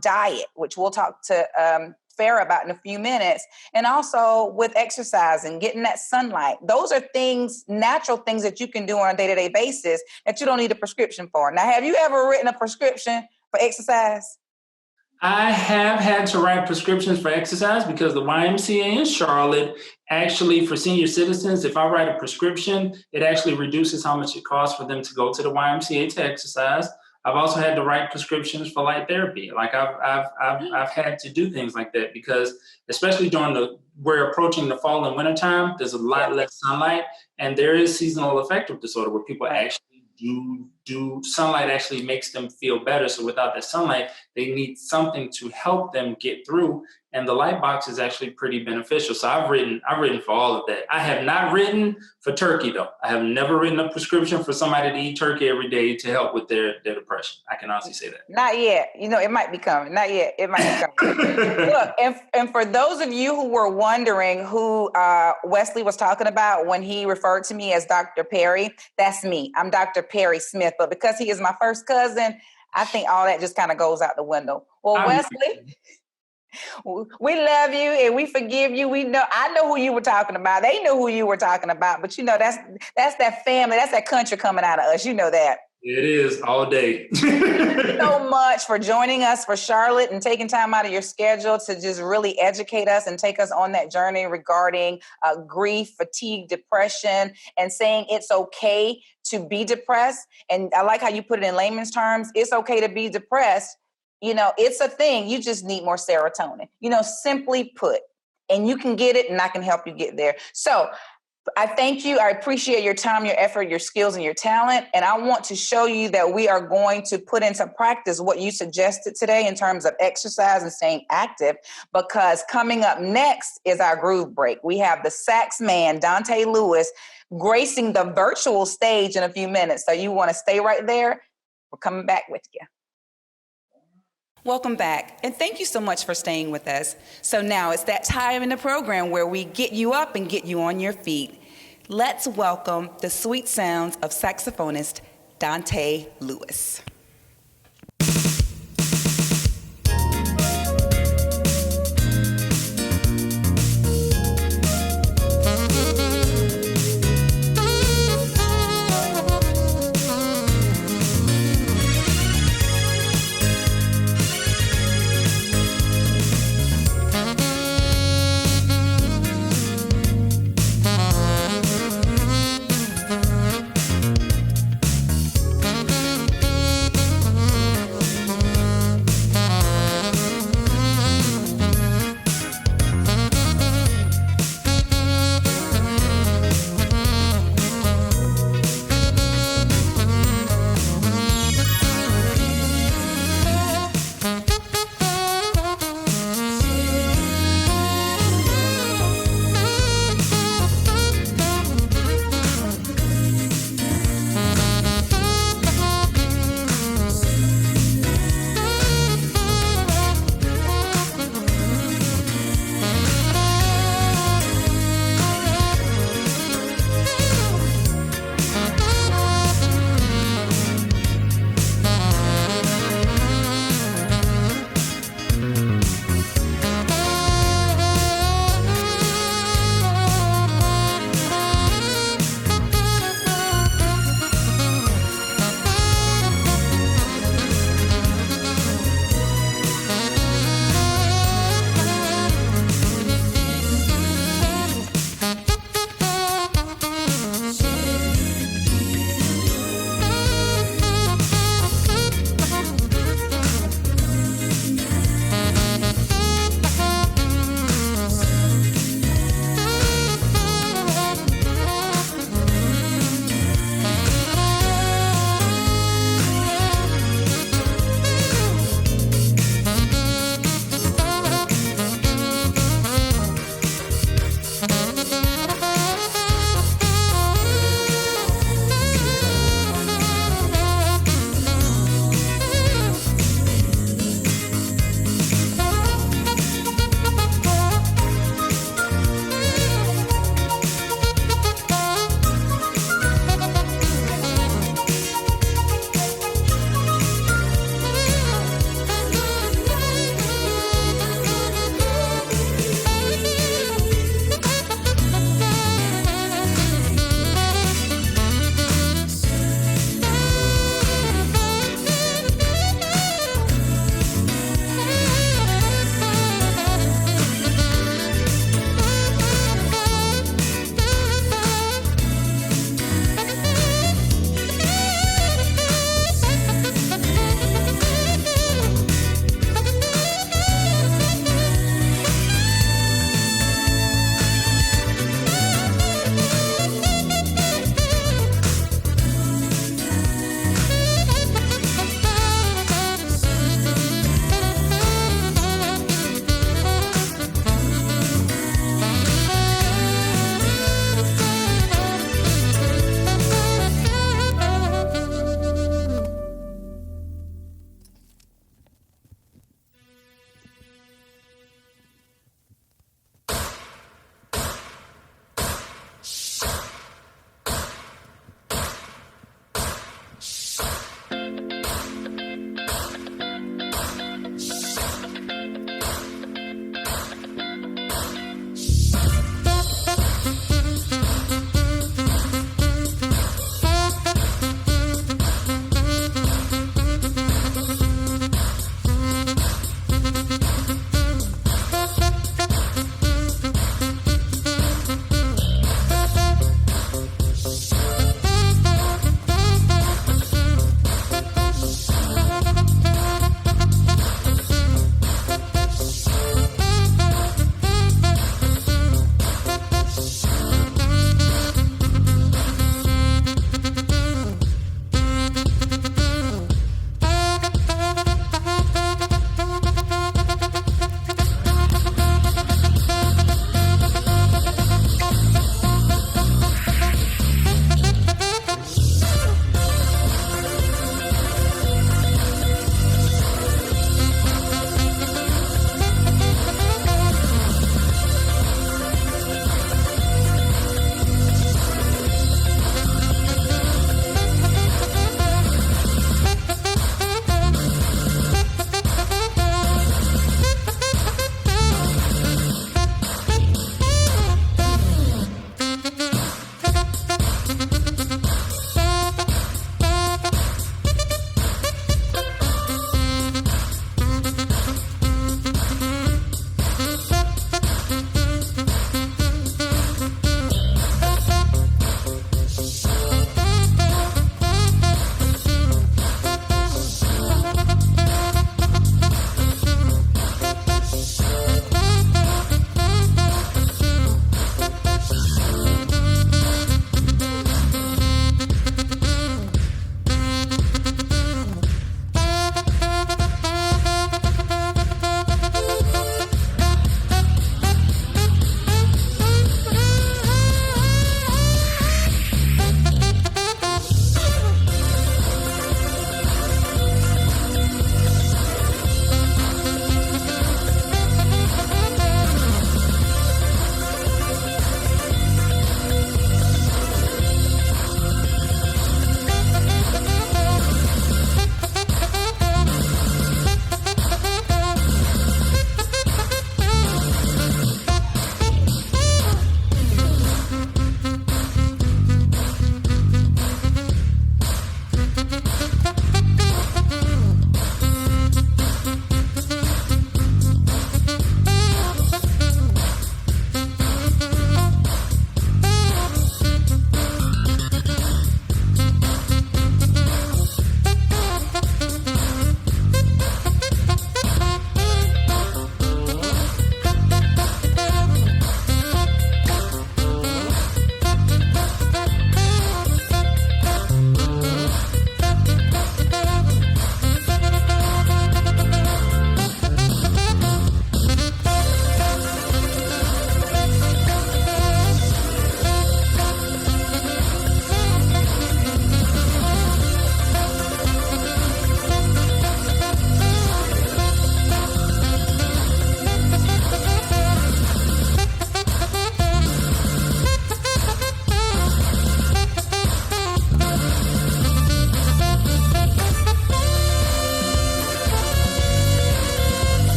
diet, which we'll talk to Farah about in a few minutes, and also with exercise and getting that sunlight. Those are things, natural things that you can do on a day-to-day basis that you don't need a prescription for. Now, have you ever written a prescription for exercise? I have had to write prescriptions for exercise because the YMCA in Charlotte actually, for senior citizens, if I write a prescription, it actually reduces how much it costs for them to go to the YMCA to exercise. I've also had to write prescriptions for light therapy. Like I've had to do things like that because, especially we're approaching the fall and winter time, there's a lot less sunlight, and there is seasonal affective disorder where people actually do sunlight actually makes them feel better. So without the sunlight, they need something to help them get through. And the light box is actually pretty beneficial. So I've written for all of that. I have not written for turkey though. I have never written a prescription for somebody to eat turkey every day to help with their depression. I can honestly say that. Not yet. It might be coming. Not yet. It might be coming. Look, and for those of you who were wondering who Wesley was talking about when he referred to me as Dr. Perry, that's me. I'm Dr. Perry Smith. But because he is my first cousin, I think all that just kind of goes out the window. Well, Wesley, we love you and we forgive you. I know who you were talking about. They know who you were talking about. But that's that family. That's that country coming out of us. You know that. It is all day. So much for joining us, for Charlotte, and taking time out of your schedule to just really educate us and take us on that journey regarding grief, fatigue, depression, and saying it's okay to be depressed. And I like how you put it in layman's terms. It's okay to be depressed. You know, it's a thing. You just need more serotonin, you know, simply put, and you can get it and I can help you get there. So I thank you. I appreciate your time, your effort, your skills, and your talent. And I want to show you that we are going to put into practice what you suggested today in terms of exercise and staying active, because coming up next is our groove break. We have the sax man, Dante Lewis, gracing the virtual stage in a few minutes. So you want to stay right there. We're coming back with you. Welcome back, and thank you so much for staying with us. So now it's that time in the program where we get you up and get you on your feet. Let's welcome the sweet sounds of saxophonist Dante Lewis.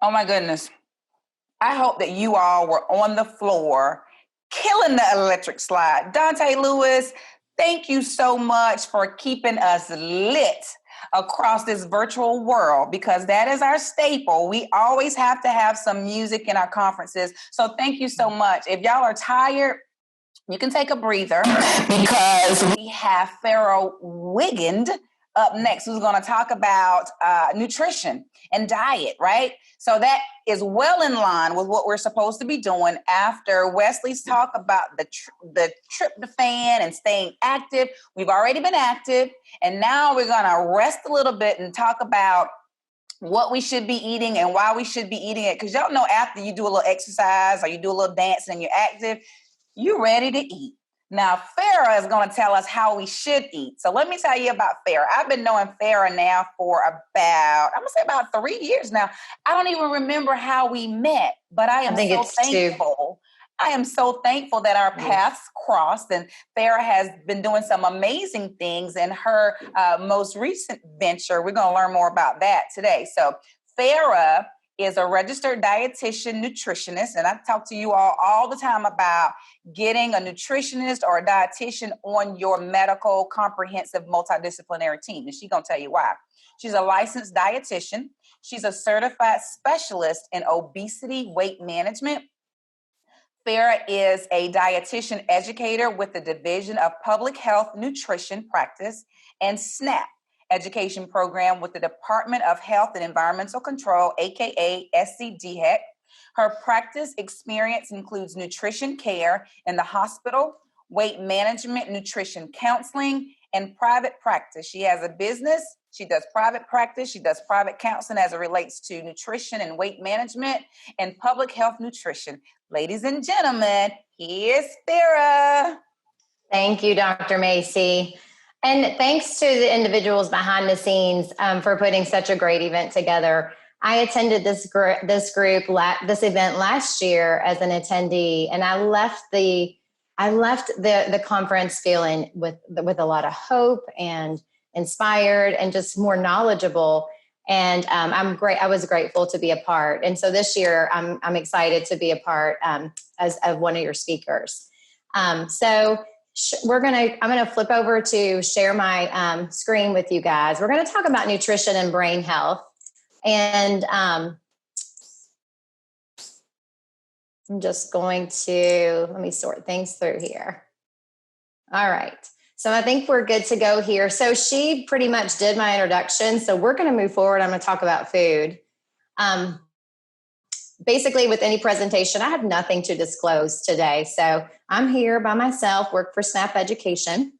Oh my goodness. I hope that you all were on the floor killing the electric slide. Dante Lewis, thank you so much for keeping us lit across this virtual world, because that is our staple. We always have to have some music in our conferences. So thank you so much. If y'all are tired, you can take a breather, because we have Pharaoh Wigand up next, who's going to talk about nutrition and diet, right? So that is well in line with what we're supposed to be doing after Wesley's talk about the tryptophan and staying active. We've already been active, and now we're going to rest a little bit and talk about what we should be eating and why we should be eating it. Because y'all know, after you do a little exercise or you do a little dancing and you're active, you're ready to eat. Now, Farah is going to tell us how we should eat. So let me tell you about Farah. I've been knowing Farah now for about 3 years now. I don't even remember how we met, but I am so thankful. I am so thankful that our paths crossed, and Farah has been doing some amazing things in her most recent venture. We're going to learn more about that today. So Farah is a registered dietitian nutritionist, and I talk to you all the time about getting a nutritionist or a dietitian on your medical, comprehensive, multidisciplinary team. And she's going to tell you why. She's a licensed dietitian. She's a certified specialist in obesity weight management. Farah is a dietitian educator with the Division of Public Health Nutrition Practice and SNAP education program with the Department of Health and Environmental Control, aka SCDHEC. Her practice experience includes nutrition care in the hospital, weight management, nutrition counseling, and private practice. She has a business. She does private practice. She does private counseling as it relates to nutrition and weight management and public health nutrition. Ladies and gentlemen, here's Farah. Thank you, Dr. Macie. And thanks to the individuals behind the scenes for putting such a great event together. I attended this event last year as an attendee, and I left the conference feeling with a lot of hope and inspired and just more knowledgeable. And I was grateful to be a part. And so this year, I'm excited to be a part as one of your speakers. I'm going to flip over to share my screen with you guys. We're going to talk about nutrition and brain health. And I'm just going to, let me sort things through here. All right. So I think we're good to go here. So she pretty much did my introduction. So we're going to move forward. I'm going to talk about food. Basically, with any presentation, I have nothing to disclose today. So I'm here by myself, work for SNAP Education.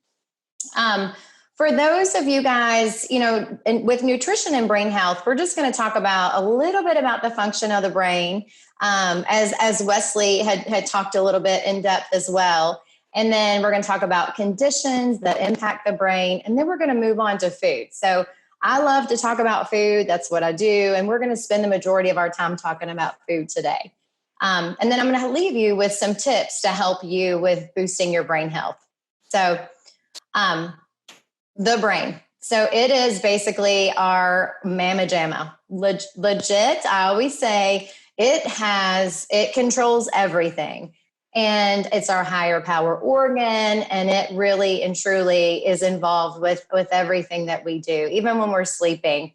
For those of you guys, with nutrition and brain health, we're just going to talk about a little bit about the function of the brain, as Wesley had talked a little bit in depth as well. And then we're going to talk about conditions that impact the brain. And then we're going to move on to food. So I love to talk about food. That's what I do. And we're going to spend the majority of our time talking about food today. And then I'm going to leave you with some tips to help you with boosting your brain health. So the brain. So it is basically our mamma jamma. Legit, I always say it controls everything. And it's our higher power organ, and it really and truly is involved with everything that we do, even when we're sleeping.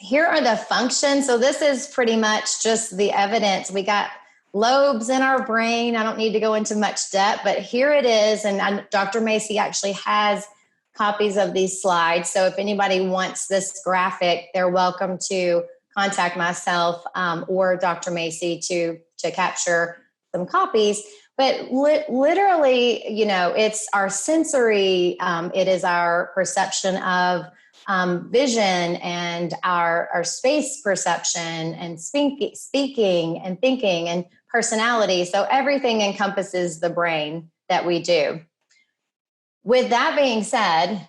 Here are the functions. So this is pretty much just the evidence. We got lobes in our brain. I don't need to go into much depth, but here it is. And Dr. Macie actually has copies of these slides. So if anybody wants this graphic, they're welcome to contact myself or Dr. Macie to capture some copies. But literally, it's our sensory, it is our perception of vision and our space perception and speaking and thinking and personality. So everything encompasses the brain that we do. With that being said,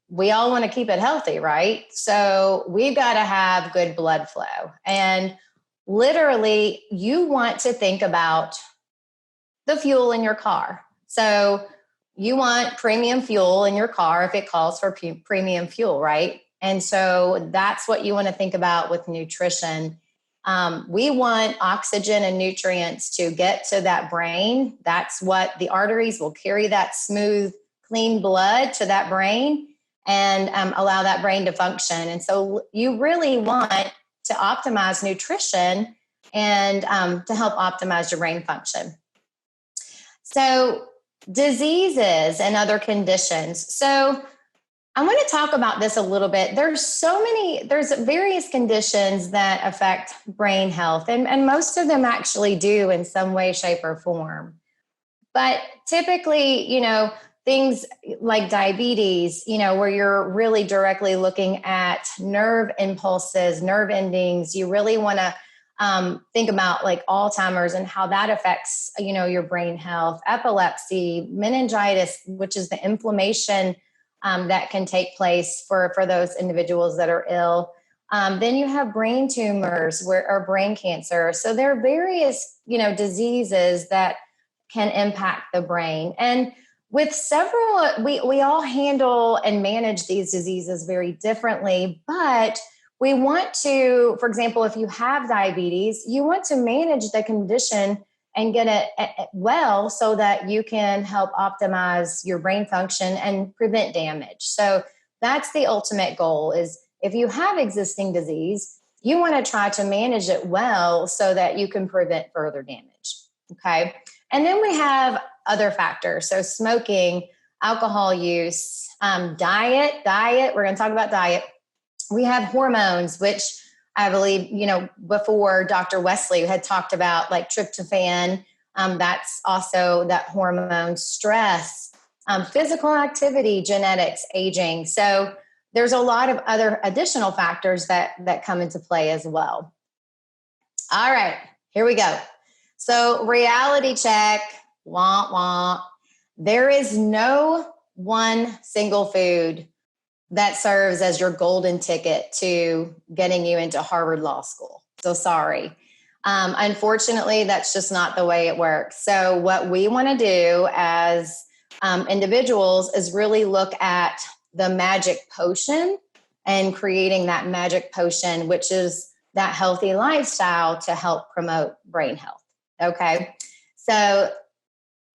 we all want to keep it healthy, right? So we've got to have good blood flow. And literally, you want to think about the fuel in your car. So you want premium fuel in your car if it calls for premium fuel, right? And so that's what you want to think about with nutrition. We want oxygen and nutrients to get to that brain. That's what the arteries will carry, that smooth, clean blood to that brain and allow that brain to function. And so you really want to optimize nutrition and to help optimize your brain function. So diseases and other conditions. So I want to talk about this a little bit. There's various conditions that affect brain health, and most of them actually do in some way, shape, or form. But typically, things like diabetes, where you're really directly looking at nerve impulses, nerve endings, you really want to think about like Alzheimer's and how that affects, your brain health, epilepsy, meningitis, which is the inflammation that can take place for those individuals that are ill. Then you have brain tumors or brain cancer. So there are various, diseases that can impact the brain. And with several, we all handle and manage these diseases very differently, but we want to, for example, if you have diabetes, you want to manage the condition and get it well so that you can help optimize your brain function and prevent damage. So that's the ultimate goal is if you have existing disease, you want to try to manage it well so that you can prevent further damage. Okay. And then we have other factors. So smoking, alcohol use, diet, we're going to talk about diet. We have hormones, which I believe, before Dr. Wesley had talked about like tryptophan, that's also that hormone, stress, physical activity, genetics, aging. So there's a lot of other additional factors that come into play as well. All right, here we go. So reality check, wah, wah. There is no one single food that serves as your golden ticket to getting you into Harvard Law School. So sorry. Unfortunately, that's just not the way it works. So what we want to do as individuals is really look at the magic potion and creating that magic potion, which is that healthy lifestyle to help promote brain health. Okay. So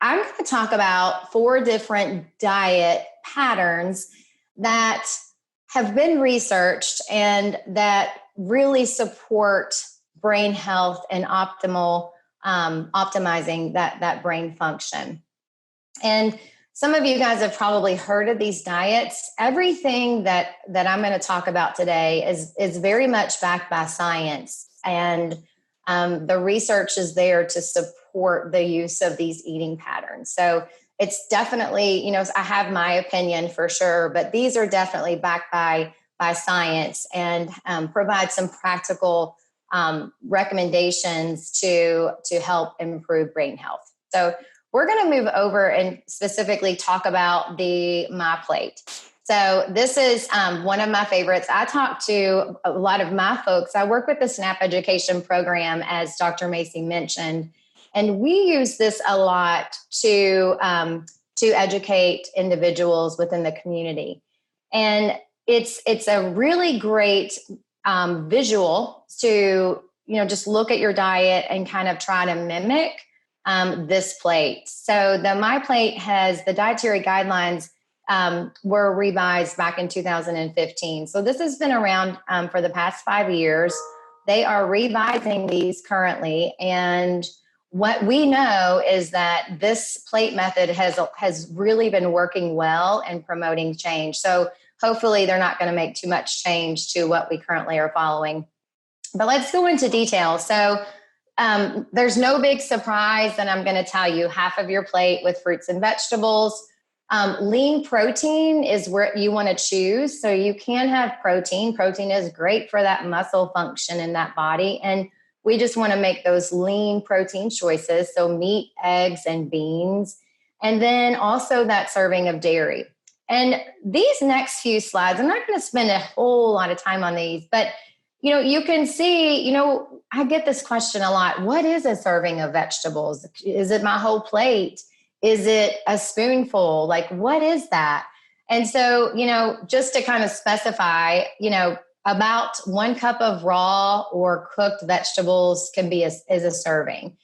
I'm going to talk about 4 different diet patterns that have been researched and that really support brain health and optimizing that brain function. And some of you guys have probably heard of these diets. Everything that I'm going to talk about today is very much backed by science, and the research is there to support the use of these eating patterns. So it's definitely, I have my opinion for sure, but these are definitely backed by science and provide some practical recommendations to help improve brain health. So we're going to move over and specifically talk about the My Plate. So this is one of my favorites. I talk to a lot of my folks. I work with the SNAP education program, as Dr. Macie mentioned. And we use this a lot to educate individuals within the community. And it's a really great visual to, just look at your diet and kind of try to mimic this plate. So the My Plate has the dietary guidelines were revised back in 2015. So this has been around for the past 5 years. They are revising these currently, and what we know is that this plate method has really been working well in promoting change. So hopefully they're not going to make too much change to what we currently are following. But let's go into detail. So there's no big surprise that I'm going to tell you. Half of your plate with fruits and vegetables. Lean protein is where you want to choose. So you can have protein. Protein is great for that muscle function in that body. And we just want to make those lean protein choices. So meat, eggs, and beans. And then also that serving of dairy. And these next few slides, I'm not going to spend a whole lot of time on these, but you can see, I get this question a lot. What is a serving of vegetables? Is it my whole plate? Is it a spoonful? Like, what is that? And so, just to kind of specify, about 1 cup of raw or cooked vegetables can be is a serving.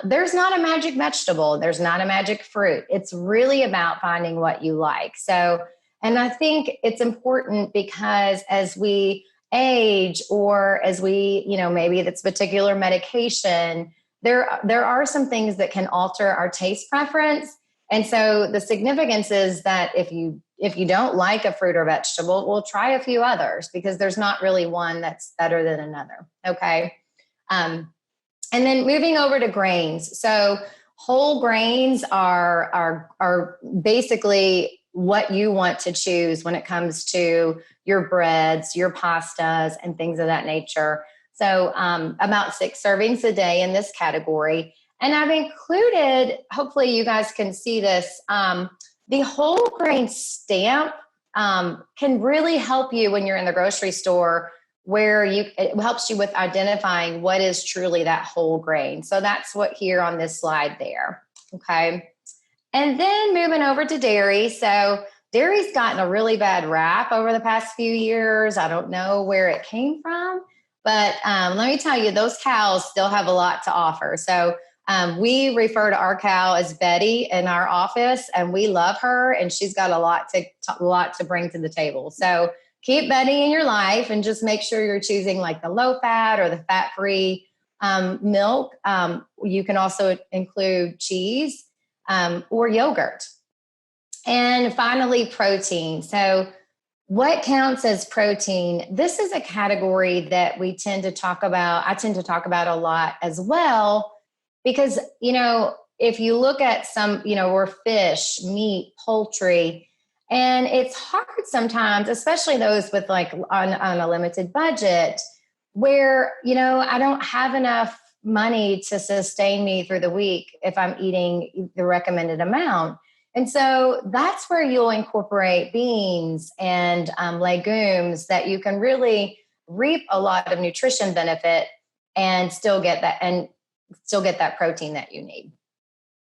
There's not a magic vegetable. There's not a magic fruit. It's really about finding what you like. So, and I think it's important because as we age or as we, maybe it's particular medication, there are some things that can alter our taste preference. And so the significance is that if you don't like a fruit or vegetable, we'll try a few others because there's not really one that's better than another. Okay. And then moving over to grains. So whole grains are basically what you want to choose when it comes to your breads, your pastas, and things of that nature. So about 6 servings a day in this category. And I've included, hopefully you guys can see this, the whole grain stamp can really help you when you're in the grocery store, where it helps you with identifying what is truly that whole grain. So that's what here on this slide there. Okay. And then moving over to dairy. So dairy's gotten a really bad rap over the past few years. I don't know where it came from, but let me tell you, those cows still have a lot to offer. So we refer to our cow as Betty in our office, and we love her, and she's got a lot to bring to the table. So keep Betty in your life, and just make sure you're choosing like the low fat or the fat-free milk. You can also include cheese or yogurt. And finally, protein. So what counts as protein? This is a category that we tend to talk about. I tend to talk about a lot as well. Because, if you look at some, we're fish, meat, poultry, and it's hard sometimes, especially those with like on a limited budget, where, I don't have enough money to sustain me through the week if I'm eating the recommended amount. And so that's where you'll incorporate beans and legumes that you can really reap a lot of nutrition benefit and still get that protein that you need.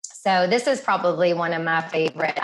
So this is probably one of my favorite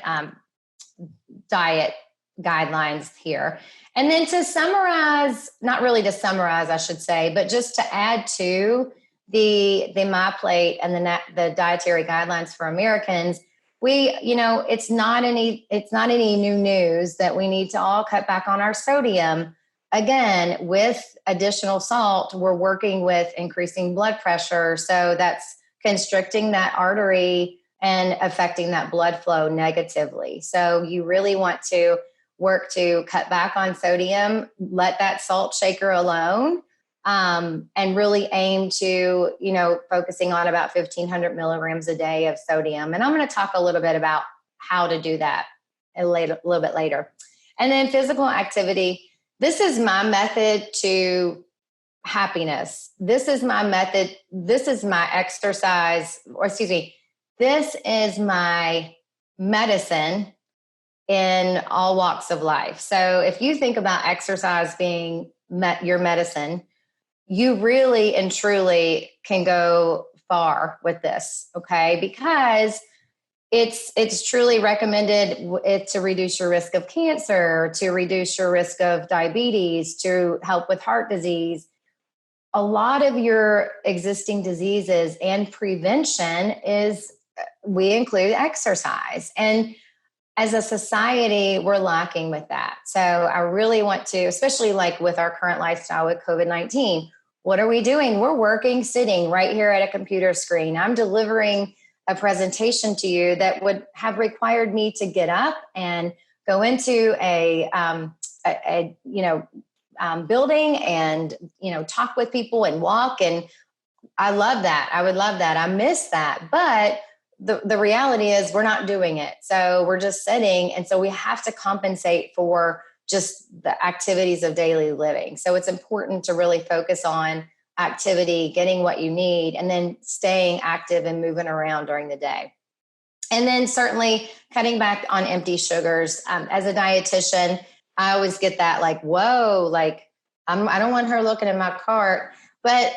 diet guidelines here. And then to summarize, not really to summarize, I should say, but just to add to the My Plate and the dietary guidelines for Americans, it's not any new news that we need to all cut back on our sodium. Again, with additional salt, we're working with increasing blood pressure. So that's constricting that artery and affecting that blood flow negatively. So you really want to work to cut back on sodium, let that salt shaker alone, and really aim to, focusing on about 1,500 milligrams a day of sodium. And I'm going to talk a little bit about how to do that a little bit later. And then physical activity. This is my method to happiness. This is my method. This is my exercise, this is my medicine in all walks of life. So if you think about exercise being your medicine, you really and truly can go far with this, okay? Because it's truly recommended to reduce your risk of cancer, to reduce your risk of diabetes, to help with heart disease. A lot of your existing diseases and prevention we include exercise. And as a society, we're lacking with that. So I really want to, especially like with our current lifestyle with COVID-19, what are we doing? We're working, sitting right here at a computer screen. I'm delivering a presentation to you that would have required me to get up and go into a building and, talk with people and walk. And I love that. I would love that. I miss that. But the reality is we're not doing it. So we're just sitting. And so we have to compensate for just the activities of daily living. So it's important to really focus on activity, getting what you need, and then staying active and moving around during the day. And then certainly cutting back on empty sugars. As a dietitian, I always get that like, whoa, like I don't want her looking at my cart. But,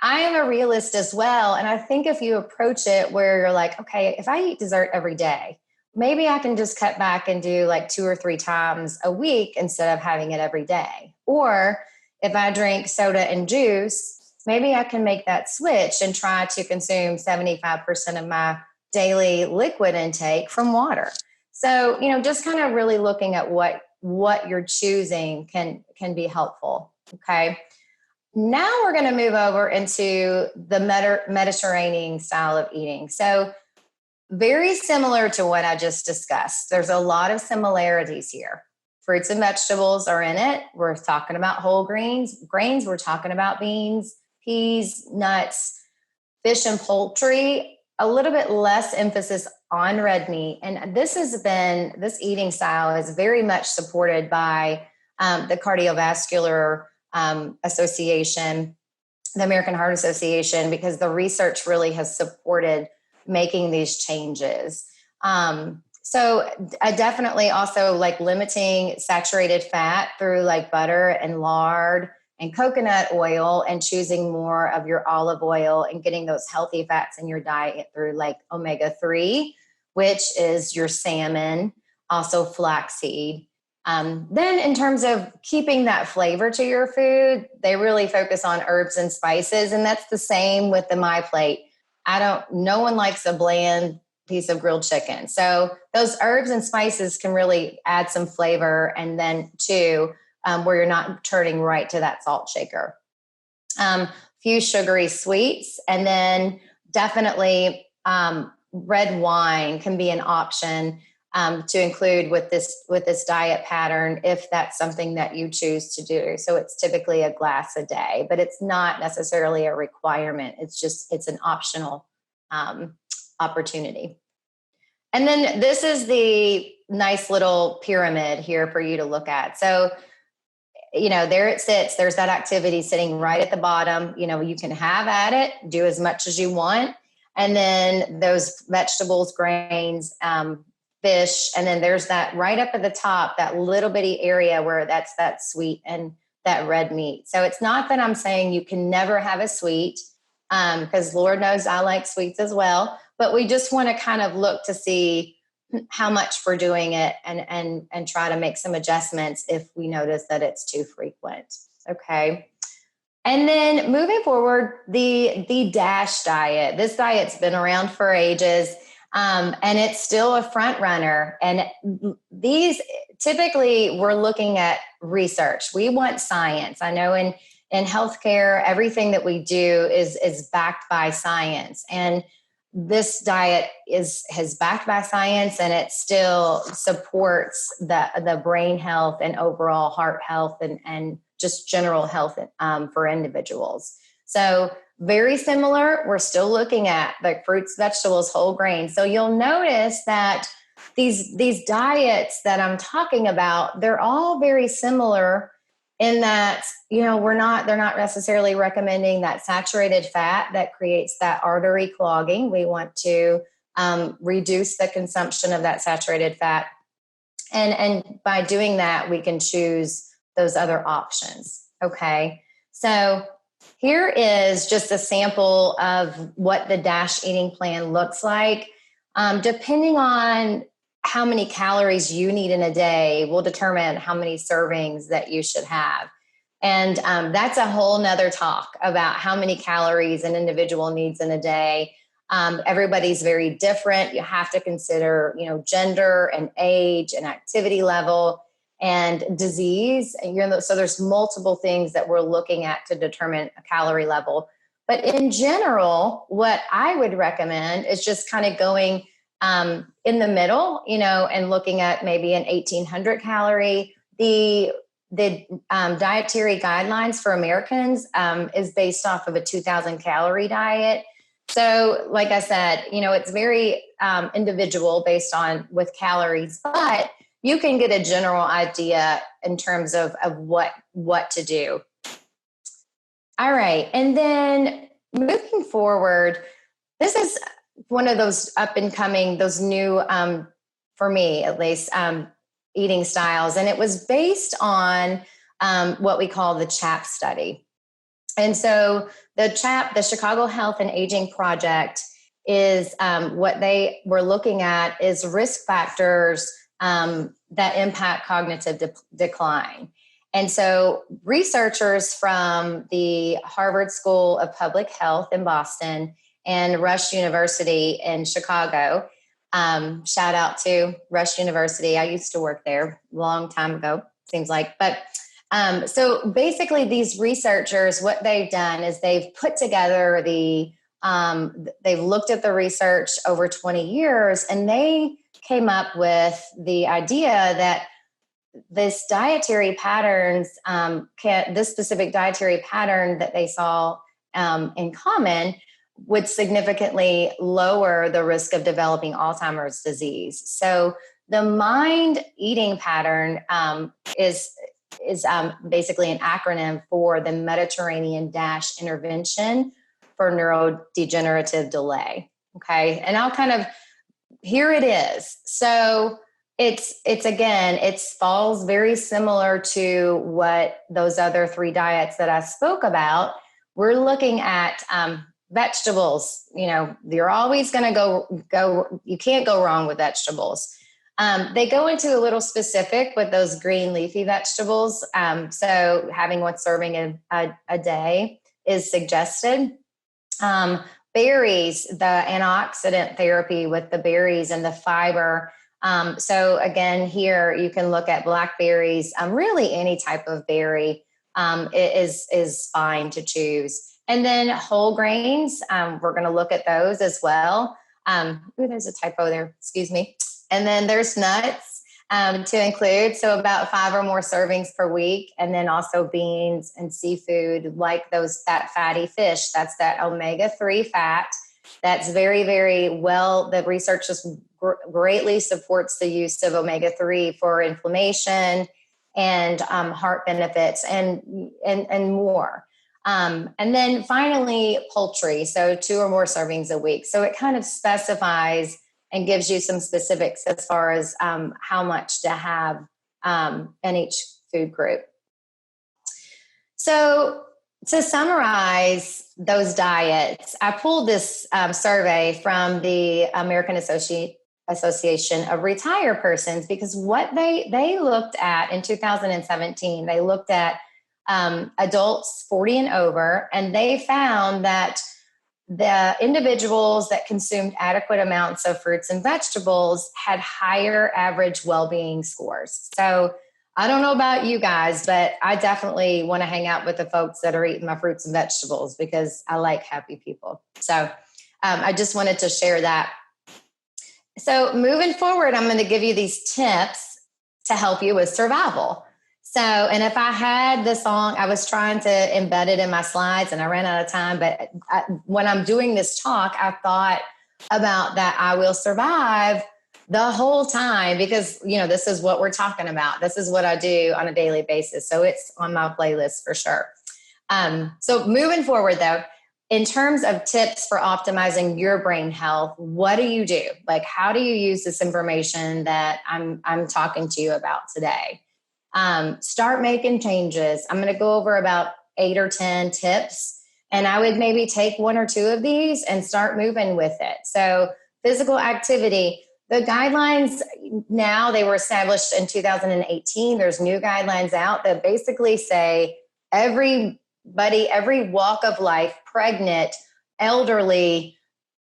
I am a realist as well. And I think if you approach it where you're like, okay, if I eat dessert every day, maybe I can just cut back and do like 2 or 3 times a week instead of having it every day. Or if I drink soda and juice, maybe I can make that switch and try to consume 75% of my daily liquid intake from water. So, just kind of really looking at what you're choosing can be helpful. Okay. Now we're going to move over into the Mediterranean style of eating. So very similar to what I just discussed. There's a lot of similarities here. Fruits and vegetables are in it. We're talking about whole grains. We're talking about beans, peas, nuts, fish and poultry. A little bit less emphasis on red meat. And this eating style is very much supported by the Cardiovascular Association, the American Heart Association, because the research really has supported making these changes. So I definitely also like limiting saturated fat through like butter and lard and coconut oil, and choosing more of your olive oil and getting those healthy fats in your diet through like omega-3, which is your salmon, also flaxseed. Then in terms of keeping that flavor to your food, they really focus on herbs and spices. And that's the same with the MyPlate. No one likes a bland piece of grilled chicken. So those herbs and spices can really add some flavor. And then too, where you're not turning right to that salt shaker. Few sugary sweets, and then definitely red wine can be an option to include with this diet pattern if that's something that you choose to do. So it's typically a glass a day, but it's not necessarily a requirement. It's an optional opportunity. And then this is the nice little pyramid here for you to look at. So, there it sits. There's that activity sitting right at the bottom. You can have at it, do as much as you want. And then those vegetables, grains, fish. And then there's that right up at the top, that little bitty area where that's that sweet and that red meat. So it's not that I'm saying you can never have a sweet, because Lord knows I like sweets as well. But we just want to kind of look to see how much we're doing it and try to make some adjustments if we notice that it's too frequent. Okay. And then moving forward, the DASH diet. This diet's been around for ages, and it's still a front runner. And these typically we're looking at research. We want science. I know in healthcare, everything that we do is backed by science. And this diet has backed by science, and it still supports the brain health and overall heart health and just general health for individuals. So very similar. We're still looking at the fruits, vegetables, whole grains. So you'll notice that these diets that I'm talking about, they're all very similar in that, they're not necessarily recommending that saturated fat that creates that artery clogging. We want to reduce the consumption of that saturated fat. And by doing that, we can choose those other options. Okay. So here is just a sample of what the DASH eating plan looks like. Depending on how many calories you need in a day will determine how many servings that you should have. And that's a whole nother talk about how many calories an individual needs in a day. Everybody's very different. You have to consider, gender and age and activity level and disease. And so there's multiple things that we're looking at to determine a calorie level. But in general, what I would recommend is just kind of going in the middle, and looking at maybe an 1,800 calorie. The dietary guidelines for Americans is based off of a 2,000 calorie diet. So like I said, it's very individual based on with calories, but you can get a general idea in terms of what to do. All right. And then moving forward, this is one of those up and coming, those new, for me at least, eating styles. And it was based on what we call the CHAP study. And so the Chicago Health and Aging Project is what they were looking at is risk factors that impact cognitive decline. And so researchers from the Harvard School of Public Health in Boston and Rush University in Chicago, shout out to Rush University. I used to work there a long time ago, seems like. But so basically these researchers, what they've done is they've put together they've looked at the research over 20 years, and they came up with the idea that this dietary patterns this specific dietary pattern that they saw in common would significantly lower the risk of developing Alzheimer's disease. So the mind eating pattern is basically an acronym for the Mediterranean Dash Intervention for Neurodegenerative Delay. Okay, and I'll kind of, here it is. So it falls very similar to what those other 3 diets that I spoke about. We're looking at vegetables. You know, you're always going to go, you can't go wrong with vegetables. They go into a little specific with those green leafy vegetables. So having 1 serving a day is suggested. Berries, the antioxidant therapy with the berries and the fiber. So again, here you can look at blackberries, really any type of berry is fine to choose. And then whole grains, we're going to look at those as well. There's a typo there, excuse me. And then there's nuts to include, so about 5 or more servings per week. And then also beans and seafood, like those fatty fish. That's that omega-3 fat. That's very, very well, the research just greatly supports the use of omega-3 for inflammation and heart benefits and more. And then finally, poultry. So 2 or more servings a week. So it kind of specifies and gives you some specifics as far as how much to have in each food group. So to summarize those diets, I pulled this survey from the American Association of Retired Persons, because what they looked at in 2017, they looked at adults 40 and over, and they found that the individuals that consumed adequate amounts of fruits and vegetables had higher average well-being scores. So I don't know about you guys, but I definitely want to hang out with the folks that are eating my fruits and vegetables, because I like happy people. So I just wanted to share that. So moving forward, I'm going to give you these tips to help you with survival. So, and if I had the song, I was trying to embed it in my slides and I ran out of time. But when I'm doing this talk, I thought about that I will survive the whole time, because, you know, this is what we're talking about. This is what I do on a daily basis. So it's on my playlist for sure. So moving forward, though, in terms of tips for optimizing your brain health, what do you do? Like, how do you use this information that I'm talking to you about today? Start making changes. I'm going to go over about 8 or 10 tips, and I would maybe take 1 or 2 of these and start moving with it. So physical activity, the guidelines now, they were established in 2018. There's new guidelines out that basically say everybody, every walk of life, pregnant, elderly,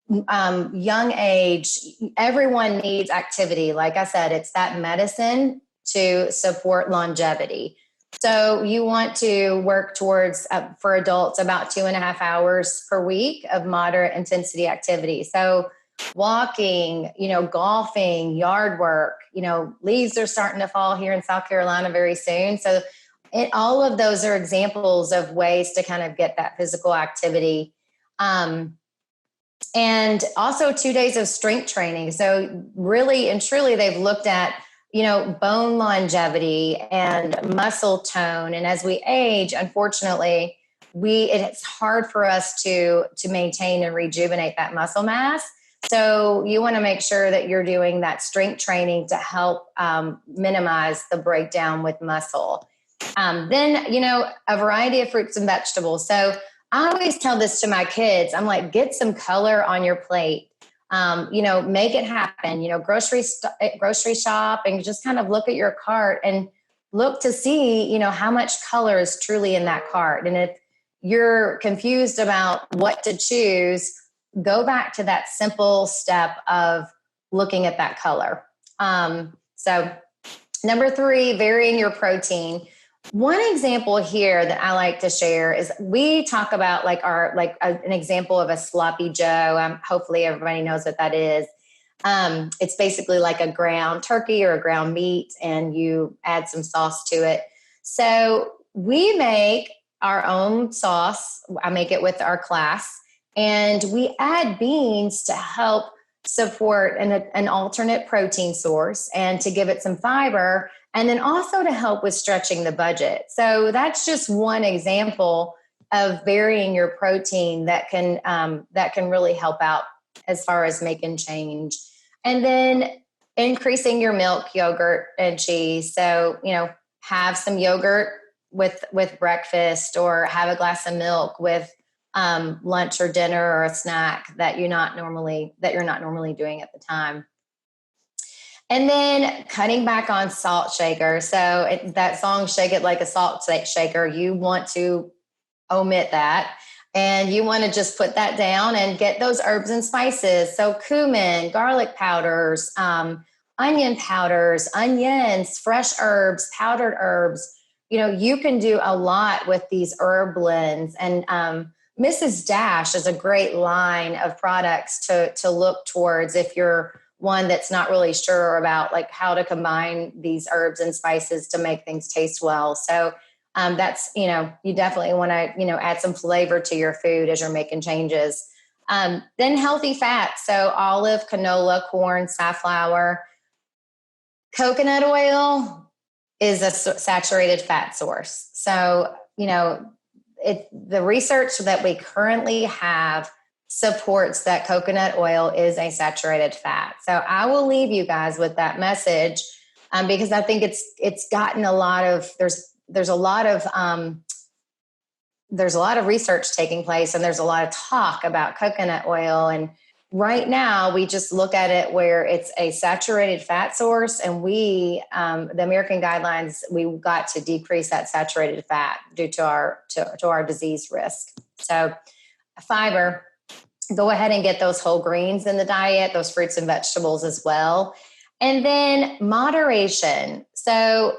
young age, everyone needs activity. Like I said, it's that medicine to support longevity. So you want to work towards, for adults, about 2.5 hours per week of moderate intensity activity. So walking, golfing, yard work, leaves are starting to fall here in South Carolina very soon. So all of those are examples of ways to kind of get that physical activity. And also 2 days of strength training. So really and truly, they've looked at bone longevity and muscle tone. And as we age, unfortunately, it's hard for us to maintain and rejuvenate that muscle mass. So you want to make sure that you're doing that strength training to help minimize the breakdown with muscle. Then, a variety of fruits and vegetables. So I always tell this to my kids. I'm like, get some color on your plate. Make it happen, grocery shop and just kind of look at your cart and look to see, how much color is truly in that cart. And if you're confused about what to choose, go back to that simple step of looking at that color. So number 3, varying your protein. One example here that I like to share is we talk about an example of a sloppy Joe. Hopefully everybody knows what that is. It's basically like a ground turkey or a ground meat, and you add some sauce to it. So we make our own sauce. I make it with our class, and we add beans to help support an alternate protein source and to give it some fiber, and then also to help with stretching the budget. So that's just one example of varying your protein that can really help out as far as making change. And then increasing your milk, yogurt, and cheese. So, have some yogurt with breakfast, or have a glass of milk with lunch or dinner or a snack that you're not normally doing at the time. And then cutting back on salt shaker. So that song, Shake It Like a Salt Shaker, you want to omit that. And you want to just put that down and get those herbs and spices. So cumin, garlic powders, onion powders, onions, fresh herbs, powdered herbs. You can do a lot with these herb blends. And Mrs. Dash is a great line of products to look towards if you're one that's not really sure about like how to combine these herbs and spices to make things taste well. So that's, you definitely want to, add some flavor to your food as you're making changes. Then healthy fats. So olive, canola, corn, safflower, coconut oil is a saturated fat source. So, the research that we currently have supports that coconut oil is a saturated fat. So I will leave you guys with that message because I think it's gotten a lot of, there's a lot of research taking place, and there's a lot of talk about coconut oil. And right now we just look at it where it's a saturated fat source, and the American guidelines, we got to decrease that saturated fat due to our disease risk. So fiber, go ahead and get those whole greens in the diet, those fruits and vegetables as well. And then moderation. So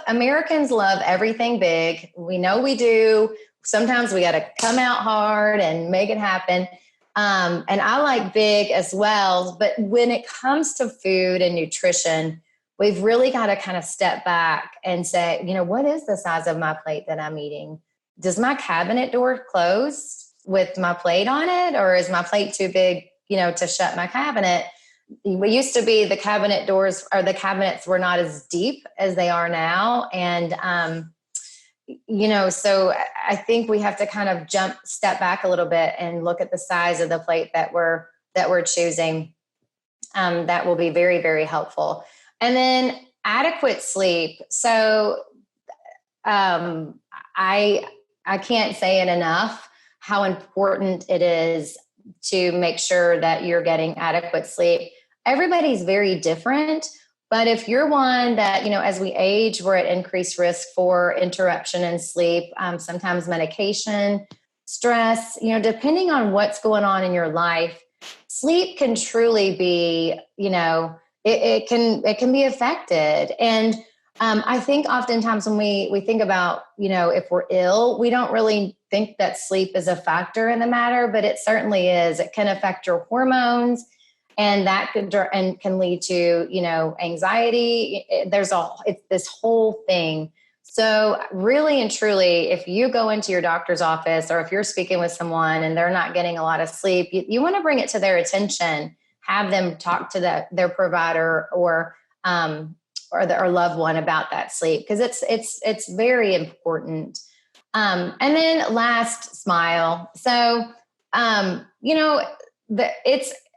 Americans love everything big. We know we do. Sometimes we got to come out hard and make it happen. And I like big as well. But when it comes to food and nutrition, we've really got to kind of step back and say, what is the size of my plate that I'm eating? Does my cabinet door close with my plate on it, or is my plate too big, to shut my cabinet? We used to be the cabinet doors, or the cabinets were not as deep as they are now. And, so I think we have to kind of step back a little bit and look at the size of the plate that we're choosing. That will be very, very helpful. And then adequate sleep. So, I can't say it enough how important it is to make sure that you're getting adequate sleep. Everybody's very different, but if you're one that, as we age, we're at increased risk for interruption in sleep, sometimes medication, stress, depending on what's going on in your life, sleep can truly be, it can be affected. And I think oftentimes when we think about, if we're ill, we don't really think that sleep is a factor in the matter, but it certainly is. It can affect your hormones, and that can lead to, anxiety. It's this whole thing. So really and truly, if you go into your doctor's office, or if you're speaking with someone and they're not getting a lot of sleep, you want to bring it to their attention, have them talk to their provider or loved one about that sleep, because it's very important. And then last, smile. So,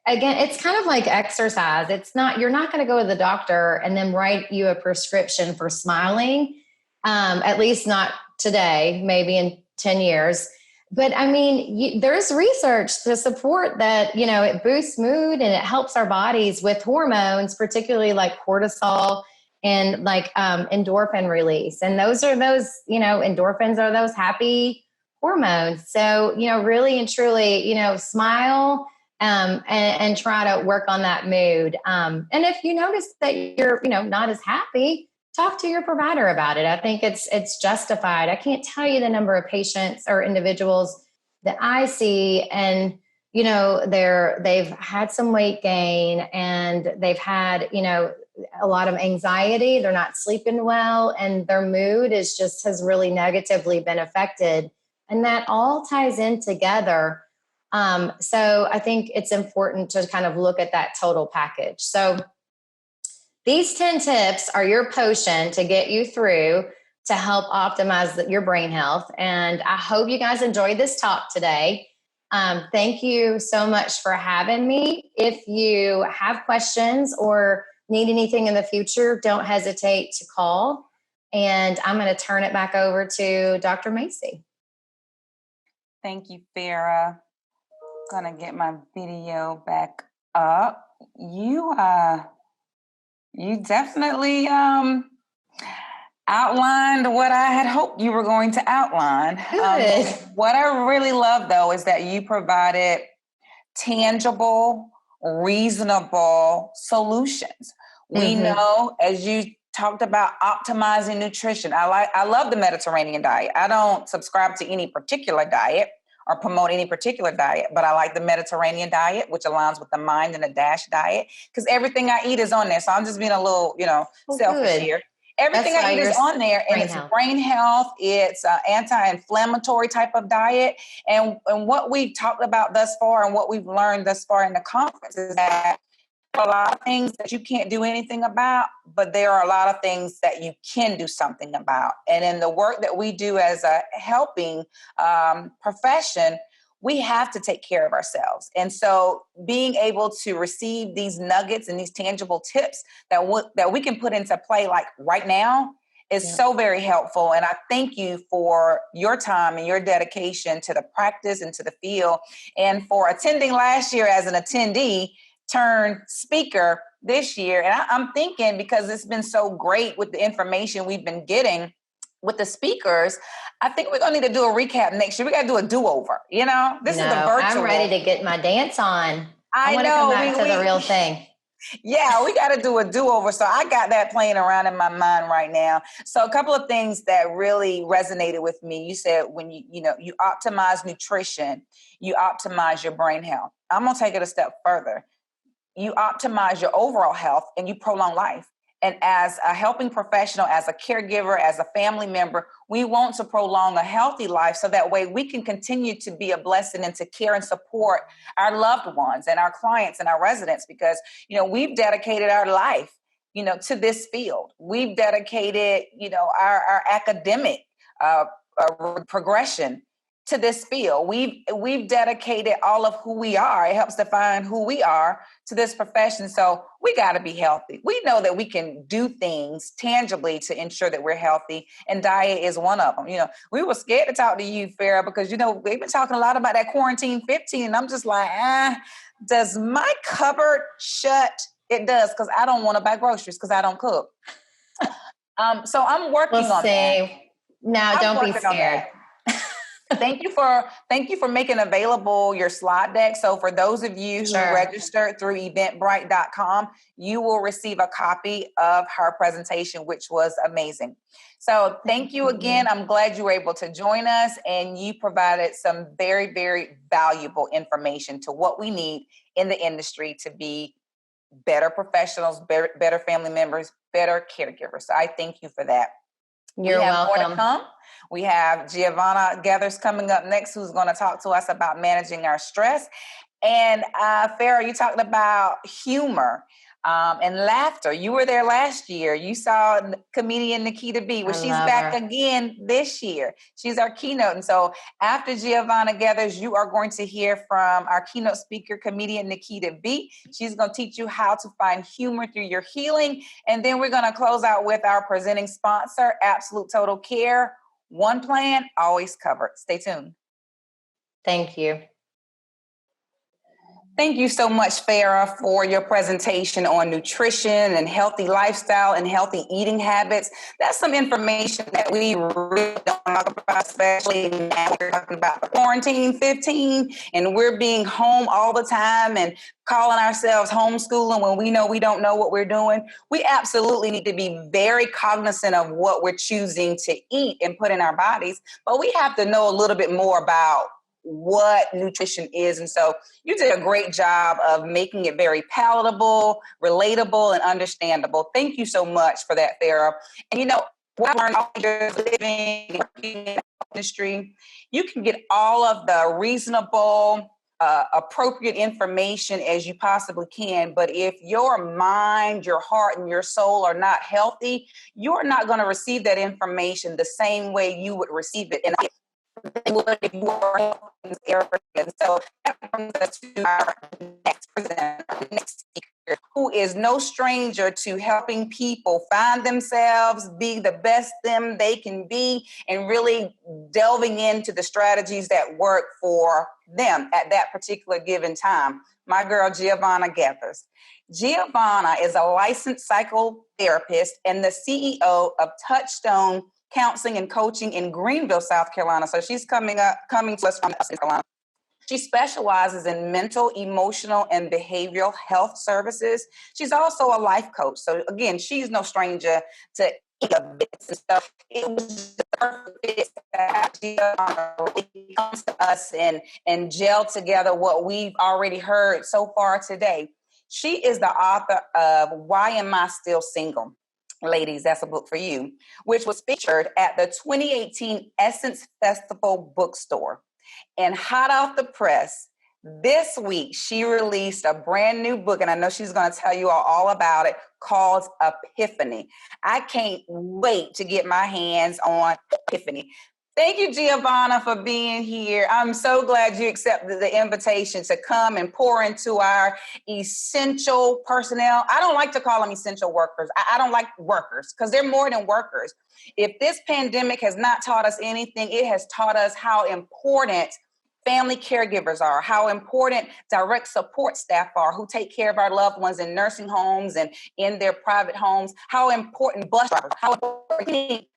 it's kind of like exercise. You're not going to go to the doctor and then write you a prescription for smiling. At least not today, maybe in 10 years. But I mean, there's research to support that, it boosts mood and it helps our bodies with hormones, particularly like cortisol and like endorphin release. And those, endorphins are those happy hormones. So, really and truly, smile and try to work on that mood. And if you notice that you're, not as happy, talk to your provider about it. I think it's justified. I can't tell you the number of patients or individuals that I see, and they've had some weight gain and they've had a lot of anxiety. They're not sleeping well, and their mood has really negatively been affected, and that all ties in together. So I think it's important to kind of look at that total package. So these 10 tips are your potion to get you through to help optimize your brain health. And I hope you guys enjoyed this talk today. Thank you so much for having me. If you have questions or need anything in the future, don't hesitate to call. And I'm going to turn it back over to Dr. Macie. Thank you, Farah. Gonna get my video back up. You definitely outlined what I had hoped you were going to outline. Good. What I really love, though, is that you provided tangible, reasonable solutions. We know, as you talked about, optimizing nutrition. I love the Mediterranean diet. I don't subscribe to any particular diet or promote any particular diet, but I like the Mediterranean diet, which aligns with the Mind and the Dash diet, because everything I eat is on there. So I'm just being a little, selfish here. Everything I eat is on there, and it's brain health. It's an anti-inflammatory type of diet. And what we've talked about thus far and what we've learned thus far in the conference is that a lot of things that you can't do anything about, but there are a lot of things that you can do something about. And in the work that we do as a helping profession, we have to take care of ourselves. And so being able to receive these nuggets and these tangible tips that we can put into play like right now is so very helpful. And I thank you for your time and your dedication to the practice and to the field, and for attending last year as an attendee turned speaker this year. And I'm thinking, because it's been so great with the information we've been getting with the speakers, I think we're going to need to do a recap next year. We got to do a do-over. This is the virtual. I'm ready to get my dance on. I want to come back to the real thing. Yeah, we got to do a do-over. So I got that playing around in my mind right now. So a couple of things that really resonated with me. You said when you optimize nutrition, you optimize your brain health. I'm going to take it a step further. You optimize your overall health and you prolong life. And as a helping professional, as a caregiver, as a family member, we want to prolong a healthy life so that way we can continue to be a blessing and to care and support our loved ones and our clients and our residents, because, we've dedicated our life, to this field. We've dedicated, our academic progression to this field. We've dedicated all of who we are. It helps define who we are to this profession. So we got to be healthy. We know that we can do things tangibly to ensure that we're healthy, and diet is one of them. We were scared to talk to you, Farah, because we've been talking a lot about that quarantine 15, and I'm just like, does my cupboard shut? It does, because I don't want to buy groceries because I don't cook. So I'm working on that. Now, don't be scared. Thank you for making available your slide deck. So for those of you who registered through eventbrite.com, you will receive a copy of her presentation, which was amazing. So thank you again. I'm glad you were able to join us, and you provided some very, very valuable information to what we need in the industry to be better professionals, better family members, better caregivers. So I thank you for that. You're welcome. More to come. We have Giovanna Gathers coming up next, who's going to talk to us about managing our stress. And Farah, you talked about humor and laughter. You were there last year. You saw comedian Nikita B. Well, she's back again this year. She's our keynote. And so after Giovanna Gathers, you are going to hear from our keynote speaker, comedian Nikita B. She's going to teach you how to find humor through your healing. And then we're going to close out with our presenting sponsor, Absolute Total Care. One plan, always covered. Stay tuned. Thank you. Thank you so much, Farah, for your presentation on nutrition and healthy lifestyle and healthy eating habits. That's some information that we really don't talk about, especially now we're talking about the quarantine 15, and we're being home all the time and calling ourselves homeschooling when we know we don't know what we're doing. We absolutely need to be very cognizant of what we're choosing to eat and put in our bodies, but we have to know a little bit more about what nutrition is. And so you did a great job of making it very palatable, relatable, and understandable. Thank you so much for that, Farah. And you know, what I learned all your living, working in the industry, you can get all of the reasonable, appropriate information as you possibly can. But if your mind, your heart, and your soul are not healthy, you're not going to receive that information the same way you would receive it. And if you are helping this area. And so that brings us to our next presenter, our next speaker, who is no stranger to helping people find themselves, be the best them they can be, and really delving into the strategies that work for them at that particular given time. My girl, Giovanna Gethers. Giovanna is a licensed psychotherapist and the CEO of Touchstone Counseling and Coaching in Greenville, South Carolina. So she's coming to us from South Carolina. She specializes in mental, emotional, and behavioral health services. She's also a life coach. So again, she's no stranger to bits and stuff. It was the perfect fit that really comes to us and gel together what we've already heard so far today. She is the author of Why Am I Still Single? Ladies, that's a book for you, which was featured at the 2018 Essence Festival bookstore. And hot off the press, this week she released a brand new book, and I know she's going to tell you all about it, called Epiphany. I can't wait to get my hands on Epiphany. Thank you, Giovanna, for being here. I'm so glad you accepted the invitation to come and pour into our essential personnel. I don't like to call them essential workers. I don't like workers because they're more than workers. If this pandemic has not taught us anything, it has taught us how important family caregivers are, how important direct support staff are who take care of our loved ones in nursing homes and in their private homes, how important bus drivers, how important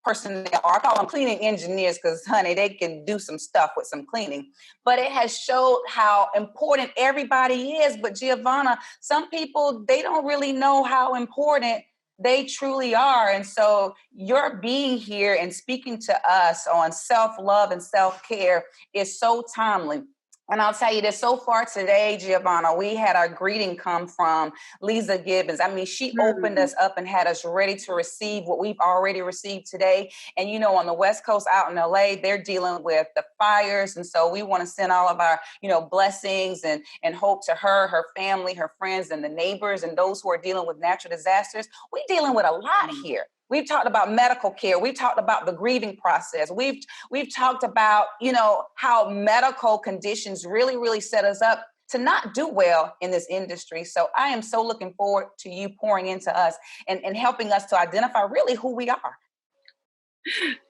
personnel are. I call them cleaning engineers because, honey, they can do some stuff with some cleaning. But it has showed how important everybody is. But Giovanna, some people, they don't really know how important they truly are. And so your being here and speaking to us on self-love and self-care is so timely. And I'll tell you this, so far today, Giovanna, we had our greeting come from Lisa Gibbons. I mean, she opened us up and had us ready to receive what we've already received today. And, you know, on the West Coast out in LA, they're dealing with the fires. And so we want to send all of our, blessings and hope to her family, her friends, and the neighbors, and those who are dealing with natural disasters. We're dealing with a lot here. We've talked about medical care. We've talked about the grieving process. We've talked about, how medical conditions really, really set us up to not do well in this industry. So I am so looking forward to you pouring into us and helping us to identify really who we are.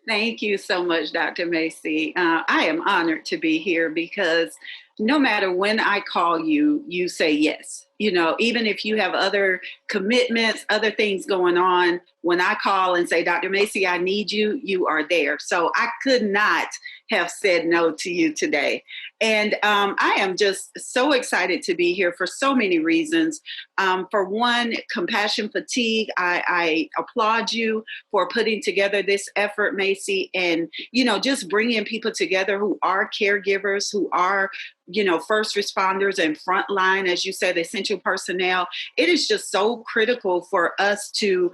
Thank you so much, Dr. Macie. I am honored to be here because no matter when I call you, you say yes. Even if you have other commitments, other things going on, when I call and say, Dr. Macie, I need you, you are there. So I could not have said no to you today. And I am just so excited to be here for so many reasons. For one, compassion fatigue. I applaud you for putting together this effort, Macie, and, just bringing people together who are caregivers, who are, first responders and frontline, as you said, essential personnel. It is just so critical for us to,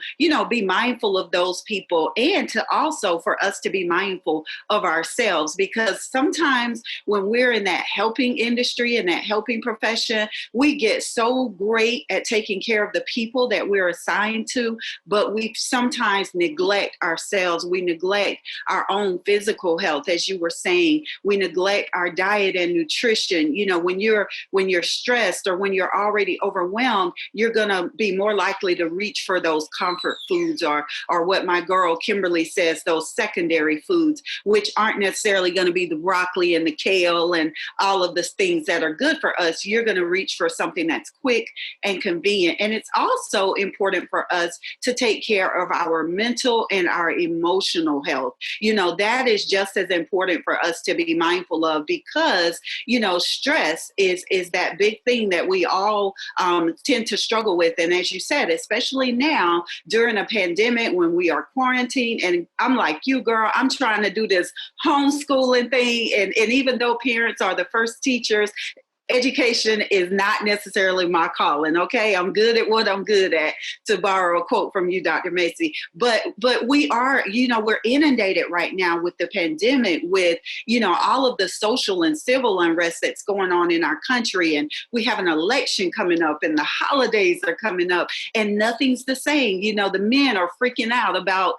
be mindful of those people and to also for us to be mindful of ourselves, because sometimes when we're in that helping industry and that helping profession, we get so great at taking care of the people that we're assigned to, but we sometimes neglect ourselves. We neglect our own physical health, as you were saying. We neglect our diet and nutrition. Christian, you know, when you're stressed or when you're already overwhelmed, you're going to be more likely to reach for those comfort foods or what my girl Kimberly says, those secondary foods, which aren't necessarily going to be the broccoli and the kale and all of the things that are good for us. You're going to reach for something that's quick and convenient. And it's also important for us to take care of our mental and our emotional health. You know, that is just as important for us to be mindful of, because, you know, stress is that big thing that we all tend to struggle with. And as you said, especially now during a pandemic when we are quarantined, and I'm like you, girl, I'm trying to do this homeschooling thing. And even though parents are the first teachers, education is not necessarily my calling. Okay. I'm good at what I'm good at, to borrow a quote from you, Dr. Macie. But we are, you know, we're inundated right now with the pandemic, with, you know, all of the social and civil unrest that's going on in our country. And we have an election coming up and the holidays are coming up and nothing's the same. You know, the men are freaking out about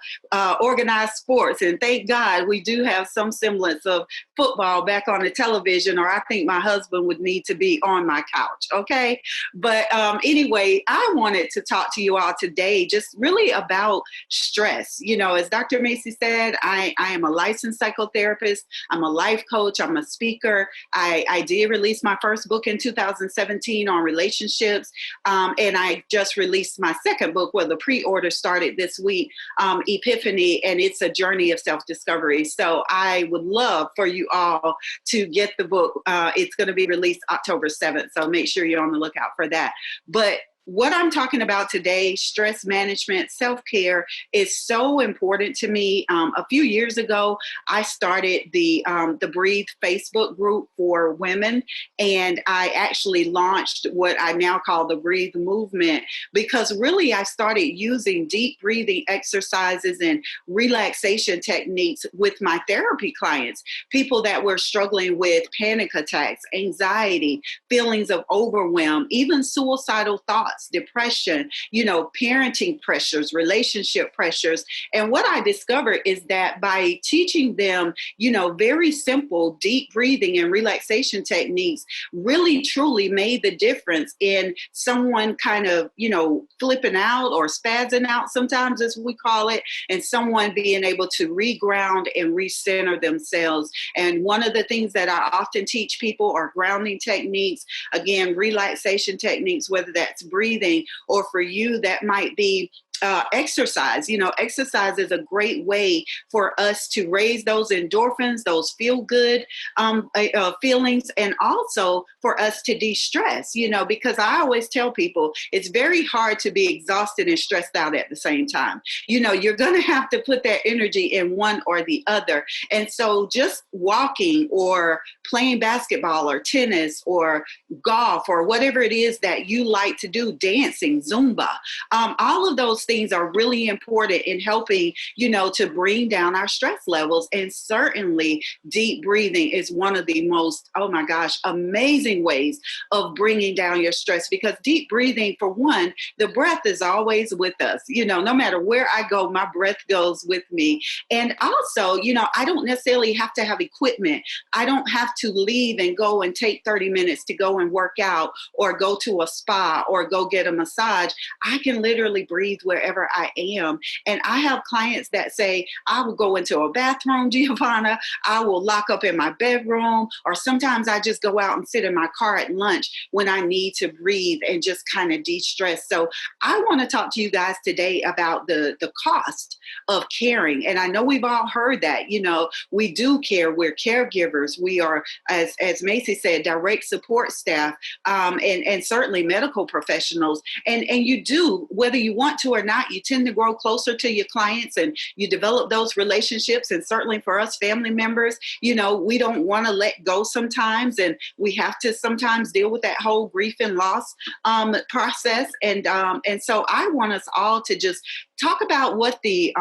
organized sports. And thank God we do have some semblance of football back on the television, or I think my husband would need to be on my couch. Okay. But anyway, I wanted to talk to you all today just really about stress. You know, as Dr. Macie said, I am a licensed psychotherapist. I'm a life coach. I'm a speaker. I did release my first book in 2017 on relationships. And I just released my second book, well, the pre-order started this week, Epiphany, and it's a journey of self-discovery. So I would love for you all to get the book. It's going to be released October 7th. So make sure you're on the lookout for that. But what I'm talking about today, stress management, self-care, is so important to me. A few years ago, I started the Breathe Facebook group for women, and I actually launched what I now call the Breathe movement, because really I started using deep breathing exercises and relaxation techniques with my therapy clients, people that were struggling with panic attacks, anxiety, feelings of overwhelm, even suicidal thoughts, depression, you know, parenting pressures, relationship pressures. And what I discovered is that by teaching them, you know, very simple deep breathing and relaxation techniques really truly made the difference in someone kind of, you know, flipping out or spazzing out sometimes, as we call it, and someone being able to reground and recenter themselves. And one of the things that I often teach people are grounding techniques, again, relaxation techniques, whether that's breathing, or for you, that might be exercise. You know, exercise is a great way for us to raise those endorphins, those feel good feelings, and also for us to de-stress, you know, because I always tell people it's very hard to be exhausted and stressed out at the same time. You know, you're going to have to put that energy in one or the other. And so just walking or playing basketball or tennis or golf or whatever it is that you like to do, dancing, Zumba, all of those things are really important in helping, you know, to bring down our stress levels. And certainly deep breathing is one of the most, oh my gosh, amazing ways of bringing down your stress, because deep breathing, for one, the breath is always with us. You know, no matter where I go, my breath goes with me. And also, you know, I don't necessarily have to have equipment. I don't have to leave and go and take 30 minutes to go and work out or go to a spa or go get a massage. I can literally breathe wherever I am. And I have clients that say, I will go into a bathroom, Giovanna, I will lock up in my bedroom, or sometimes I just go out and sit in my car at lunch when I need to breathe and just kind of de-stress. So I want to talk to you guys today about the cost of caring. And I know we've all heard that, you know, we do care. We're caregivers. We are, as Macie said, direct support staff, and certainly medical professionals. And you do, whether you want to or not, you tend to grow closer to your clients and you develop those relationships. And certainly for us family members, you know, we don't want to let go sometimes. And we have to sometimes deal with that whole grief and loss process. And so I want us all to just talk about what the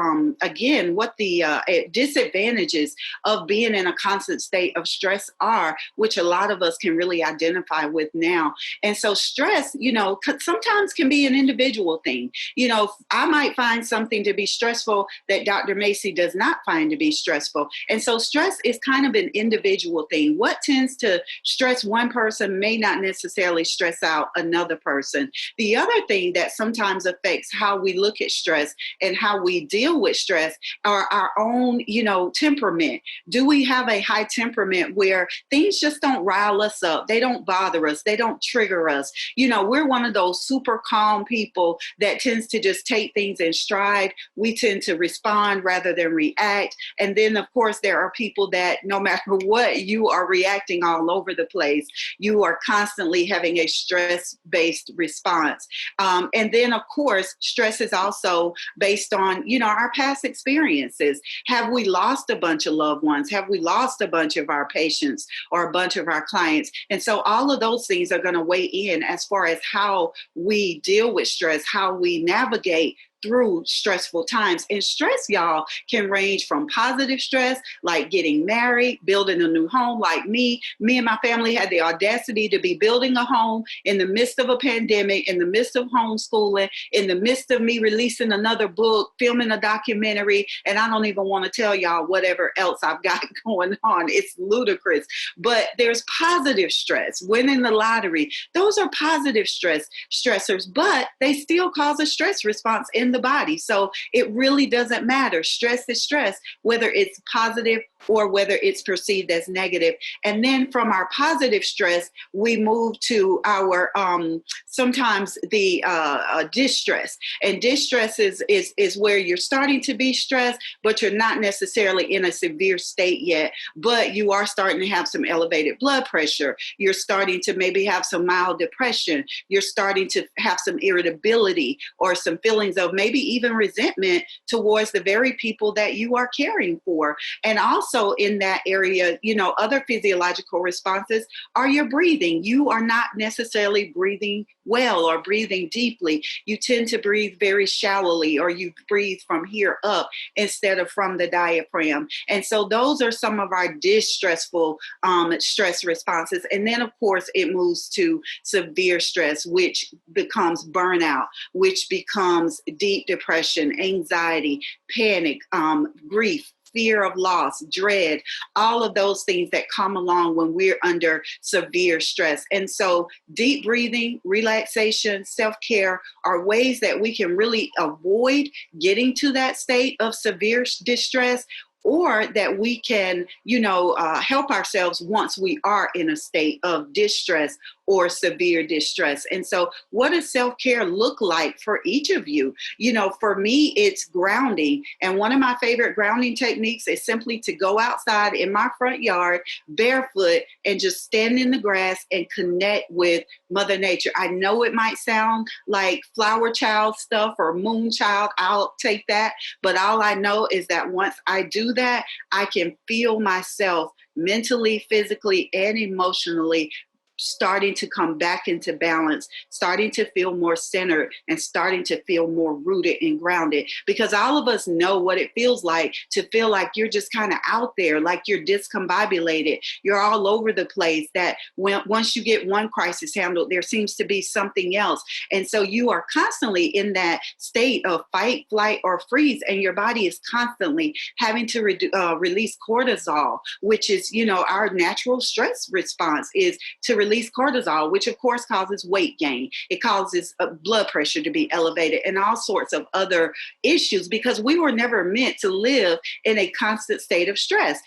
disadvantages of being in a constant state of stress are, which a lot of us can really identify with now. And so stress, sometimes can be an individual thing. I might find something to be stressful that Dr. Macie does not find to be stressful. And so stress is kind of an individual thing. What tends to stress one person may not necessarily stress out another person. The other thing that sometimes affects how we look at stress and how we deal with stress are our own, temperament. Do we have a high temperament where things just don't rile us up? They don't bother us. They don't trigger us. We're one of those super calm people that tends to just take things in stride. We tend to respond rather than react. And then, of course, there are people that no matter what, you are reacting all over the place. You are constantly having a stress-based response. And then, of course, stress is also based on, our past experiences. Have we lost a bunch of loved ones? Have we lost a bunch of our patients or a bunch of our clients? And so all of those things are going to weigh in as far as how we deal with stress, how we navigate through stressful times. And stress, y'all, can range from positive stress, like getting married, building a new home, like me. Me and my family had the audacity to be building a home in the midst of a pandemic, in the midst of homeschooling, in the midst of me releasing another book, filming a documentary, and I don't even want to tell y'all whatever else I've got going on. It's ludicrous. But there's positive stress, winning the lottery. Those are positive stressors, but they still cause a stress response in the body. So it really doesn't matter. Stress is stress, whether it's positive or whether it's perceived as negative. And then from our positive stress, we move to our sometimes the distress. And distress is where you're starting to be stressed, but you're not necessarily in a severe state yet, but you are starting to have some elevated blood pressure. You're starting to maybe have some mild depression. You're starting to have some irritability or some feelings of maybe even resentment towards the very people that you are caring for. And also in that area, other physiological responses are your breathing. You are not necessarily breathing well or breathing deeply. You tend to breathe very shallowly, or you breathe from here up instead of from the diaphragm. And so those are some of our distressful stress responses. And then, of course, it moves to severe stress, which becomes burnout, which becomes deep depression, anxiety, panic, grief, fear of loss, dread, all of those things that come along when we're under severe stress. And so deep breathing, relaxation, self-care are ways that we can really avoid getting to that state of severe distress, or that we can, help ourselves once we are in a state of distress or severe distress. And so what does self-care look like for each of you? For me, it's grounding. And one of my favorite grounding techniques is simply to go outside in my front yard barefoot and just stand in the grass and connect with Mother Nature. I know it might sound like flower child stuff or moon child. I'll take that. But all I know is that once I do that, I can feel myself mentally, physically, and emotionally starting to come back into balance, starting to feel more centered, and starting to feel more rooted and grounded. Because all of us know what it feels like to feel like you're just kind of out there, like you're discombobulated, you're all over the place, that once you get one crisis handled, there seems to be something else. And so you are constantly in that state of fight, flight, or freeze, and your body is constantly having to release cortisol, which is, our natural stress response is to release cortisol, which of course causes weight gain. It causes blood pressure to be elevated and all sorts of other issues, because we were never meant to live in a constant state of stress.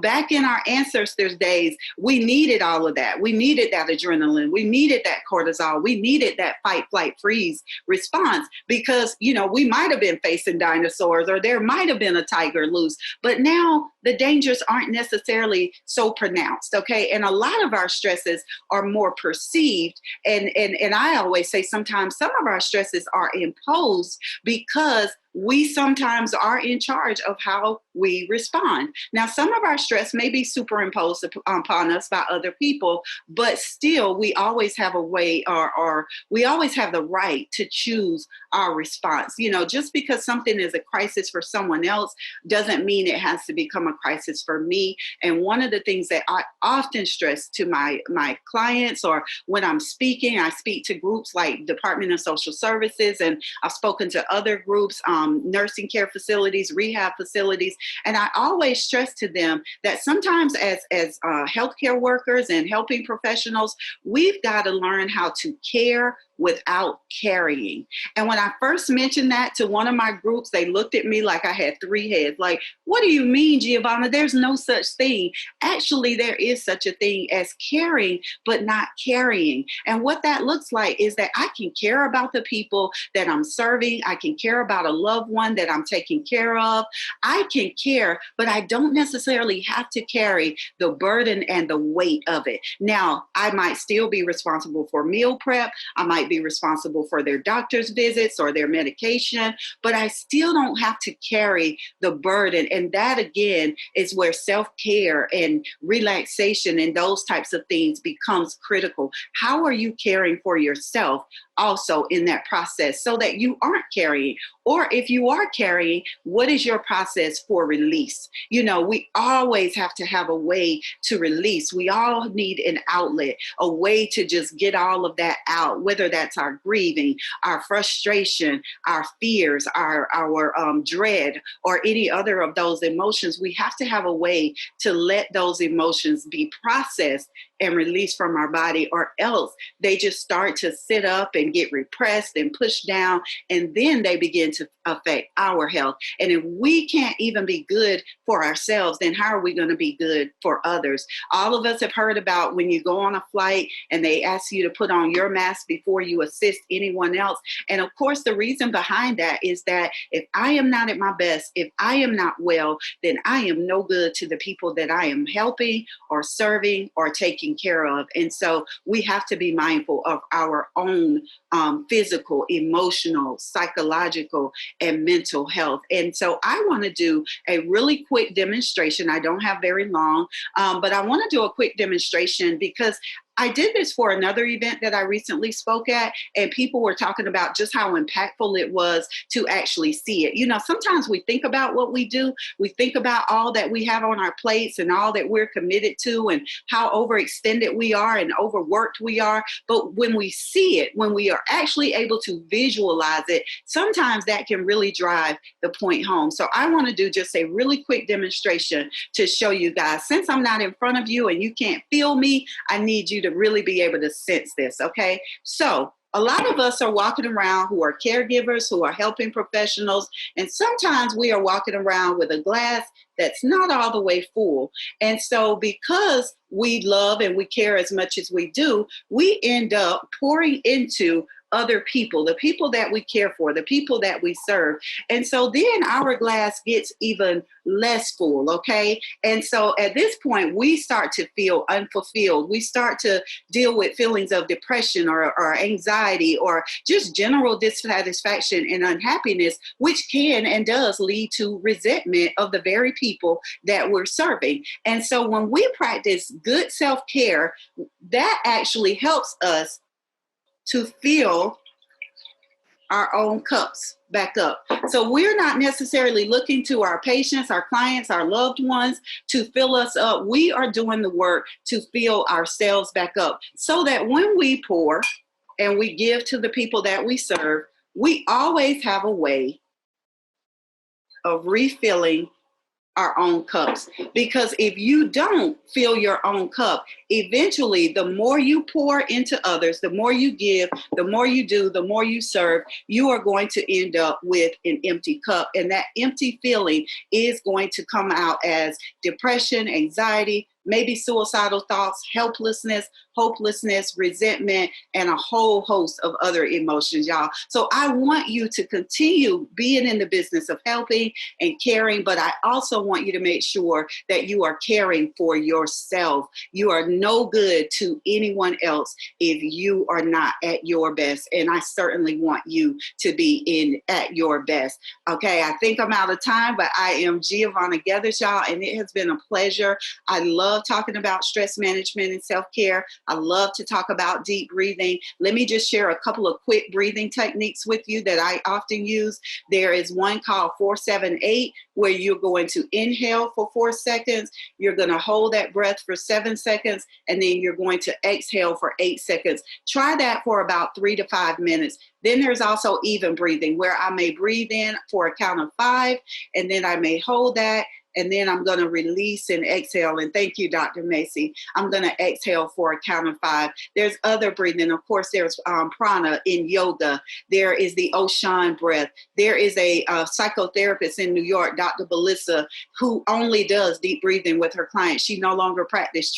Back in our ancestors' days, we needed all of that. We needed that adrenaline. We needed that cortisol. We needed that fight, flight, freeze response, because, we might have been facing dinosaurs, or there might have been a tiger loose, but now the dangers aren't necessarily so pronounced, okay? And a lot of our stresses are more perceived. And I always say sometimes some of our stresses are imposed because we sometimes are in charge of how we respond. Now, some of our stress may be superimposed upon us by other people, but still we always have a way, or we always have the right to choose our response. You know, just because something is a crisis for someone else doesn't mean it has to become a crisis for me. And one of the things that I often stress to my clients, or when I'm speaking, I speak to groups like Department of Social Services, and I've spoken to other groups, nursing care facilities, rehab facilities. And I always stress to them that sometimes as healthcare workers and helping professionals, we've got to learn how to care without carrying. And when I first mentioned that to one of my groups, they looked at me like I had three heads. Like, what do you mean, Giovanna? There's no such thing. Actually, there is such a thing as caring, but not carrying. And what that looks like is that I can care about the people that I'm serving. I can care about a loved one that I'm taking care of. I can care, but I don't necessarily have to carry the burden and the weight of it. Now, I might still be responsible for meal prep. I might be responsible for their doctor's visits or their medication, but I still don't have to carry the burden. And that, again, is where self-care and relaxation and those types of things becomes critical. How are you caring for yourself also in that process so that you aren't carrying? Or if you are carrying, what is your process for release? You know, we always have to have a way to release. We all need an outlet, a way to just get all of that out, whether that's our grieving, our frustration, our fears, our dread, or any other of those emotions. We have to have a way to let those emotions be processed and released from our body, or else they just start to sit up and get repressed and pushed down, and then they begin to affect our health. And if we can't even be good for ourselves, then how are we going to be good for others? All of us have heard about when you go on a flight and they ask you to put on your mask before you assist anyone else. And of course, the reason behind that is that if I am not at my best, if I am not well, then I am no good to the people that I am helping or serving or taking care of. And so we have to be mindful of our own physical, emotional, psychological, and mental health. And so I want to do a really quick demonstration. I don't have very long, but I want to do a quick demonstration because I did this for another event that I recently spoke at, and people were talking about just how impactful it was to actually see it. You know, sometimes we think about what we do. We think about all that we have on our plates and all that we're committed to and how overextended we are and overworked we are. But when we see it, when we are actually able to visualize it, sometimes that can really drive the point home. So I want to do just a really quick demonstration to show you guys. Since I'm not in front of you and you can't feel me, I need you to really be able to sense this, okay? So a lot of us are walking around who are caregivers, who are helping professionals, and sometimes we are walking around with a glass that's not all the way full. And so because we love and we care as much as we do, we end up pouring into other people, the people that we care for, the people that we serve. And so then our glass gets even less full, okay? And so at this point, we start to feel unfulfilled. We start to deal with feelings of depression or anxiety or just general dissatisfaction and unhappiness, which can and does lead to resentment of the very people that we're serving. And so when we practice good self-care, that actually helps us to fill our own cups back up. So we're not necessarily looking to our patients, our clients, our loved ones to fill us up. We are doing the work to fill ourselves back up so that when we pour and we give to the people that we serve, we always have a way of refilling our own cups. Because if you don't fill your own cup, eventually the more you pour into others, the more you give, the more you do, the more you serve, you are going to end up with an empty cup. And that empty feeling is going to come out as depression, anxiety, maybe suicidal thoughts, helplessness, hopelessness, resentment, and a whole host of other emotions, y'all. So I want you to continue being in the business of helping and caring, but I also want you to make sure that you are caring for yourself. You are no good to anyone else if you are not at your best. And I certainly want you to be at your best. Okay, I think I'm out of time, but I am Giovanna Gathers, y'all, and it has been a pleasure. I love talking about stress management and self-care. I love to talk about deep breathing. Let me just share a couple of quick breathing techniques with you that I often use. There is one called 4-7-8, where you're going to inhale for 4 seconds. You're going to hold that breath for 7 seconds, and then you're going to exhale for 8 seconds. Try that for about 3 to 5 minutes. Then there's also even breathing, where I may breathe in for a count of 5, and then I may hold that, and then I'm going to release and exhale. And thank you, Dr. Macie. I'm going to exhale for a count of 5. There's other breathing. Of course, there's prana in yoga. There is the Oshan breath. There is a psychotherapist in New York, Dr. Belissa, who only does deep breathing with her clients. She no longer practices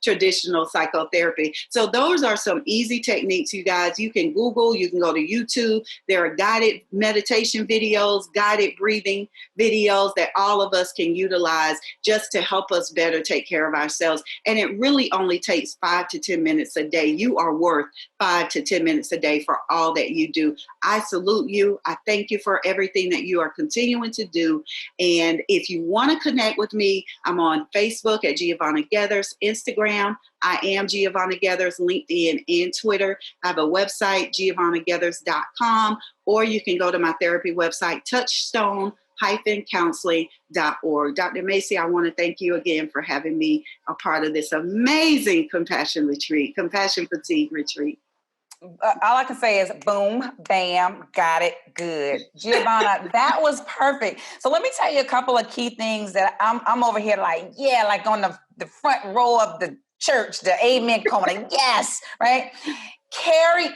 traditional psychotherapy. So those are some easy techniques, you guys. You can Google, you can go to YouTube. There are guided meditation videos, guided breathing videos that all of us can utilize just to help us better take care of ourselves. And it really only takes 5 to 10 minutes a day. You are worth 5 to 10 minutes a day for all that you do. I salute you. I thank you for everything that you are continuing to do. And if you want to connect with me, I'm on Facebook at Giovanna Gathers, Instagram, I am Giovanna Gathers, LinkedIn, and Twitter. I have a website, giovannagathers.com, or you can go to my therapy website, touchstone-counseling.org. Dr. Macie, I want to thank you again for having me a part of this amazing compassion fatigue retreat. All I can say is boom, bam, got it, good. Giovanna, that was perfect. So let me tell you a couple of key things that I'm over here like on the front row of the church, the amen corner. Yes, right? Caring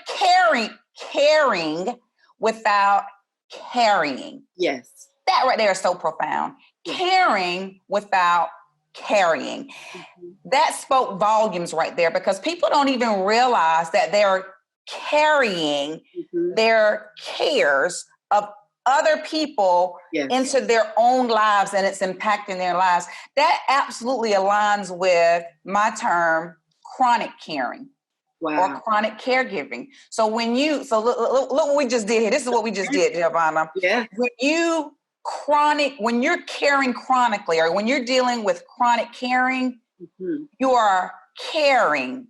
without carrying. Yes. That right there is so profound. Yes. Caring without carrying. Mm-hmm. That spoke volumes right there, because people don't even realize that they're carrying mm-hmm. their cares of other people yes. into their own lives, and it's impacting their lives. That absolutely aligns with my term, chronic caring. Wow. Or chronic caregiving. So look what we just did here. This is what we just did, Giovanna. Yeah. When you're caring chronically, or when you're dealing with chronic caring, mm-hmm. you are caring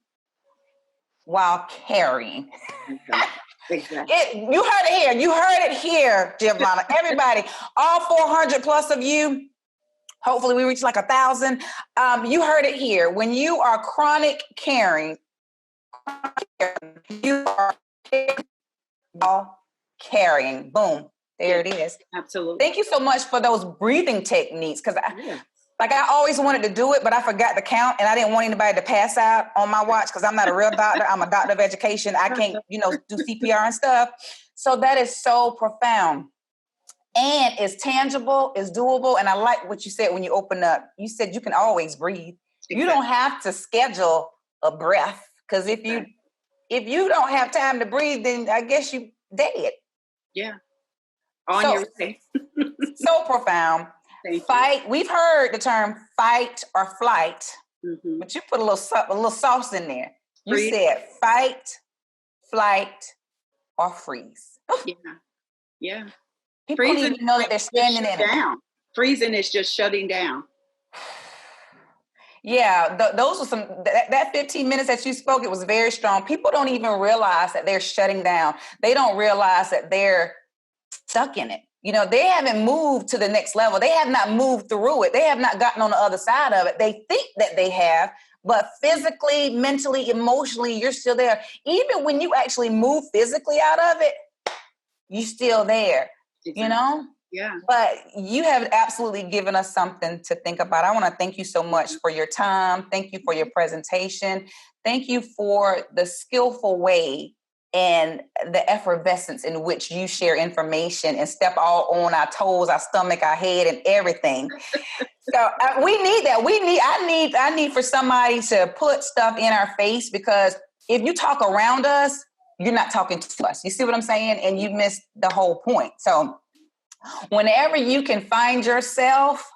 while carrying. Exactly. You heard it here. You heard it here, Giovanna. Everybody, all 400 plus of you. Hopefully we reach like 1,000. You heard it here. When you are chronic caring, you are carrying. Boom. There it is. Absolutely. Thank you so much for those breathing techniques, because I always wanted to do it, but I forgot to count, and I didn't want anybody to pass out on my watch, because I'm not a real doctor. I'm a doctor of education. I can't, do CPR and stuff. So that is so profound. And it's tangible, it's doable. And I like what you said when you opened up. You said you can always breathe. Exactly. You don't have to schedule a breath, because if you don't have time to breathe, then I guess you dead. Yeah. On your way. So profound. Fight. We've heard the term fight or flight, mm-hmm. but you put a little sauce in there. You said fight, flight, or freeze. Yeah. People don't even know that they're standing in down. Freezing is just shutting down. Yeah, those were that 15 minutes that you spoke, it was very strong. People don't even realize that they're shutting down. They don't realize that they're stuck in it. They haven't moved to the next level. They have not moved through it. They have not gotten on the other side of it. They think that they have, but physically, mentally, emotionally, you're still there. Even when you actually move physically out of it, you're still there, Yeah. But you have absolutely given us something to think about. I want to thank you so much for your time. Thank you for your presentation. Thank you for the skillful way and the effervescence in which you share information and step all on our toes, our stomach, our head, and everything. So we need that. I need for somebody to put stuff in our face, because if you talk around us, you're not talking to us. You see what I'm saying? And you miss the whole point. So whenever you can find yourself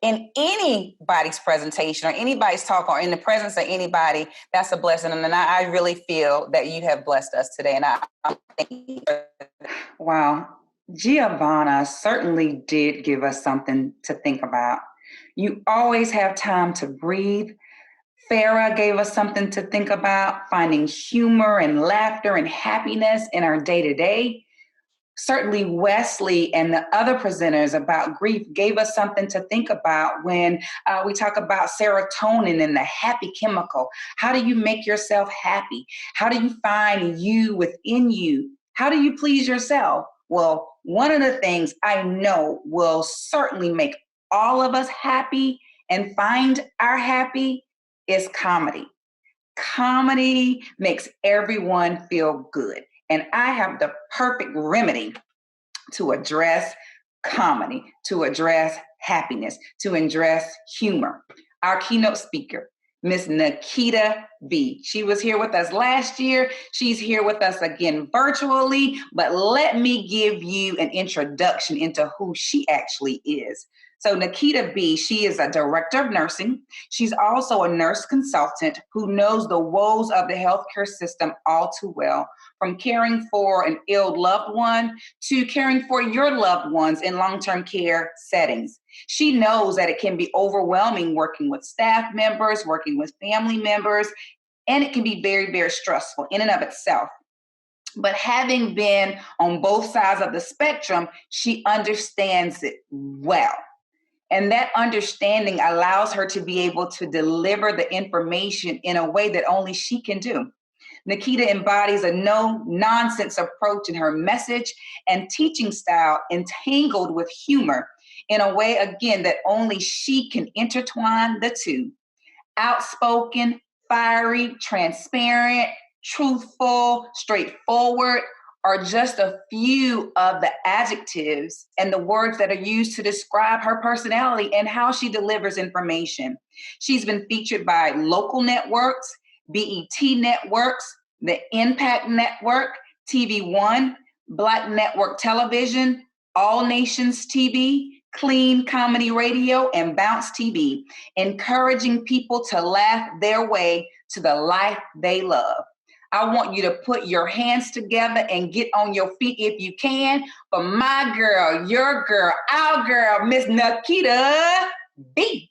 in anybody's presentation or anybody's talk or in the presence of anybody, that's a blessing. And I really feel that you have blessed us today. And I thank you. Wow. Giovanna certainly did give us something to think about. You always have time to breathe. Farah gave us something to think about, finding humor and laughter and happiness in our day-to-day. Certainly Wesley and the other presenters about grief gave us something to think about when we talk about serotonin and the happy chemical. How do you make yourself happy? How do you find you within you? How do you please yourself? Well, one of the things I know will certainly make all of us happy and find our happy is comedy. Comedy makes everyone feel good. And I have the perfect remedy to address comedy, to address happiness, to address humor. Our keynote speaker, Miss Nikita B. She was here with us last year. She's here with us again virtually, but let me give you an introduction into who she actually is. So Nikita B., she is a director of nursing. She's also a nurse consultant who knows the woes of the healthcare system all too well, from caring for an ill loved one to caring for your loved ones in long-term care settings. She knows that it can be overwhelming working with staff members, working with family members, and it can be very, very stressful in and of itself. But having been on both sides of the spectrum, she understands it well. And that understanding allows her to be able to deliver the information in a way that only she can do. Nikita embodies a no-nonsense approach in her message and teaching style, entangled with humor in a way, again, that only she can intertwine the two. Outspoken, fiery, transparent, truthful, straightforward are just a few of the adjectives and the words that are used to describe her personality and how she delivers information. She's been featured by local networks, BET networks, the Impact Network, TV One, Black Network Television, All Nations TV, Clean Comedy Radio, and Bounce TV, encouraging people to laugh their way to the life they love. I want you to put your hands together and get on your feet if you can for my girl, your girl, our girl, Miss Nikita B.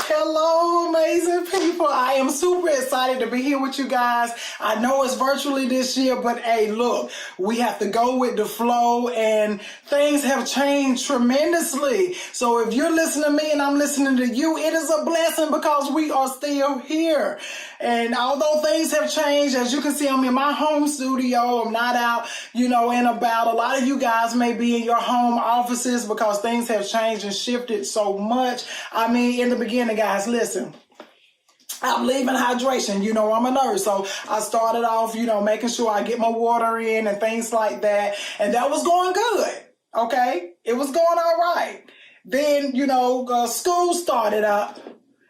Hello, amazing people. I am super excited to be here with you guys. I know it's virtually this year, but hey, look, we have to go with the flow, and things have changed tremendously. So if you're listening to me and I'm listening to you, it is a blessing because we are still here. And although things have changed, as you can see, I'm in my home studio. I'm not out, and about. A lot of you guys may be in your home offices because things have changed and shifted so much. I mean, in the beginning, guys, listen. I believe in hydration. I'm a nurse. So I started off, making sure I get my water in and things like that. And that was going good. Okay. It was going all right. Then, school started up.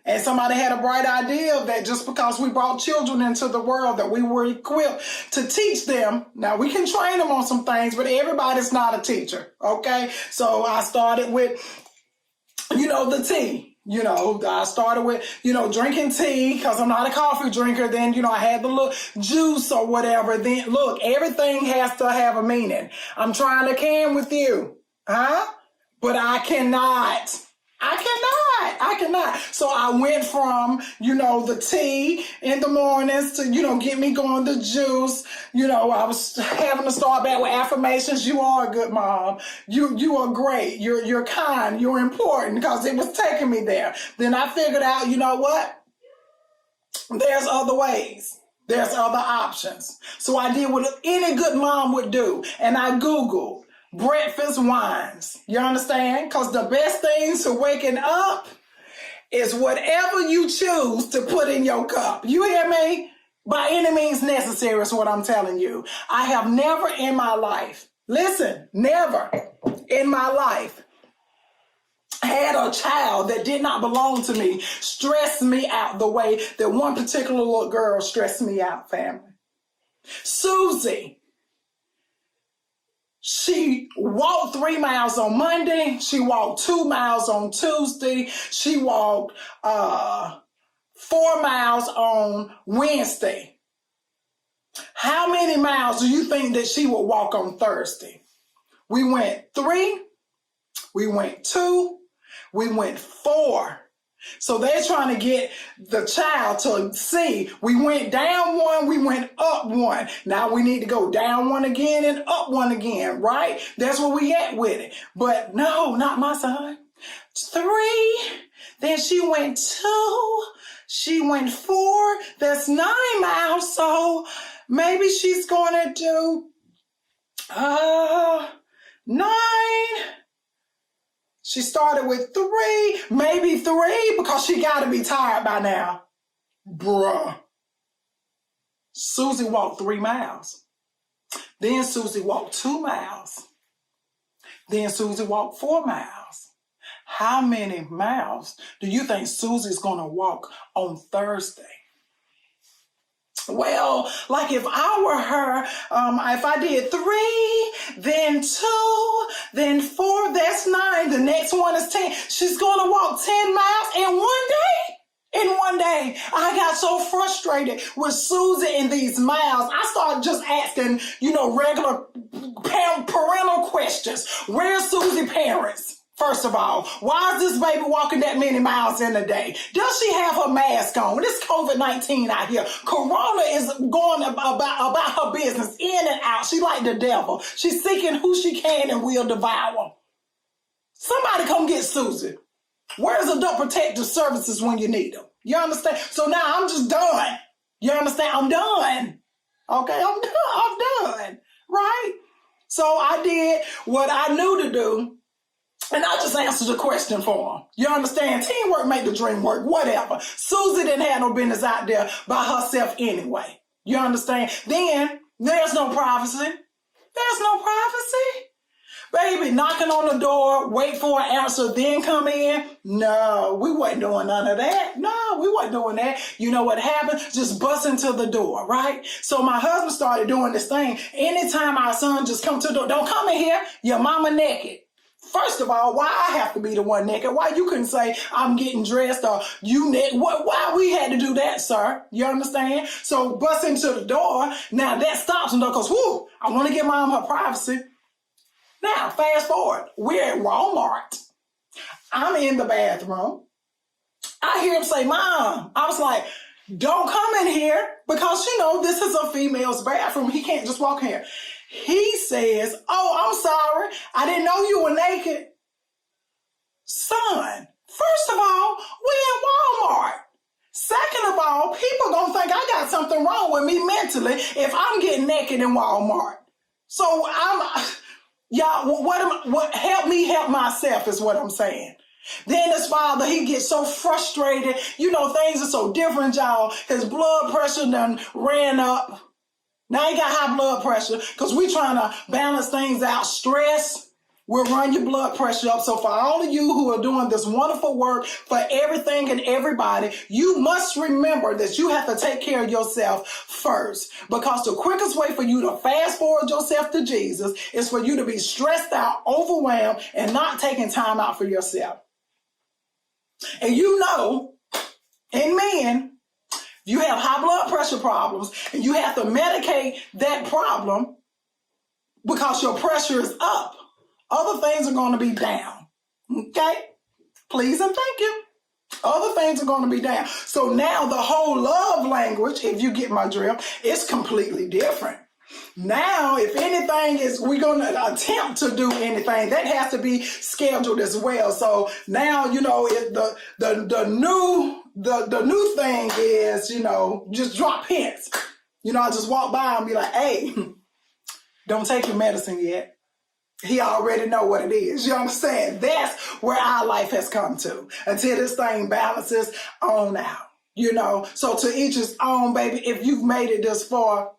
And somebody had a bright idea that just because we brought children into the world that we were equipped to teach them. Now, we can train them on some things, but everybody's not a teacher, okay? So I started with, the tea. I started with, drinking tea because I'm not a coffee drinker. Then, I had the little juice or whatever. Then, look, everything has to have a meaning. I'm trying to can with you, but I cannot. So I went from, the tea in the mornings to, get me going the juice. I was having to start back with affirmations. You are a good mom. You are great. You're kind. You're important, because it was taking me there. Then I figured out, you know what? There's other ways. There's other options. So I did what any good mom would do. And I Googled breakfast wines. You understand? Because the best things to waking up is whatever you choose to put in your cup. You hear me? By any means necessary is what I'm telling you. I have never in my life, listen, never in my life had a child that did not belong to me stress me out the way that one particular little girl stressed me out, family. Susie, she walked 3 miles on Monday. She walked 2 miles on Tuesday. She walked 4 miles on Wednesday. How many miles do you think that she would walk on Thursday? We went 3, we went 2, we went 4. So they're trying to get the child to see we went down 1, we went up 1. Now we need to go down 1 again and up 1 again, right? That's where we at with it. But no, not my son. 3, then she went 2, she went 4. That's 9 miles. So maybe she's going to do 9. She started with 3, maybe 3, because she got to be tired by now. Bruh. Susie walked 3 miles. Then Susie walked 2 miles. Then Susie walked 4 miles. How many miles do you think Susie's going to walk on Thursday? Well, like if I were her, if I did 3, then 2, then 4, that's 9. The next one is 10. She's going to walk 10 miles in 1 day. In 1 day, I got so frustrated with Susie and these miles. I started just asking, regular parental questions. Where's Susie's parents? First of all, why is this baby walking that many miles in a day? Does she have her mask on? It's COVID-19 out here. Corona is going about her business in and out. She like the devil. She's seeking who she can and will devour. Somebody come get Susie. Where's adult protective services when you need them? You understand? So now I'm just done. You understand? I'm done. Okay, I'm done. Right? So I did what I knew to do. And I just answered the question for him. You understand? Teamwork make the dream work, whatever. Susie didn't have no business out there by herself anyway. You understand? Then there's no privacy. There's no privacy. Baby, knocking on the door, wait for an answer, then come in. No, we wasn't doing none of that. No, we wasn't doing that. You know what happened? Just bust into the door, right? So my husband started doing this thing. Anytime our son just come to the door, don't come in here, your mama naked. First of all, why I have to be the one naked? Why you couldn't say I'm getting dressed or you naked? Why we had to do that, sir? You understand? So bust into the door. Now that stops him though, because I want to give mom her privacy. Now, fast forward. We're at Walmart. I'm in the bathroom. I hear him say, Mom. I was like, don't come in here because, this is a female's bathroom. He can't just walk in here. He says, oh, I'm sorry. I didn't know you were naked. Son, first of all, we in Walmart. Second of all, people gonna think I got something wrong with me mentally if I'm getting naked in Walmart. So what help me help myself is what I'm saying. Then his father, he gets so frustrated. Things are so different, y'all. His blood pressure done ran up. Now he got high blood pressure because we trying to balance things out. Stress will run your blood pressure up. So for all of you who are doing this wonderful work for everything and everybody, you must remember that you have to take care of yourself first. Because the quickest way for you to fast forward yourself to Jesus is for you to be stressed out, overwhelmed, and not taking time out for yourself. And in men, you have high blood pressure problems and you have to medicate that problem because your pressure is up. Other things are going to be down. Okay? Please and thank you. Other things are going to be down. So now the whole love language, if you get my drift, is completely different. Now, if anything we're going to attempt to do anything, that has to be scheduled as well. So now, the new thing is, just drop hints. I just walk by and be like, hey, don't take your medicine yet. He already know what it is. You understand? That's where our life has come to until this thing balances on out. So to each his own, baby. If you've made it this far,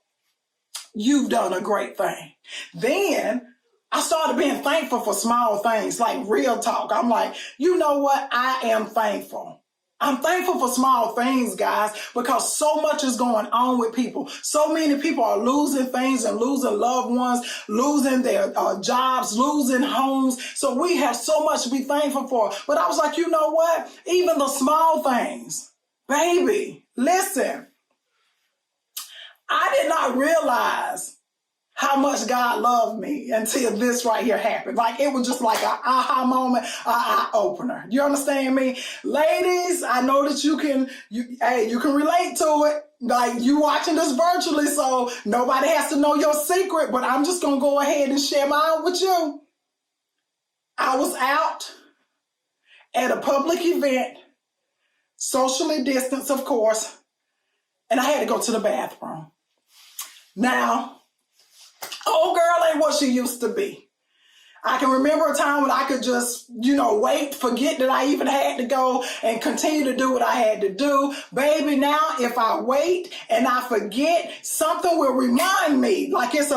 you've done a great thing. Then I started being thankful for small things, like real talk. I'm like, you know what? I am thankful. I'm thankful for small things, guys, because so much is going on with people. So many people are losing things and losing loved ones, losing their jobs, losing homes. So we have so much to be thankful for. But I was like, you know what? Even the small things, baby, listen, I did not realize how much God loved me until this right here happened. Like, it was just like an aha moment, an eye opener. You understand me? Ladies, I know that you can relate to it. Like, you watching this virtually, so nobody has to know your secret, but I'm just going to go ahead and share mine with you. I was out at a public event, socially distanced, of course, and I had to go to the bathroom. Now, old girl ain't what she used to be. I can remember a time when I could just, wait, forget that I even had to go and continue to do what I had to do. Baby, now if I wait and I forget, something will remind me. Like it's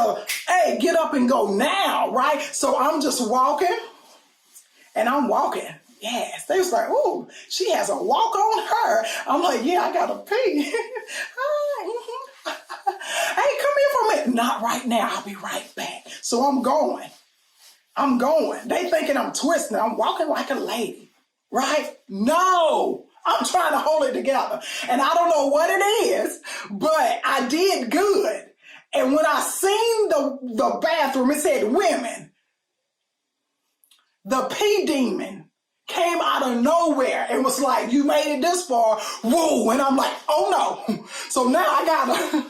hey, get up and go now, right? So I'm just walking and I'm walking. Yes, they was like, ooh, she has a walk on her. I'm like, yeah, I gotta pee. Hey, come here for a minute. Not right now. I'll be right back. So I'm going. They thinking I'm twisting. I'm walking like a lady, right? No, I'm trying to hold it together. And I don't know what it is, but I did good. And when I seen the bathroom, it said women. The pee demon came out of nowhere and was like, you made it this far. Whoa. And I'm like, oh no. So now I gotta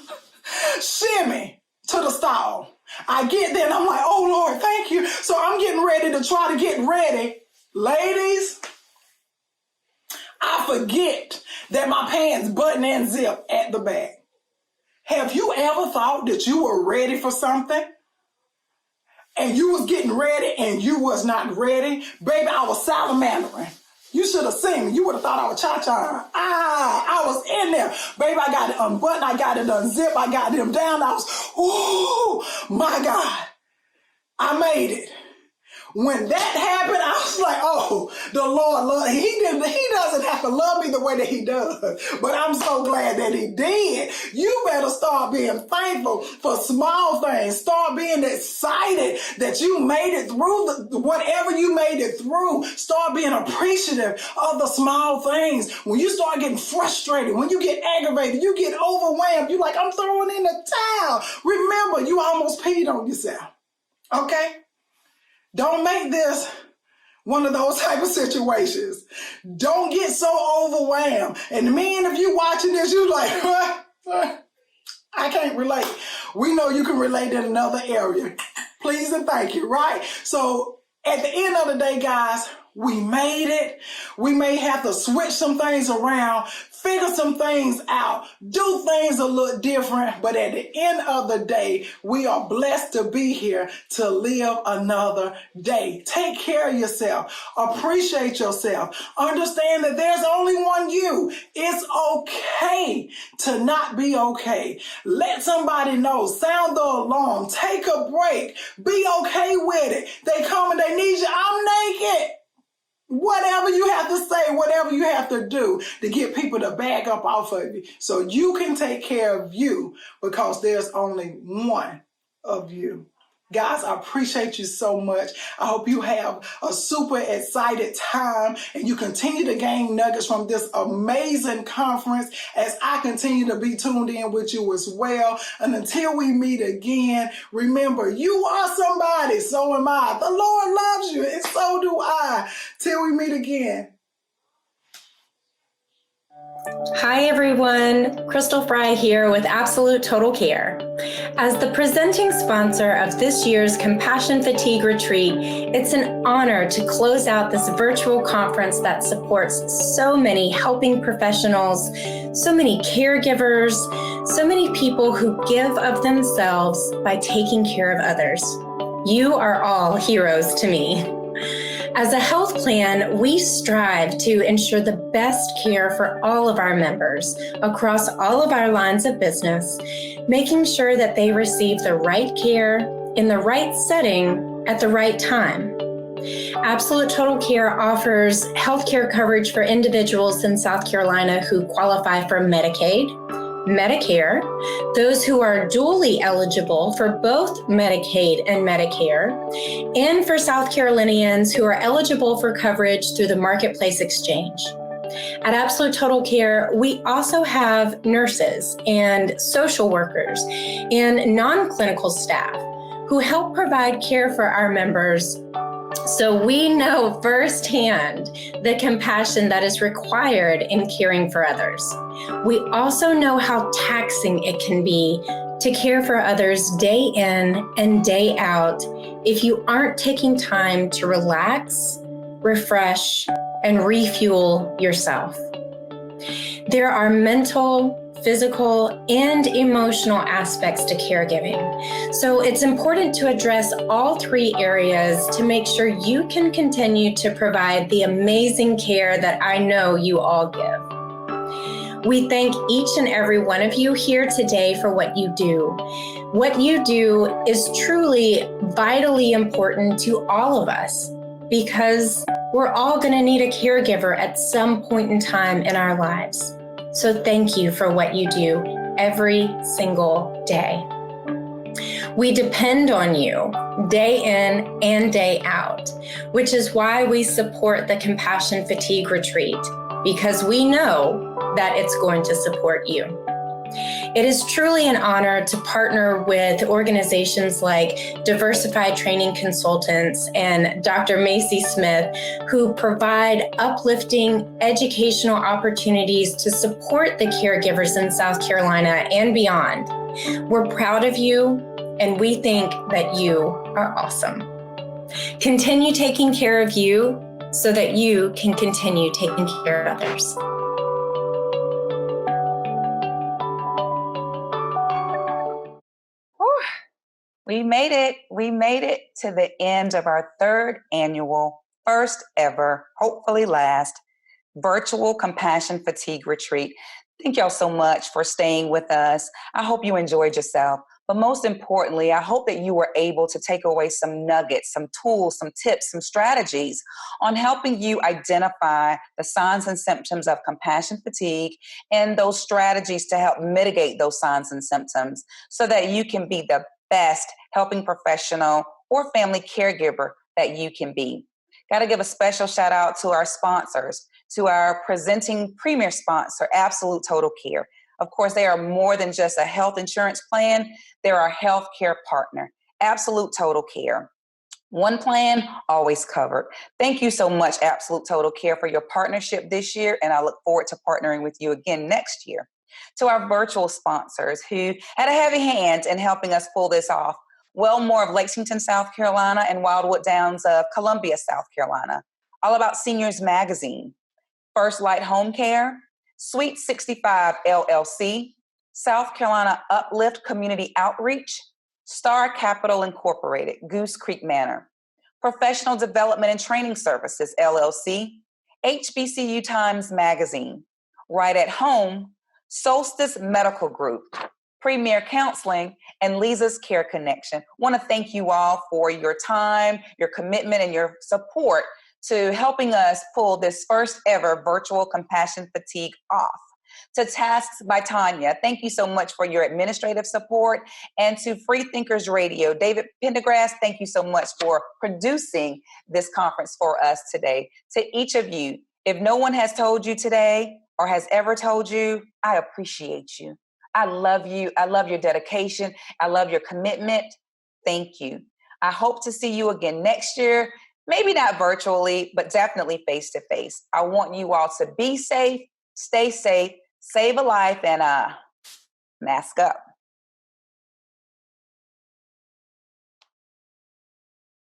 shimmy to the stall. I get there and I'm like, oh Lord, thank you. So I'm getting ready to try to get ready. Ladies, I forget that my pants button and zip at the back. Have you ever thought that you were ready for something? And you was getting ready and you was not ready? Baby, I was salamandering. You should have seen me. You would have thought I was cha-cha. I was in there. Baby, I got it unbuttoned. I got it unzipped. I got them down. I was, ooh, my God. I made it. When that happened, I was like, oh, the Lord loved me. He doesn't have to love me the way that he does. But I'm so glad that he did. You better start being thankful for small things. Start being excited that you made it through whatever you made it through. Start being appreciative of the small things. When you start getting frustrated, when you get aggravated, you get overwhelmed, you're like, I'm throwing in the towel. Remember, you almost peed on yourself. Okay? Don't make this one of those type of situations. Don't get so overwhelmed. And men, if you watching this, you like, I can't relate. We know you can relate in another area. Please and thank you, right? So at the end of the day, guys, we made it. We may have to switch some things around, figure some things out, do things a little different. But at the end of the day, we are blessed to be here to live another day. Take care of yourself. Appreciate yourself. Understand that there's only one you. It's okay to not be okay. Let somebody know. Sound the alarm. Take a break. Be okay with it. They come and they need you. I'm naked. Whatever you have to say, whatever you have to do to get people to back up off of you so you can take care of you, because there's only one of you. Guys, I appreciate you so much. I hope you have a super excited time and you continue to gain nuggets from this amazing conference as I continue to be tuned in with you as well. And until we meet again, remember, you are somebody, so am I. The Lord loves you, and so do I. Till we meet again. Hi everyone, Crystal Fry here with Absolute Total Care. As the presenting sponsor of this year's Compassion Fatigue Retreat, it's an honor to close out this virtual conference that supports so many helping professionals, so many caregivers, so many people who give of themselves by taking care of others. You are all heroes to me. As a health plan, we strive to ensure the best care for all of our members across all of our lines of business, making sure that they receive the right care in the right setting at the right time. Absolute Total Care offers healthcare coverage for individuals in South Carolina who qualify for Medicaid, Medicare, those who are dually eligible for both Medicaid and Medicare, and for South Carolinians who are eligible for coverage through the Marketplace Exchange. At Absolute Total Care, we also have nurses and social workers and non-clinical staff who help provide care for our members. So we know firsthand the compassion that is required in caring for others. We also know how taxing it can be to care for others day in and day out if you aren't taking time to relax, refresh, and refuel yourself. There are mental, physical, and emotional aspects to caregiving. So it's important to address all three areas to make sure you can continue to provide the amazing care that I know you all give. We thank each and every one of you here today for what you do. What you do is truly vitally important to all of us because we're all going to need a caregiver at some point in time in our lives. So thank you for what you do every single day. We depend on you day in and day out, which is why we support the Compassion Fatigue Retreat, because we know that it's going to support you. It is truly an honor to partner with organizations like Diversified Training Consultants and Dr. Macie Smith, who provide uplifting educational opportunities to support the caregivers in South Carolina and beyond. We're proud of you, and we think that you are awesome. Continue taking care of you so that you can continue taking care of others. We made it. We made it to the end of our third annual, first ever, hopefully last, virtual Compassion Fatigue Retreat. Thank y'all so much for staying with us. I hope you enjoyed yourself. But most importantly, I hope that you were able to take away some nuggets, some tools, some tips, some strategies on helping you identify the signs and symptoms of compassion fatigue and those strategies to help mitigate those signs and symptoms so that you can be the best helping professional or family caregiver that you can be. Got to give a special shout out to our sponsors, to our presenting premier sponsor, Absolute Total Care. Of course, they are more than just a health insurance plan. They're our healthcare partner, Absolute Total Care. One plan, always covered. Thank you so much, Absolute Total Care, for your partnership this year, and I look forward to partnering with you again next year. To our virtual sponsors who had a heavy hand in helping us pull this off, Wellmore of Lexington, South Carolina, and Wildwood Downs of Columbia, South Carolina. All About Seniors Magazine, First Light Home Care, Sweet 65 LLC, South Carolina Uplift Community Outreach, Star Capital Incorporated, Goose Creek Manor, Professional Development and Training Services, LLC, HBCU Times Magazine, Right at Home, Solstice Medical Group, Premier Counseling, and Lisa's Care Connection. I want to thank you all for your time, your commitment, and your support to helping us pull this first ever virtual Compassion Fatigue off. To Tasks by Tanya, thank you so much for your administrative support. And to Free Thinkers Radio, David Pendergrass, thank you so much for producing this conference for us today. To each of you, if no one has told you today or has ever told you, I appreciate you. I love you. I love your dedication. I love your commitment. Thank you. I hope to see you again next year. Maybe not virtually, but definitely face to face. I want you all to be safe, stay safe, save a life, and mask up.